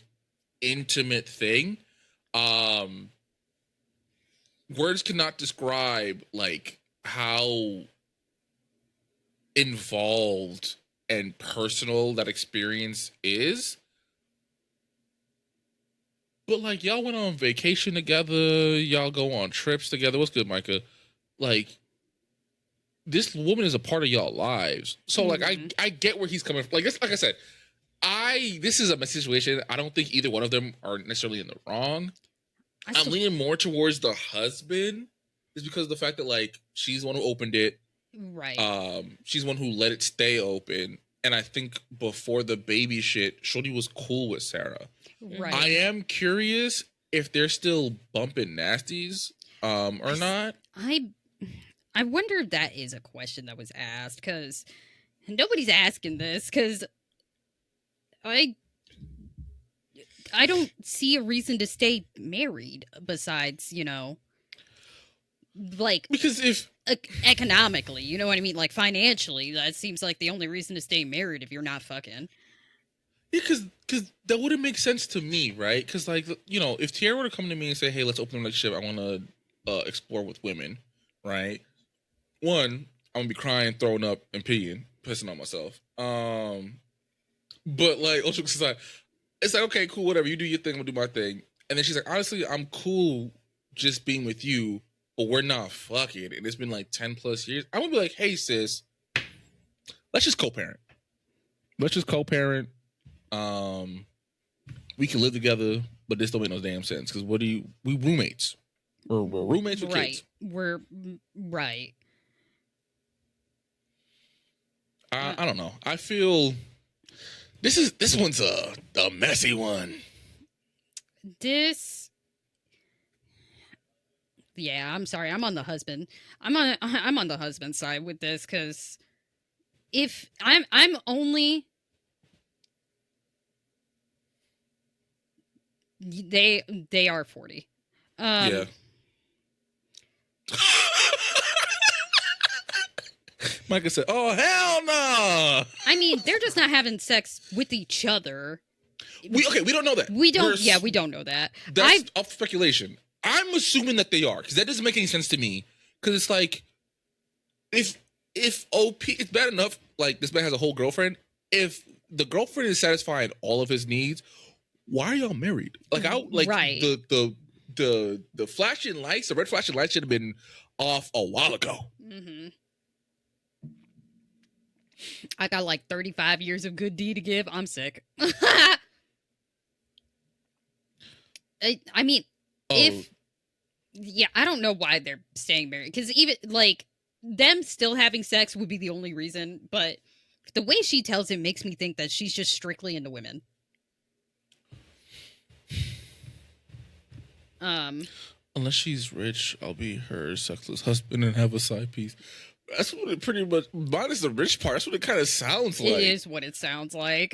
Speaker 1: intimate thing. Words cannot describe like how involved and personal that experience is. But like, y'all went on vacation together, y'all go on trips together. What's good, Micah? Like, this woman is a part of y'all lives. So like I get where he's coming from. Like I said, this is a situation. I don't think either one of them are necessarily in the wrong. I'm leaning more towards the husband is because of the fact that like she's the one who opened it.
Speaker 3: Right.
Speaker 1: She's the one who let it stay open. And I think before the baby shit, Shorty was cool with Sarah.
Speaker 3: Right.
Speaker 1: I am curious if they're still bumping nasties or not.
Speaker 3: I wonder if that is a question that was asked, because nobody's asking this, because I don't see a reason to stay married besides, like,
Speaker 1: because if
Speaker 3: economically, you know what I mean? Like, financially, that seems like the only reason to stay married if you're not fucking.
Speaker 1: Yeah, because that wouldn't make sense to me, right? Because, like, if Tierra were to come to me and say, hey, let's open a relationship, I want to explore with women, right? One, I'm going to be crying, throwing up, and peeing, pissing on myself. But, like, all jokes aside, it's like, okay, cool, whatever. You do your thing, I'm going to do my thing. And then she's like, honestly, I'm cool just being with you, but we're not fucking. And it's been, like, 10 plus years. I'm going to be like, hey, sis, let's just co-parent. We can live together, but this don't make no damn sense. Because we roommates. We're roommates with kids.
Speaker 3: We're right.
Speaker 1: I don't know. I feel this one's a messy one.
Speaker 3: Yeah, I'm sorry. I'm on the husband. I'm on the husband side with this, because if I'm only they are 40.
Speaker 1: Yeah. Micah said, "Oh hell no!"
Speaker 3: I mean, they're just not having sex with each other.
Speaker 1: We don't know that.
Speaker 3: We don't know that.
Speaker 1: That's up speculation. I'm assuming that they are, because that doesn't make any sense to me. Because it's like, if OP, it's bad enough. Like, this man has a whole girlfriend. If the girlfriend is satisfying all of his needs, why are y'all married? Like,
Speaker 3: right.
Speaker 1: the flashing lights, the red flashing lights should have been off a while ago.
Speaker 3: Mm-hmm. I got like 35 years of good D to give. I'm sick. I mean, I don't know why they're staying married, because even like them still having sex would be the only reason, but the way she tells it makes me think that she's just strictly into women.
Speaker 1: Unless she's rich, I'll be her sexless husband and have a side piece. That's what it pretty much, minus the rich part, that's what it kind of sounds like.
Speaker 3: It is what it sounds like.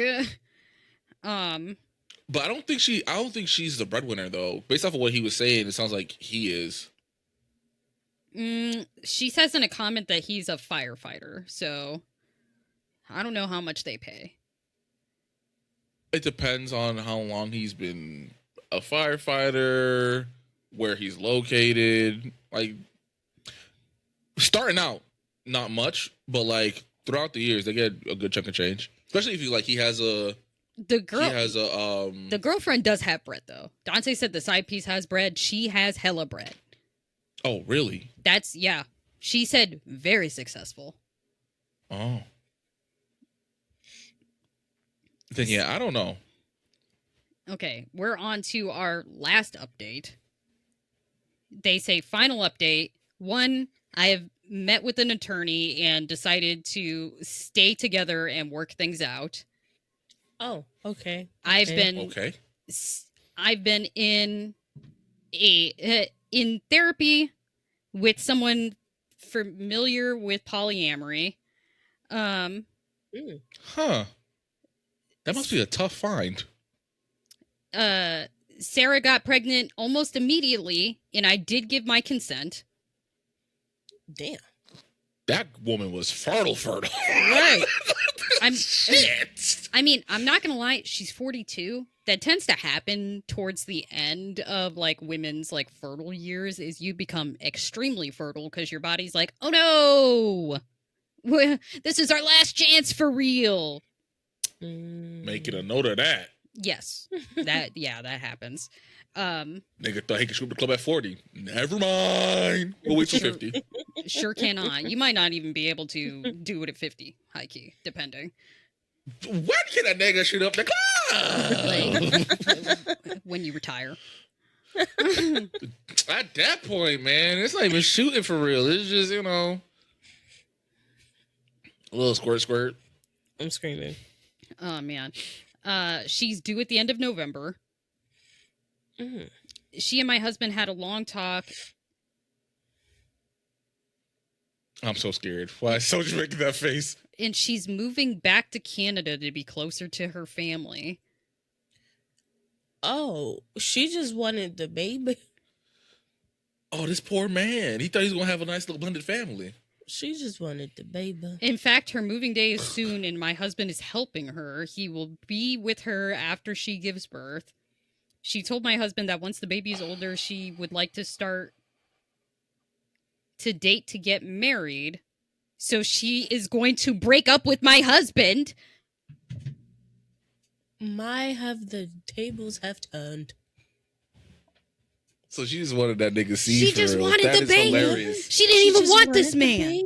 Speaker 1: But I don't think she's the breadwinner, though. Based off of what he was saying, it sounds like he is.
Speaker 3: She says in a comment that he's a firefighter, so I don't know how much they pay.
Speaker 1: It depends on how long he's been a firefighter, where he's located. Like, starting out, not much, but like throughout the years, they get a good chunk of change. Especially if he has a. The
Speaker 3: girlfriend does have bread, though. Dante said the side piece has bread. She has hella bread.
Speaker 1: Oh, really?
Speaker 3: Yeah. She said very successful.
Speaker 1: Oh. Then yeah, I don't know.
Speaker 3: Okay, we're on to our last update. They say final update. 1, I have met with an attorney and decided to stay together and work things out.
Speaker 2: Oh, okay.
Speaker 3: I've been in in therapy with someone familiar with polyamory.
Speaker 1: Huh. That must be a tough find.
Speaker 3: Sarah got pregnant almost immediately, and I did give my consent.
Speaker 2: Damn.
Speaker 1: That woman was fertile.
Speaker 3: Right. I mean, I'm not gonna lie, she's 42. That tends to happen towards the end of like women's like fertile years, is you become extremely fertile because your body's like, oh no, this is our last chance for real.
Speaker 1: Making a note of that.
Speaker 3: Yes, that happens.
Speaker 1: Nigga thought he could scoop the club at 40. Never mind. We'll wait till 50.
Speaker 3: Sure cannot. You might not even be able to do it at 50, high key, depending.
Speaker 1: When can a nigga shoot up the club?
Speaker 3: Like, when you retire.
Speaker 1: At that point, man, it's not even shooting for real. It's just, a little squirt.
Speaker 2: I'm screaming.
Speaker 3: Oh man. She's due at the end of November.
Speaker 2: Mm.
Speaker 3: She and my husband had a long talk.
Speaker 1: I'm so scared. Why is Soldier making that face?
Speaker 3: And she's moving back to Canada to be closer to her family.
Speaker 2: Oh, she just wanted the baby.
Speaker 1: Oh, this poor man. He thought he was going to have a nice little blended family.
Speaker 2: She just wanted the baby.
Speaker 3: In fact, her moving day is soon, and my husband is helping her. He will be with her after she gives birth. She told my husband that once the baby is older, she would like to start to date to get married. So she is going to break up with my husband.
Speaker 2: The tables have turned.
Speaker 1: So she just wanted that nigga see.
Speaker 3: She just wanted the baby.
Speaker 1: Hilarious.
Speaker 3: She didn't even want this man.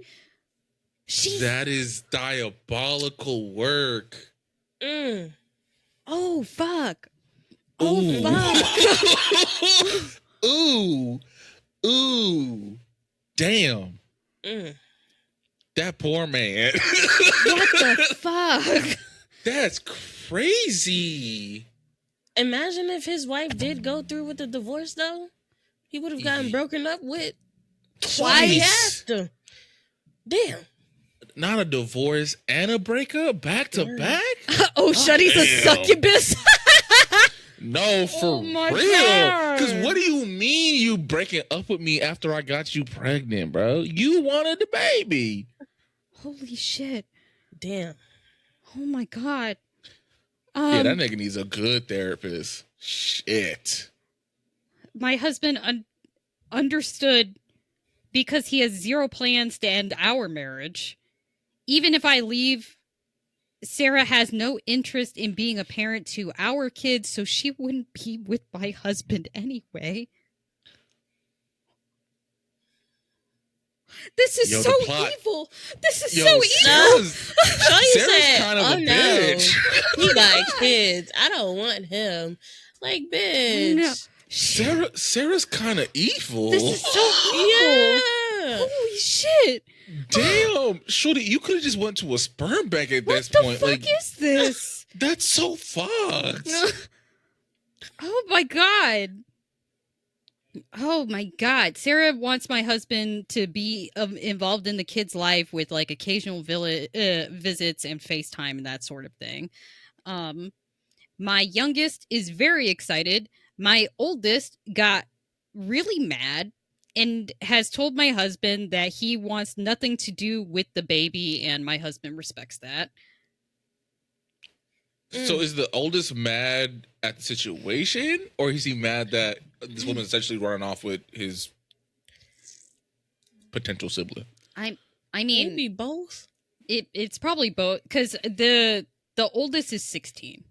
Speaker 1: That is diabolical work.
Speaker 2: Mm.
Speaker 3: Oh fuck.
Speaker 1: Ooh.
Speaker 3: Oh fuck.
Speaker 1: Ooh. Damn.
Speaker 2: Mm.
Speaker 1: That poor man.
Speaker 3: What the fuck?
Speaker 1: That's crazy.
Speaker 2: Imagine if his wife did go through with the divorce, though. He would have gotten broken up with
Speaker 1: Twice.
Speaker 2: After. Damn.
Speaker 1: Not a divorce and a breakup back to back?
Speaker 3: Oh, Shuddy's a succubus.
Speaker 1: No, for real. Because what do you mean you breaking up with me after I got you pregnant, bro? You wanted the baby.
Speaker 3: Holy shit.
Speaker 2: Damn.
Speaker 3: Oh my god.
Speaker 1: Yeah, that nigga needs a good therapist. Shit.
Speaker 3: My husband understood because he has zero plans to end our marriage. Even if I leave, Sarah has no interest in being a parent to our kids, so she wouldn't be with my husband anyway. This is so evil. This is so evil.
Speaker 1: Sarah's kind of a bitch.
Speaker 2: He got kids. I don't want him. Like, bitch. No.
Speaker 1: Sarah's kind of evil.
Speaker 3: This is so evil. Yeah. Holy shit.
Speaker 1: Damn, Shorty, you could have just went to a sperm bank at this point.
Speaker 3: What the fuck is this?
Speaker 1: That's so fucked.
Speaker 3: Oh my god. Oh my god. Sarah wants my husband to be involved in the kid's life with like occasional visits and FaceTime and that sort of thing. My youngest is very excited. My oldest got really mad and has told my husband that he wants nothing to do with the baby, and my husband respects that.
Speaker 1: So is the oldest mad at the situation, or is he mad that this woman's essentially running off with his potential sibling?
Speaker 3: I mean,
Speaker 2: maybe both.
Speaker 3: It's probably both, because the oldest is 16.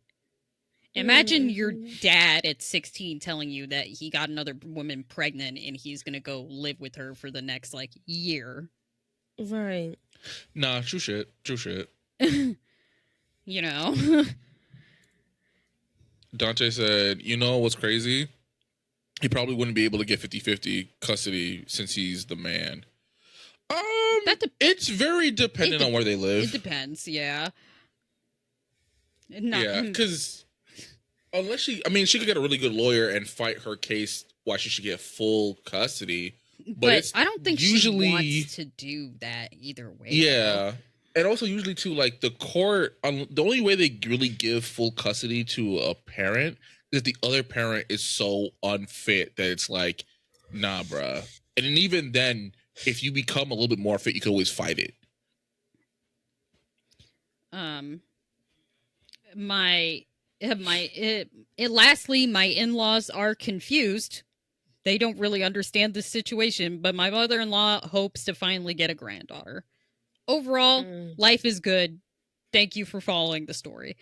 Speaker 3: Imagine your dad at 16 telling you that he got another woman pregnant and he's gonna go live with her for the next year.
Speaker 2: Right.
Speaker 1: Nah, true shit.
Speaker 3: You know.
Speaker 1: Dante said, you know what's crazy? He probably wouldn't be able to get 50-50 custody since he's the man. It's very dependent on where they live.
Speaker 3: It depends, yeah.
Speaker 1: Yeah, because unless she could get a really good lawyer and fight her case why she should get full custody. But
Speaker 3: I don't think
Speaker 1: usually,
Speaker 3: she wants to do that either way.
Speaker 1: Yeah.
Speaker 3: Though.
Speaker 1: And also usually too, the court, the only way they really give full custody to a parent is if the other parent is so unfit that it's like, nah, bruh. And then even then, if you become a little bit more fit, you can always fight it.
Speaker 3: Lastly, my in-laws are confused. They don't really understand the situation, but my mother-in-law hopes to finally get a granddaughter. Overall, life is good. Thank you for following the story.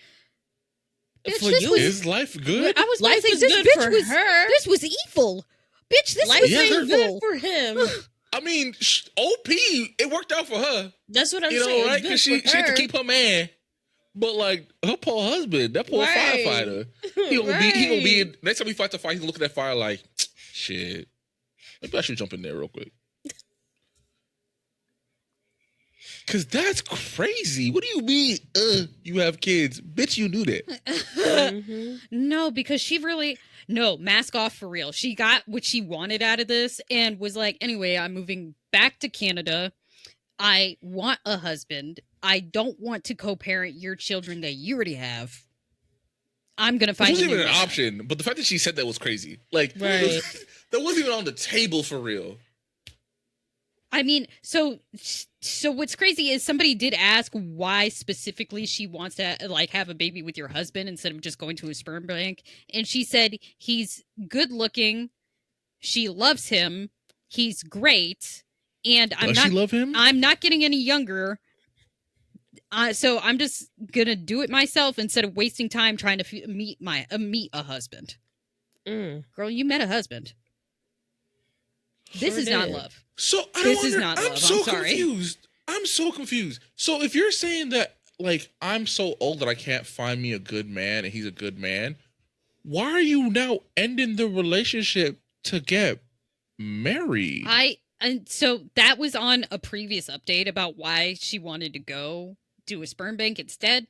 Speaker 1: Is life good?
Speaker 3: I was
Speaker 2: life
Speaker 3: saying,
Speaker 2: is
Speaker 3: this
Speaker 2: good
Speaker 3: bitch
Speaker 2: for
Speaker 3: was,
Speaker 2: her.
Speaker 3: This was evil. Bitch, this
Speaker 2: life
Speaker 3: was
Speaker 2: ain't
Speaker 3: evil.
Speaker 2: good for him.
Speaker 1: I mean, OP, it worked out for her.
Speaker 2: That's what I'm saying.
Speaker 1: Right? Because she had to keep her man. But her poor husband, that poor firefighter, he gonna be next time he fights a fight, he's looking at fire like, Shit. Maybe I should jump in there real quick. Cause that's crazy. What do you mean? You have kids, bitch. You knew that.
Speaker 3: No, because she really mask off for real. She got what she wanted out of this and was like, anyway, I'm moving back to Canada. I want a husband. I don't want to co-parent your children that you already have. I'm gonna find.
Speaker 1: It wasn't even an option, but the fact that she said that was crazy. Like, that wasn't even on the table for real.
Speaker 3: I mean, so what's crazy is somebody did ask why specifically she wants to like have a baby with your husband instead of just going to a sperm bank, and she said he's good looking, she loves him, he's great, and
Speaker 1: She love him?
Speaker 3: I'm not getting any younger, so I'm just gonna do it myself instead of wasting time trying to meet a husband. Girl, you met a husband. This is not love.
Speaker 1: So
Speaker 3: this is not love.
Speaker 1: I'm so confused. I'm so confused. So if you're saying that, like, I'm so old that I can't find me a good man and he's a good man, why are you now ending the relationship to get married?
Speaker 3: And so that was on a previous update about why she wanted to go do a sperm bank instead.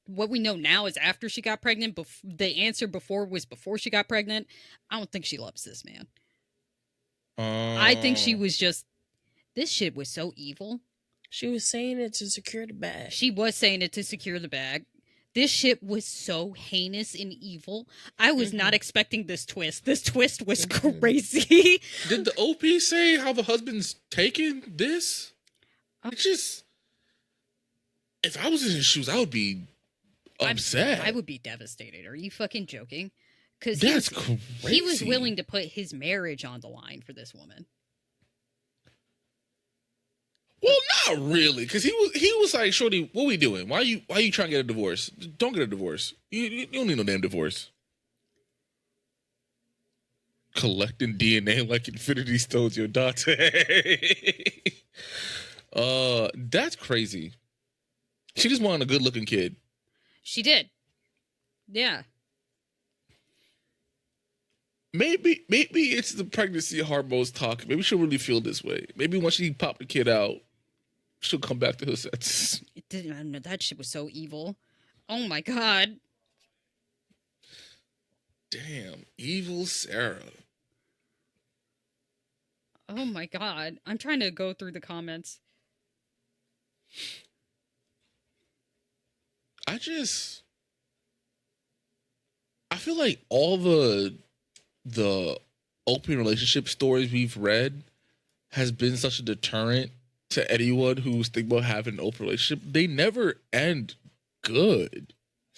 Speaker 3: What we know now is after she got pregnant. The answer before was before she got pregnant. I don't think she loves this man. I think she was just, this shit was so evil.
Speaker 2: She was saying it to secure the bag.
Speaker 3: She was saying it to secure the bag. This shit was so heinous and evil. I was not expecting this twist. This twist was crazy.
Speaker 1: Did the OP say how the husband's taking this? It's just, if I was in his shoes, I would be upset.
Speaker 3: I would be devastated. Are you fucking joking? Because
Speaker 1: he
Speaker 3: was willing to put his marriage on the line for this woman.
Speaker 1: Well, not really, because he was like, "Shorty, what we doing? Why you trying to get a divorce? Don't get a divorce. You don't need no damn divorce." Collecting DNA like Infinity Stones, your Dante. That's crazy. She just wanted a good-looking kid.
Speaker 3: She did. Yeah.
Speaker 1: Maybe it's the pregnancy hormones talk. Maybe she'll really feel this way. Maybe once she popped the kid out, she'll come back to her senses.
Speaker 3: I don't know. That shit was so evil. Oh my god.
Speaker 1: Damn, evil Sarah.
Speaker 3: Oh my god. I'm trying to go through the comments.
Speaker 1: I feel like all the open relationship stories we've read has been such a deterrent to anyone who's thinking about having an open relationship. They never end good.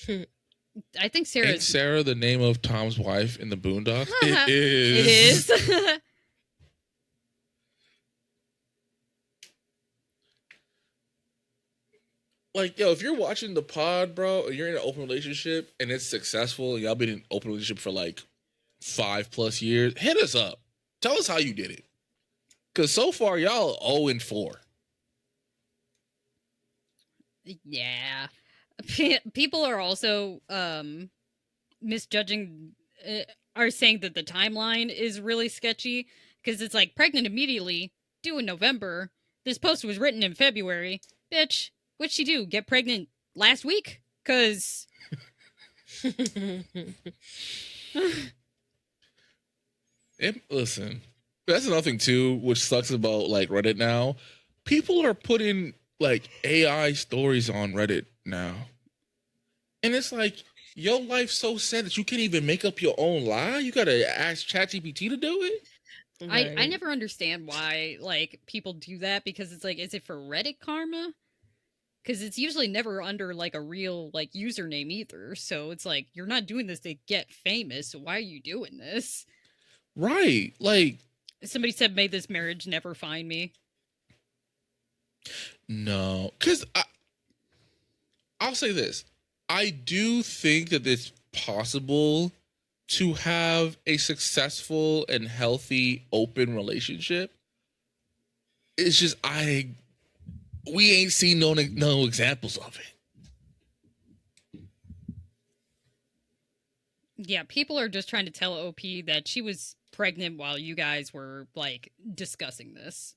Speaker 3: I think
Speaker 1: Ain't Sarah the name of Tom's wife in the Boondocks?
Speaker 3: It is. It is.
Speaker 1: Like, yo, if you're watching the pod, bro, and you're in an open relationship and it's successful and y'all been in an open relationship for like 5+ years, hit us up. Tell us how you did it. Because so far, y'all 0-4.
Speaker 3: Yeah. People are also misjudging, are saying that the timeline is really sketchy. Because it's like, pregnant immediately, due in November. This post was written in February. Bitch, what'd she do? Get pregnant last week? Because...
Speaker 1: Listen, that's another thing too, which sucks about like Reddit now. People are putting like AI stories on Reddit now, and it's like your life's so sad that you can't even make up your own lie. You gotta ask ChatGPT to do it.
Speaker 3: Right. I never understand why like people do that, because it's like, is it for Reddit karma? Because it's usually never under like a real like username either. So it's like, you're not doing this to get famous. So why are you doing this?
Speaker 1: Right. Like,
Speaker 3: somebody said, may this marriage never find me.
Speaker 1: No, because I'll say this. I do think that it's possible to have a successful and healthy open relationship. It's just we ain't seen no examples of it.
Speaker 3: Yeah, people are just trying to tell OP that she was pregnant while you guys were like discussing this.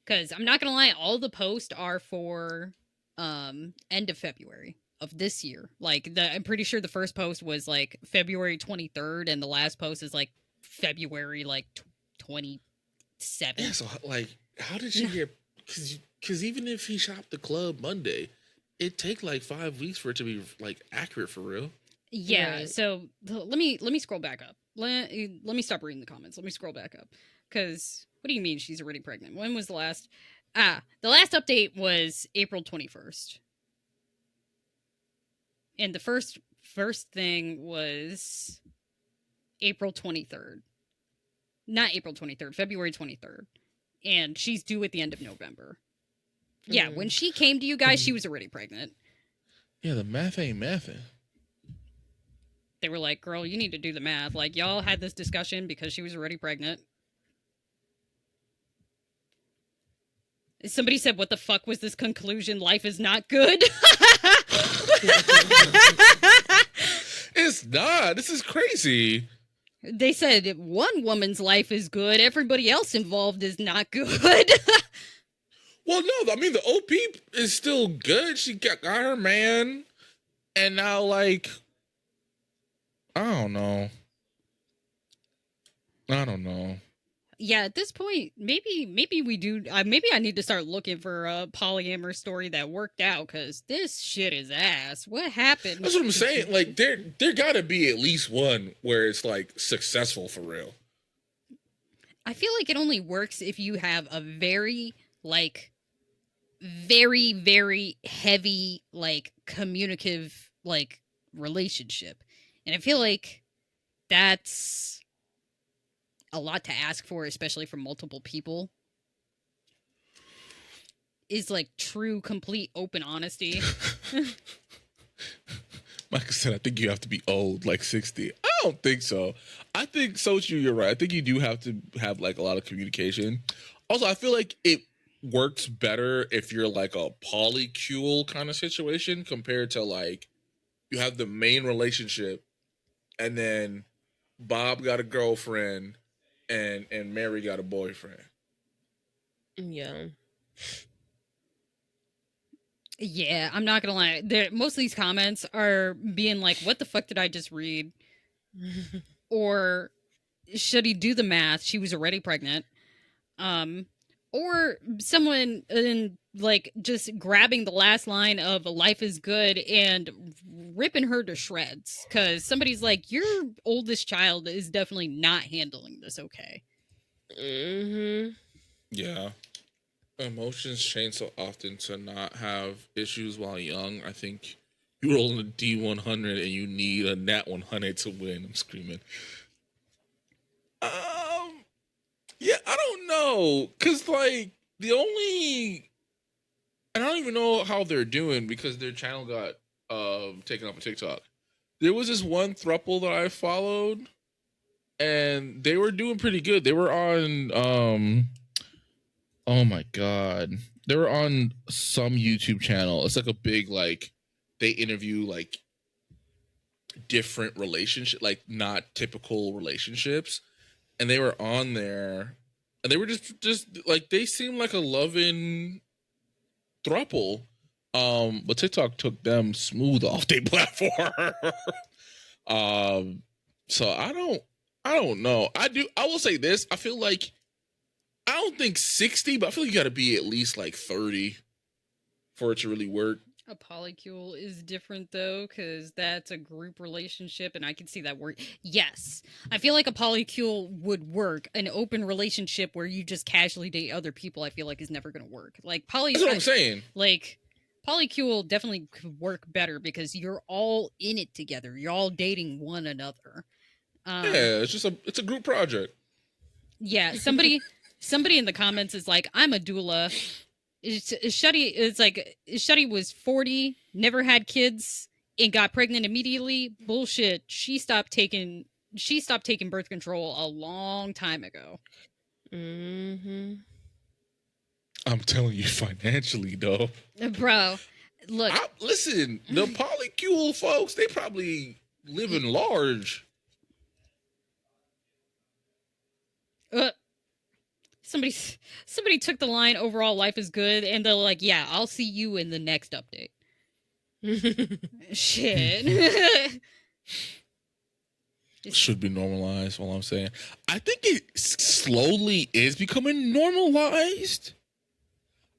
Speaker 3: Because I'm not gonna lie, all the posts are for end of February of this year. Like I'm pretty sure the first post was like February 23rd, and the last post is like February like 27th.
Speaker 1: Yeah, so like, how did she get? Because even if he shopped the club Monday, it take like 5 weeks for it to be like accurate for real.
Speaker 3: Yeah. Right. So let me scroll back up. Let me stop reading the comments. Let me scroll back up. Because what do you mean she's already pregnant? When was the last? The last update was April 21st. And the first thing was April 23rd. Not April 23rd, February 23rd. And she's due at the end of November. Yeah, when she came to you guys, she was already pregnant.
Speaker 1: Yeah, the math ain't mathing.
Speaker 3: They were like, girl, you need to do the math. Like, y'all had this discussion because she was already pregnant. Somebody said, what the fuck was this conclusion? Life is not good.
Speaker 1: It's not. This is crazy.
Speaker 3: They said one woman's life is good. Everybody else involved is not good.
Speaker 1: Well, no, I mean, the OP is still good. She got her man. And now, like, I don't know.
Speaker 3: Yeah, at this point, maybe we do. Maybe I need to start looking for a polyamorous story that worked out, because this shit is ass. What happened?
Speaker 1: That's what I'm saying. Like, there gotta be at least one where it's like successful for real.
Speaker 3: I feel like it only works if you have a very very heavy like communicative like relationship, and I feel like that's a lot to ask for, especially from multiple people. Is like true, complete, open honesty.
Speaker 1: Like I said, I think you have to be old, like 60. I don't think so. I think you're right. I think you do have to have like a lot of communication. Also, I feel like it works better if you're like a polycule kind of situation compared to like you have the main relationship and then Bob got a girlfriend and Mary got a boyfriend.
Speaker 2: Yeah.
Speaker 3: Yeah, I'm not gonna lie. Most of these comments are being like, what the fuck did I just read? Or should he do the math? She was already pregnant. Or someone like just grabbing the last line of life is good and ripping her to shreds. Because somebody's like, your oldest child is definitely not handling this okay.
Speaker 2: Mm-hmm.
Speaker 1: Yeah. Emotions change so often to not have issues while young. I think you roll in a D100 and you need a Nat 100 to win. I'm screaming. Yeah, I don't know. Because, like, and I don't even know how they're doing because their channel got taken off of TikTok. There was this one throuple that I followed, and they were doing pretty good. They were on, oh my God. They were on some YouTube channel. It's like a big, like, they interview, like, different relationships, like, not typical relationships. And they were on there, and they were just like, they seemed like a loving throuple. But TikTok took them smooth off their platform. So I don't know. I will say this. I feel like, I don't think 60, but I feel like you got to be at least like 30 for it to really work.
Speaker 3: A polycule is different though, because that's a group relationship, and I can see that work. Yes, I feel like a polycule would work. An open relationship where you just casually date other people, I feel like is never going to work. Like
Speaker 1: That's what I'm saying.
Speaker 3: Like polycule definitely could work better because you're all in it together. You're all dating one another.
Speaker 1: Yeah, it's a group project.
Speaker 3: Yeah, somebody in the comments is like, I'm a doula. Shuddy was 40, never had kids, and got pregnant immediately. Bullshit. She stopped taking birth control a long time ago.
Speaker 2: Mm-hmm.
Speaker 1: I'm telling you, financially though,
Speaker 3: Bro, look.
Speaker 1: Listen, the polycule folks, they probably living large.
Speaker 3: Somebody took the line overall life is good and they're like, yeah, I'll see you in the next update. Shit.
Speaker 1: Should be normalized, all I'm saying. I think it slowly is becoming normalized.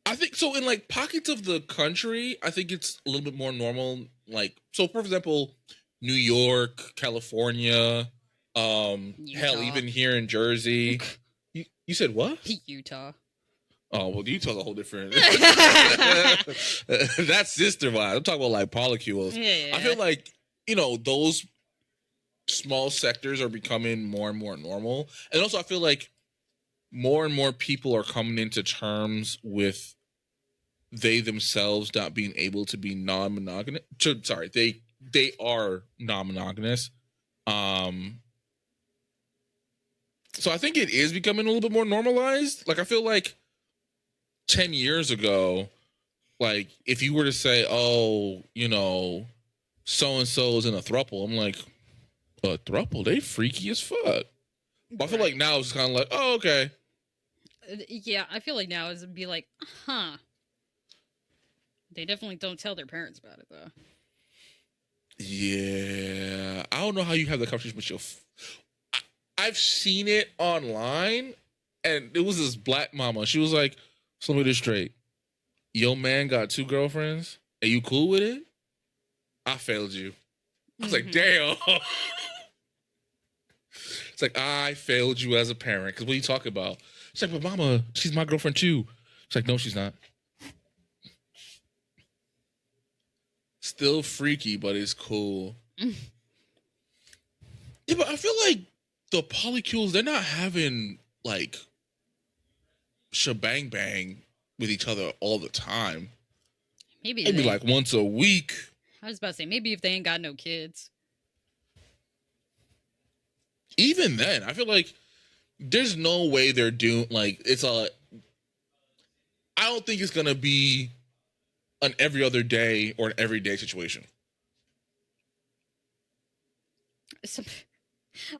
Speaker 1: I think so in like pockets of the country, I think it's a little bit more normal. Like, so for example, New York, California, hell, even here in Jersey. You said what?
Speaker 3: Utah.
Speaker 1: Oh, well, Utah's a whole different. That's sister vibe. I'm talking about like polycules.
Speaker 3: Yeah.
Speaker 1: I feel like, those small sectors are becoming more and more normal. And also, I feel like more and more people are coming into terms with they themselves not being able to be non-monogamous. Sorry, they are non-monogamous. So I think it is becoming a little bit more normalized. Like, I feel like 10 years ago, like, if you were to say, oh, so-and-so is in a throuple, I'm like, a throuple? They freaky as fuck. But I feel like now it's kind of like, oh, okay.
Speaker 3: Yeah, I feel like now it'd be like, huh. They definitely don't tell their parents about it, though.
Speaker 1: Yeah. I don't know how you have the conversation with your... I've seen it online, and it was this black mama. She was like, so let me get this straight. Your man got 2 girlfriends, and you cool with it? I failed you. I was like, damn. It's like, I failed you as a parent. Because what are you talking about? She's like, but mama, she's my girlfriend too. She's like, no, she's not. Still freaky, but it's cool. Yeah, but I feel like the polycules, they're not having, like, shebang bang with each other all the time. Maybe like once a week.
Speaker 3: I was about to say, maybe if they ain't got no kids.
Speaker 1: Even then, I feel like there's no way they're doing, like, I don't think it's going to be an every other day or an everyday situation.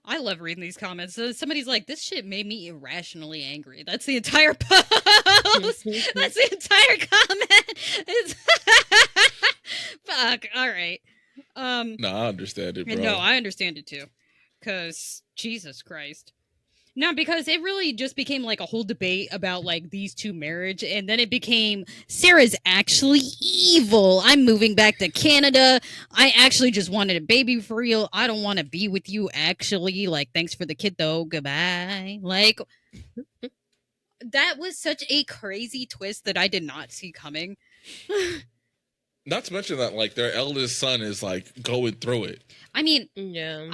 Speaker 3: I love reading these comments. So somebody's like, this shit made me irrationally angry. That's the entire post. That's the entire comment. Fuck. All right.
Speaker 1: No, I understand it, bro.
Speaker 3: No, I understand it too. Because Jesus Christ. No, because it really just became like a whole debate about like these two marriage, and then it became Sarah's actually evil. I'm moving back to Canada. I actually just wanted a baby for real. I don't want to be with you actually. Like, thanks for the kid though. Goodbye. Like, that was such a crazy twist that I did not see coming.
Speaker 1: Not to mention that like their eldest son is like going through it.
Speaker 3: I mean,
Speaker 2: yeah.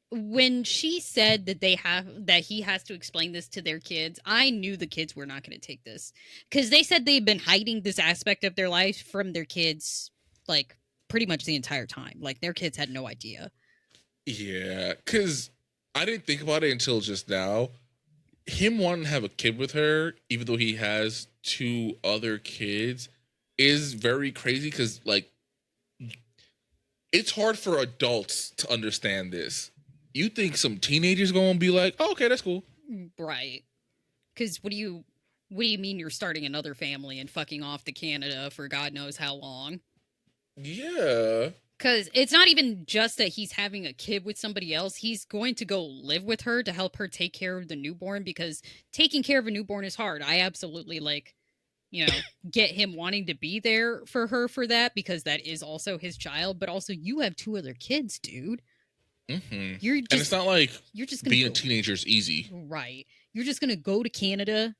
Speaker 3: When she said that he has to explain this to their kids, I knew the kids were not going to take this, because they said they've been hiding this aspect of their life from their kids, like, pretty much the entire time. Like, their kids had no idea.
Speaker 1: Yeah, because I didn't think about it until just now. Him wanting to have a kid with her, even though he has 2 other kids, is very crazy, because, like, it's hard for adults to understand this. You think some teenagers gonna be like, oh, okay, that's cool.
Speaker 3: Right. Because what do you mean you're starting another family and fucking off to Canada for God knows how long?
Speaker 1: Yeah.
Speaker 3: Because it's not even just that he's having a kid with somebody else. He's going to go live with her to help her take care of the newborn, because taking care of a newborn is hard. I absolutely, like, get him wanting to be there for her for that, because that is also his child. But also, you have 2 other kids, dude.
Speaker 1: Mm-hmm. And it's not like
Speaker 3: you're just
Speaker 1: being a teenager is easy.
Speaker 3: Right. You're just going to go to Canada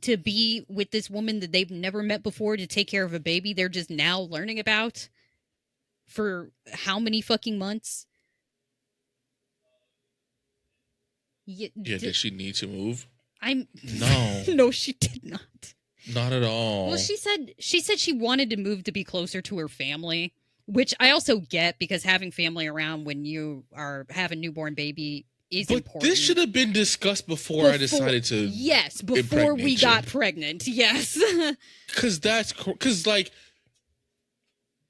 Speaker 3: to be with this woman that they've never met before, to take care of a baby they're just now learning about for how many fucking months?
Speaker 1: Yeah, did she need to move?
Speaker 3: No. No, she did not.
Speaker 1: Not at all.
Speaker 3: Well, she said she wanted to move to be closer to her family, which I also get, because having family around when you have a newborn baby is important.
Speaker 1: This should have been discussed before I decided to.
Speaker 3: Yes, before we got pregnant. Yes.
Speaker 1: Because like,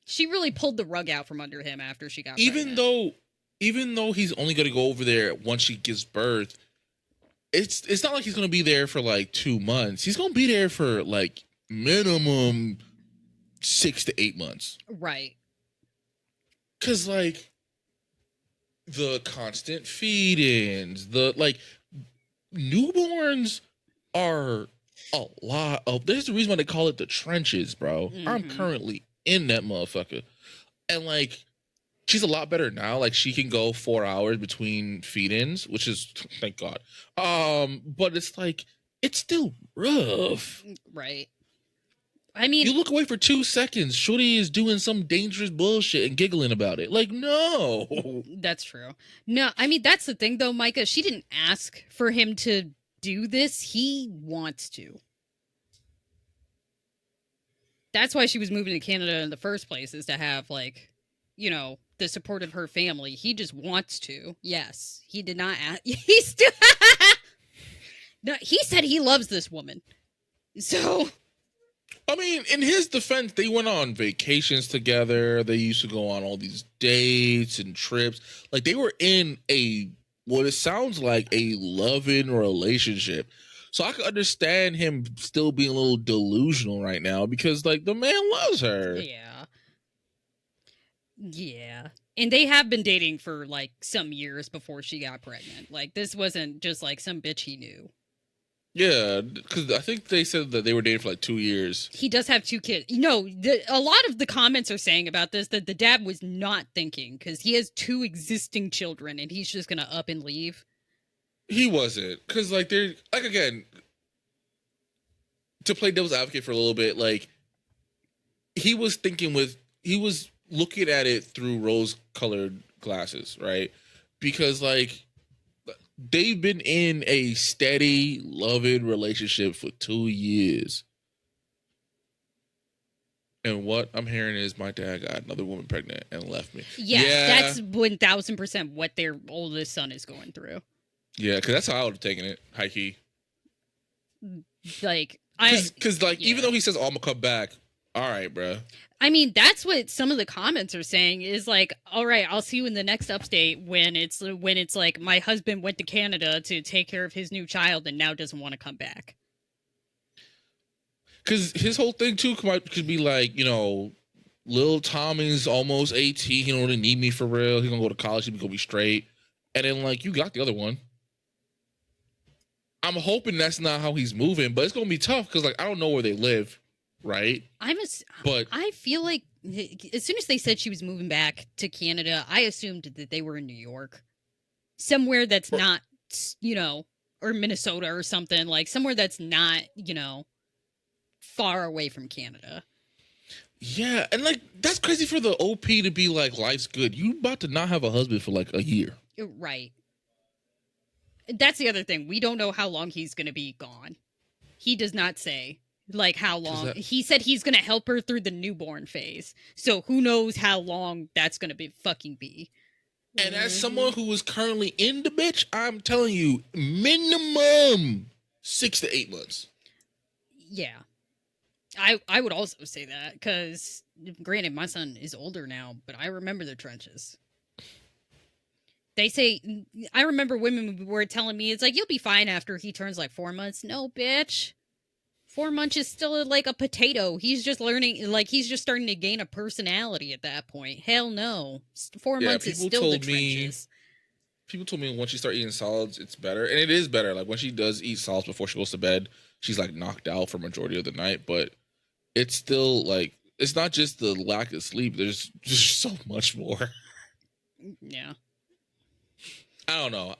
Speaker 3: She really pulled the rug out from under him after she got
Speaker 1: even
Speaker 3: pregnant.
Speaker 1: even though he's only going to go over there once she gives birth, it's not like he's going to be there for like 2 months. He's going to be there for like minimum 6 to 8 months.
Speaker 3: Right.
Speaker 1: Because like the constant feed-ins, the like newborns are a lot of. There's a reason why they call it the trenches, bro.
Speaker 3: Mm-hmm.
Speaker 1: I'm currently in that motherfucker, and like she's a lot better now. Like she can go 4 hours between feed-ins, which is thank God. But it's like it's still rough.
Speaker 3: Right. I mean,
Speaker 1: you look away for 2 seconds, Shorty is doing some dangerous bullshit and giggling about it. Like, no.
Speaker 3: That's true. No, I mean, that's the thing, though, Micah. She didn't ask for him to do this. He wants to. That's why she was moving to Canada in the first place, is to have, like, you know, the support of her family. He just wants to. Yes. He did not ask. He still. No, he said he loves this woman. So.
Speaker 1: I mean, in his defense, they went on vacations together. They used to go on all these dates and trips. Like, they were in what it sounds like a loving relationship. So I could understand him still being a little delusional right now because, like, the man loves her.
Speaker 3: Yeah. Yeah. And they have been dating for, like, some years before she got pregnant. Like, this wasn't just, like, some bitch he knew.
Speaker 1: Yeah, because I think they said that they were dating for like 2 years.
Speaker 3: He does have 2 kids. No, a lot of the comments are saying about this that the dad was not thinking because he has 2 existing children and he's just going to up and leave.
Speaker 1: He wasn't. Because, like, they're, like, again, to play devil's advocate for a little bit, like, he was looking at it through rose-colored glasses, right? Because, like, they've been in a steady, loving relationship for 2 years. And what I'm hearing is my dad got another woman pregnant and left me.
Speaker 3: Yeah. That's 1000% what their oldest son is going through.
Speaker 1: Yeah, because that's how I would have taken it, high key.
Speaker 3: Like,
Speaker 1: Because, like, even though he says, oh, I'm going to come back, all right, bro.
Speaker 3: I mean, that's what some of the comments are saying is like, all right, I'll see you in the next update when it's like my husband went to Canada to take care of his new child and now doesn't want to come back.
Speaker 1: Because his whole thing, too, could be like, you know, little Tommy's almost 18. He don't really need me for real. He's going to go to college. He's going to be straight. And then, like, you got the other one. I'm hoping that's not how he's moving, but it's going to be tough because, like, I don't know where they live. Right.
Speaker 3: But I feel like as soon as they said she was moving back to Canada, I assumed that they were in New York, somewhere that's not, you know, or Minnesota or something, like somewhere that's not, you know, far away from Canada.
Speaker 1: Yeah. And like, that's crazy for the OP to be like, life's good. You about to not have a husband for like a year.
Speaker 3: Right. That's the other thing. We don't know how long he's going to be gone. He does not say. Like how long. He said he's gonna help her through the newborn phase. So who knows how long that's gonna be.
Speaker 1: And as someone who is currently in the bitch, I'm telling you, minimum 6 to 8 months.
Speaker 3: Yeah. I would also say that because granted my son is older now, but I remember the trenches. They say, I remember women were telling me, it's like, you'll be fine after he turns like 4 months. No, bitch. 4 months is still like a potato. He's just learning, like he's just starting to gain a personality at that point. Hell no. 4 months is still the trenches.
Speaker 1: People told me once she start eating solids, it's better. And it is better. Like when she does eat solids before she goes to bed, she's like knocked out for majority of the night. But it's still like, it's not just the lack of sleep. There's just so much more.
Speaker 3: Yeah.
Speaker 1: I don't know.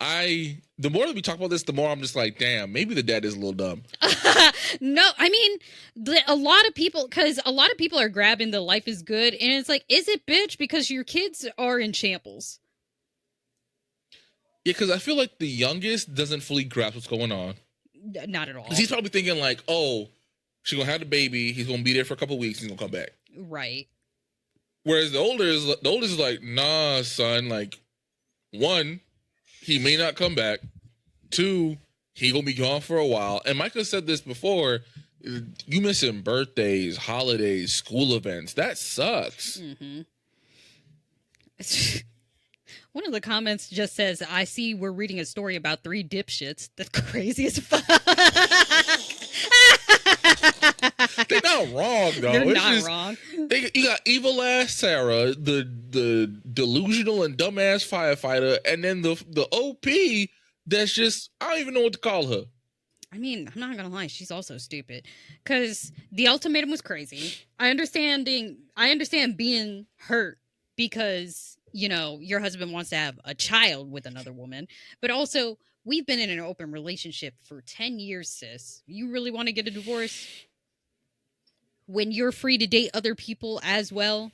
Speaker 1: The more that we talk about this, the more I'm just like, damn, maybe the dad is a little dumb.
Speaker 3: No, I mean, a lot of people are grabbing the life is good. And it's like, is it, bitch? Because your kids are in shambles.
Speaker 1: Yeah, because I feel like the youngest doesn't fully grasp what's going on.
Speaker 3: Not at all.
Speaker 1: Because he's probably thinking like, oh, she's going to have the baby. He's going to be there for a couple of weeks. He's going to come back.
Speaker 3: Right.
Speaker 1: Whereas the oldest is like, nah, son. Like, 1, he may not come back. 2, he going to be gone for a while. And Micah said this before. You missing birthdays, holidays, school events. That sucks.
Speaker 3: Mm-hmm. One of the comments just says, "I see we're reading a story about 3 dipshits." That's crazy as fuck.
Speaker 1: They're not wrong though.
Speaker 3: They're not wrong.
Speaker 1: You got evil ass Sarah, the delusional and dumbass firefighter, and then the OP that's just, I don't even know what to call her.
Speaker 3: I mean, I'm not gonna lie, she's also stupid. Because the ultimatum was crazy. I understand being hurt because, you know, your husband wants to have a child with another woman. But also, we've been in an open relationship for 10 years, sis. You really want to get a divorce? When you're free to date other people as well?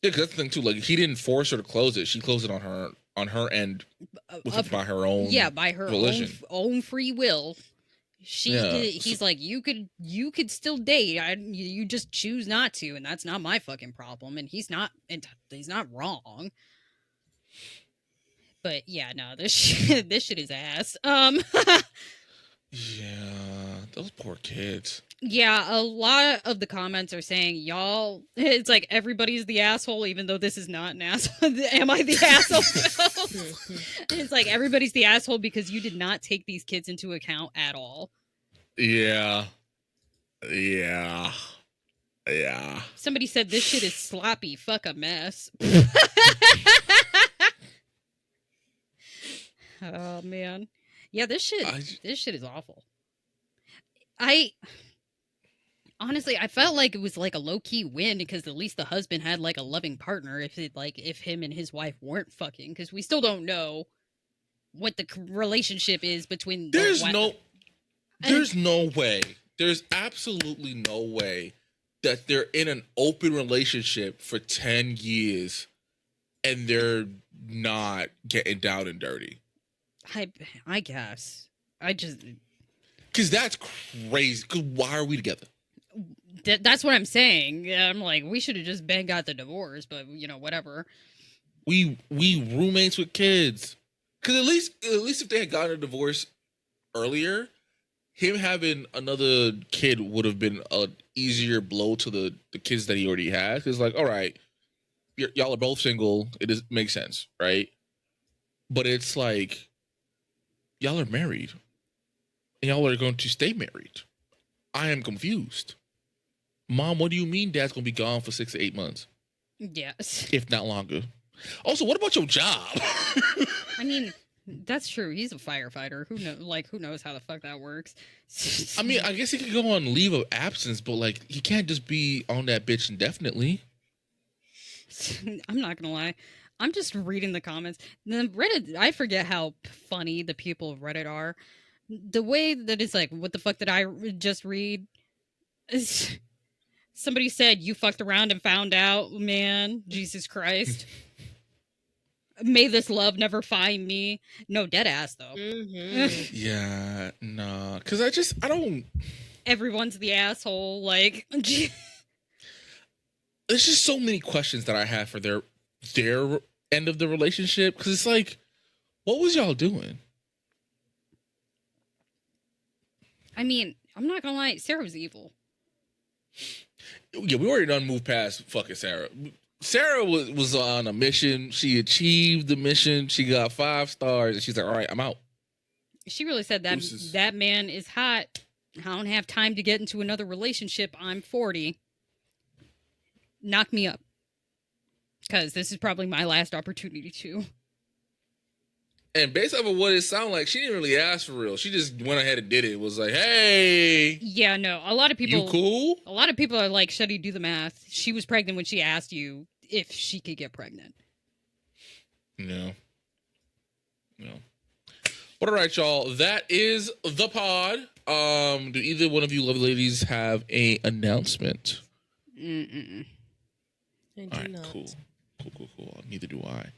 Speaker 1: Yeah, because that's the thing too. Like, he didn't force her to close it. She closed it on her end by her own.
Speaker 3: Yeah, by her own free will. He's like, you could still date. You just choose not to, and that's not my fucking problem. And he's not wrong. But yeah, no, this shit is ass.
Speaker 1: Yeah, those poor kids.
Speaker 3: Yeah, a lot of the comments are saying, y'all, it's like everybody's the asshole, even though this is not an asshole. Am I the asshole? It's like everybody's the asshole because you did not take these kids into account at all.
Speaker 1: Yeah.
Speaker 3: Somebody said this shit is sloppy. Fuck a mess. Oh, man. Yeah, this shit is awful. Honestly, I felt like it was like a low-key win because at least the husband had like a loving partner if him and his wife weren't fucking, because we still don't know what the relationship is between
Speaker 1: There's no way. There's absolutely no way that they're in an open relationship for 10 years and they're not getting down and dirty.
Speaker 3: I guess.
Speaker 1: Because that's crazy. Because why are we together?
Speaker 3: That's what I'm saying. I'm like, we should have just got the divorce, but you know, whatever.
Speaker 1: We roommates with kids. Because at least if they had gotten a divorce earlier, him having another kid would have been an easier blow to the kids that he already had. Because like, all right, y'all are both single. It makes sense, right? But it's like, y'all are married. And y'all are going to stay married. I am confused. Mom, what do you mean dad's going to be gone for 6 to 8 months?
Speaker 3: Yes.
Speaker 1: If not longer. Also, what about your job?
Speaker 3: I mean, that's true. He's a firefighter. Who knows how the fuck that works?
Speaker 1: I mean, I guess he could go on leave of absence, but like, he can't just be on that bitch indefinitely.
Speaker 3: I'm not going to lie. I'm just reading the comments. The Reddit, I forget how funny the people of Reddit are. The way that it's like, what the fuck did I just read? Somebody said, you fucked around and found out, man. Jesus Christ. May this love never find me. No, dead ass, though.
Speaker 2: Mm-hmm.
Speaker 1: Yeah, nah. Because I don't...
Speaker 3: Everyone's the asshole. Like...
Speaker 1: There's just so many questions that I have for their end of the relationship. Because it's like, what was y'all doing?
Speaker 3: I mean, I'm not gonna lie, Sarah was evil.
Speaker 1: Yeah, we already done moved past fucking Sarah. Sarah was on a mission. She achieved the mission. She got 5 stars, and she's like, "All right, I'm out."
Speaker 3: She really said that that man is hot. I don't have time to get into another relationship. I'm 40. Knock me up, because this is probably my last opportunity to.
Speaker 1: And based off of what it sounded like, she didn't really ask for real. She just went ahead and did it. It was like, hey.
Speaker 3: Yeah, no. A lot of people...
Speaker 1: You cool?
Speaker 3: A lot of people are like, Shuddy, do the math. She was pregnant when she asked you if she could get pregnant.
Speaker 1: No. But all right, y'all. That is the pod. Do either one of you lovely ladies have a announcement?
Speaker 3: Mm-mm.
Speaker 2: I do
Speaker 1: all right,
Speaker 2: not.
Speaker 1: Cool. Neither do I.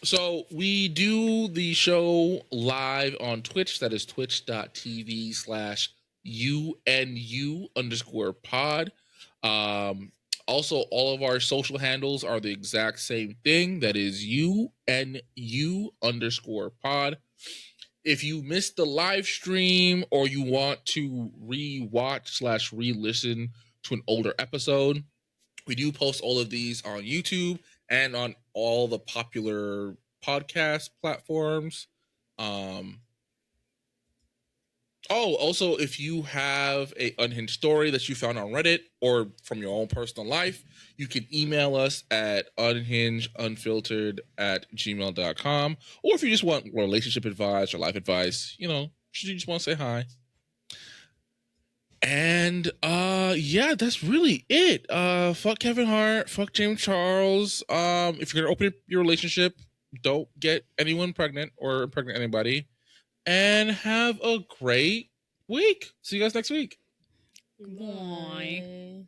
Speaker 1: So we do the show live on Twitch. That is twitch.tv/UNU_pod. Also, all of our social handles are the exact same thing. That is UNU_pod. If you missed the live stream or you want to re-watch / re-listen to an older episode, we do post all of these on YouTube and on all the popular podcast platforms. Also, if you have a unhinged story that you found on Reddit or from your own personal life, you can email us at unhingedunfiltered@gmail.com. Or if you just want relationship advice or life advice, you just want to say hi. And yeah, that's really it. Fuck Kevin Hart, fuck James Charles. If you're gonna open your relationship, don't get anyone pregnant or impregnate anybody. And have a great week. See you guys next week.
Speaker 3: Bye.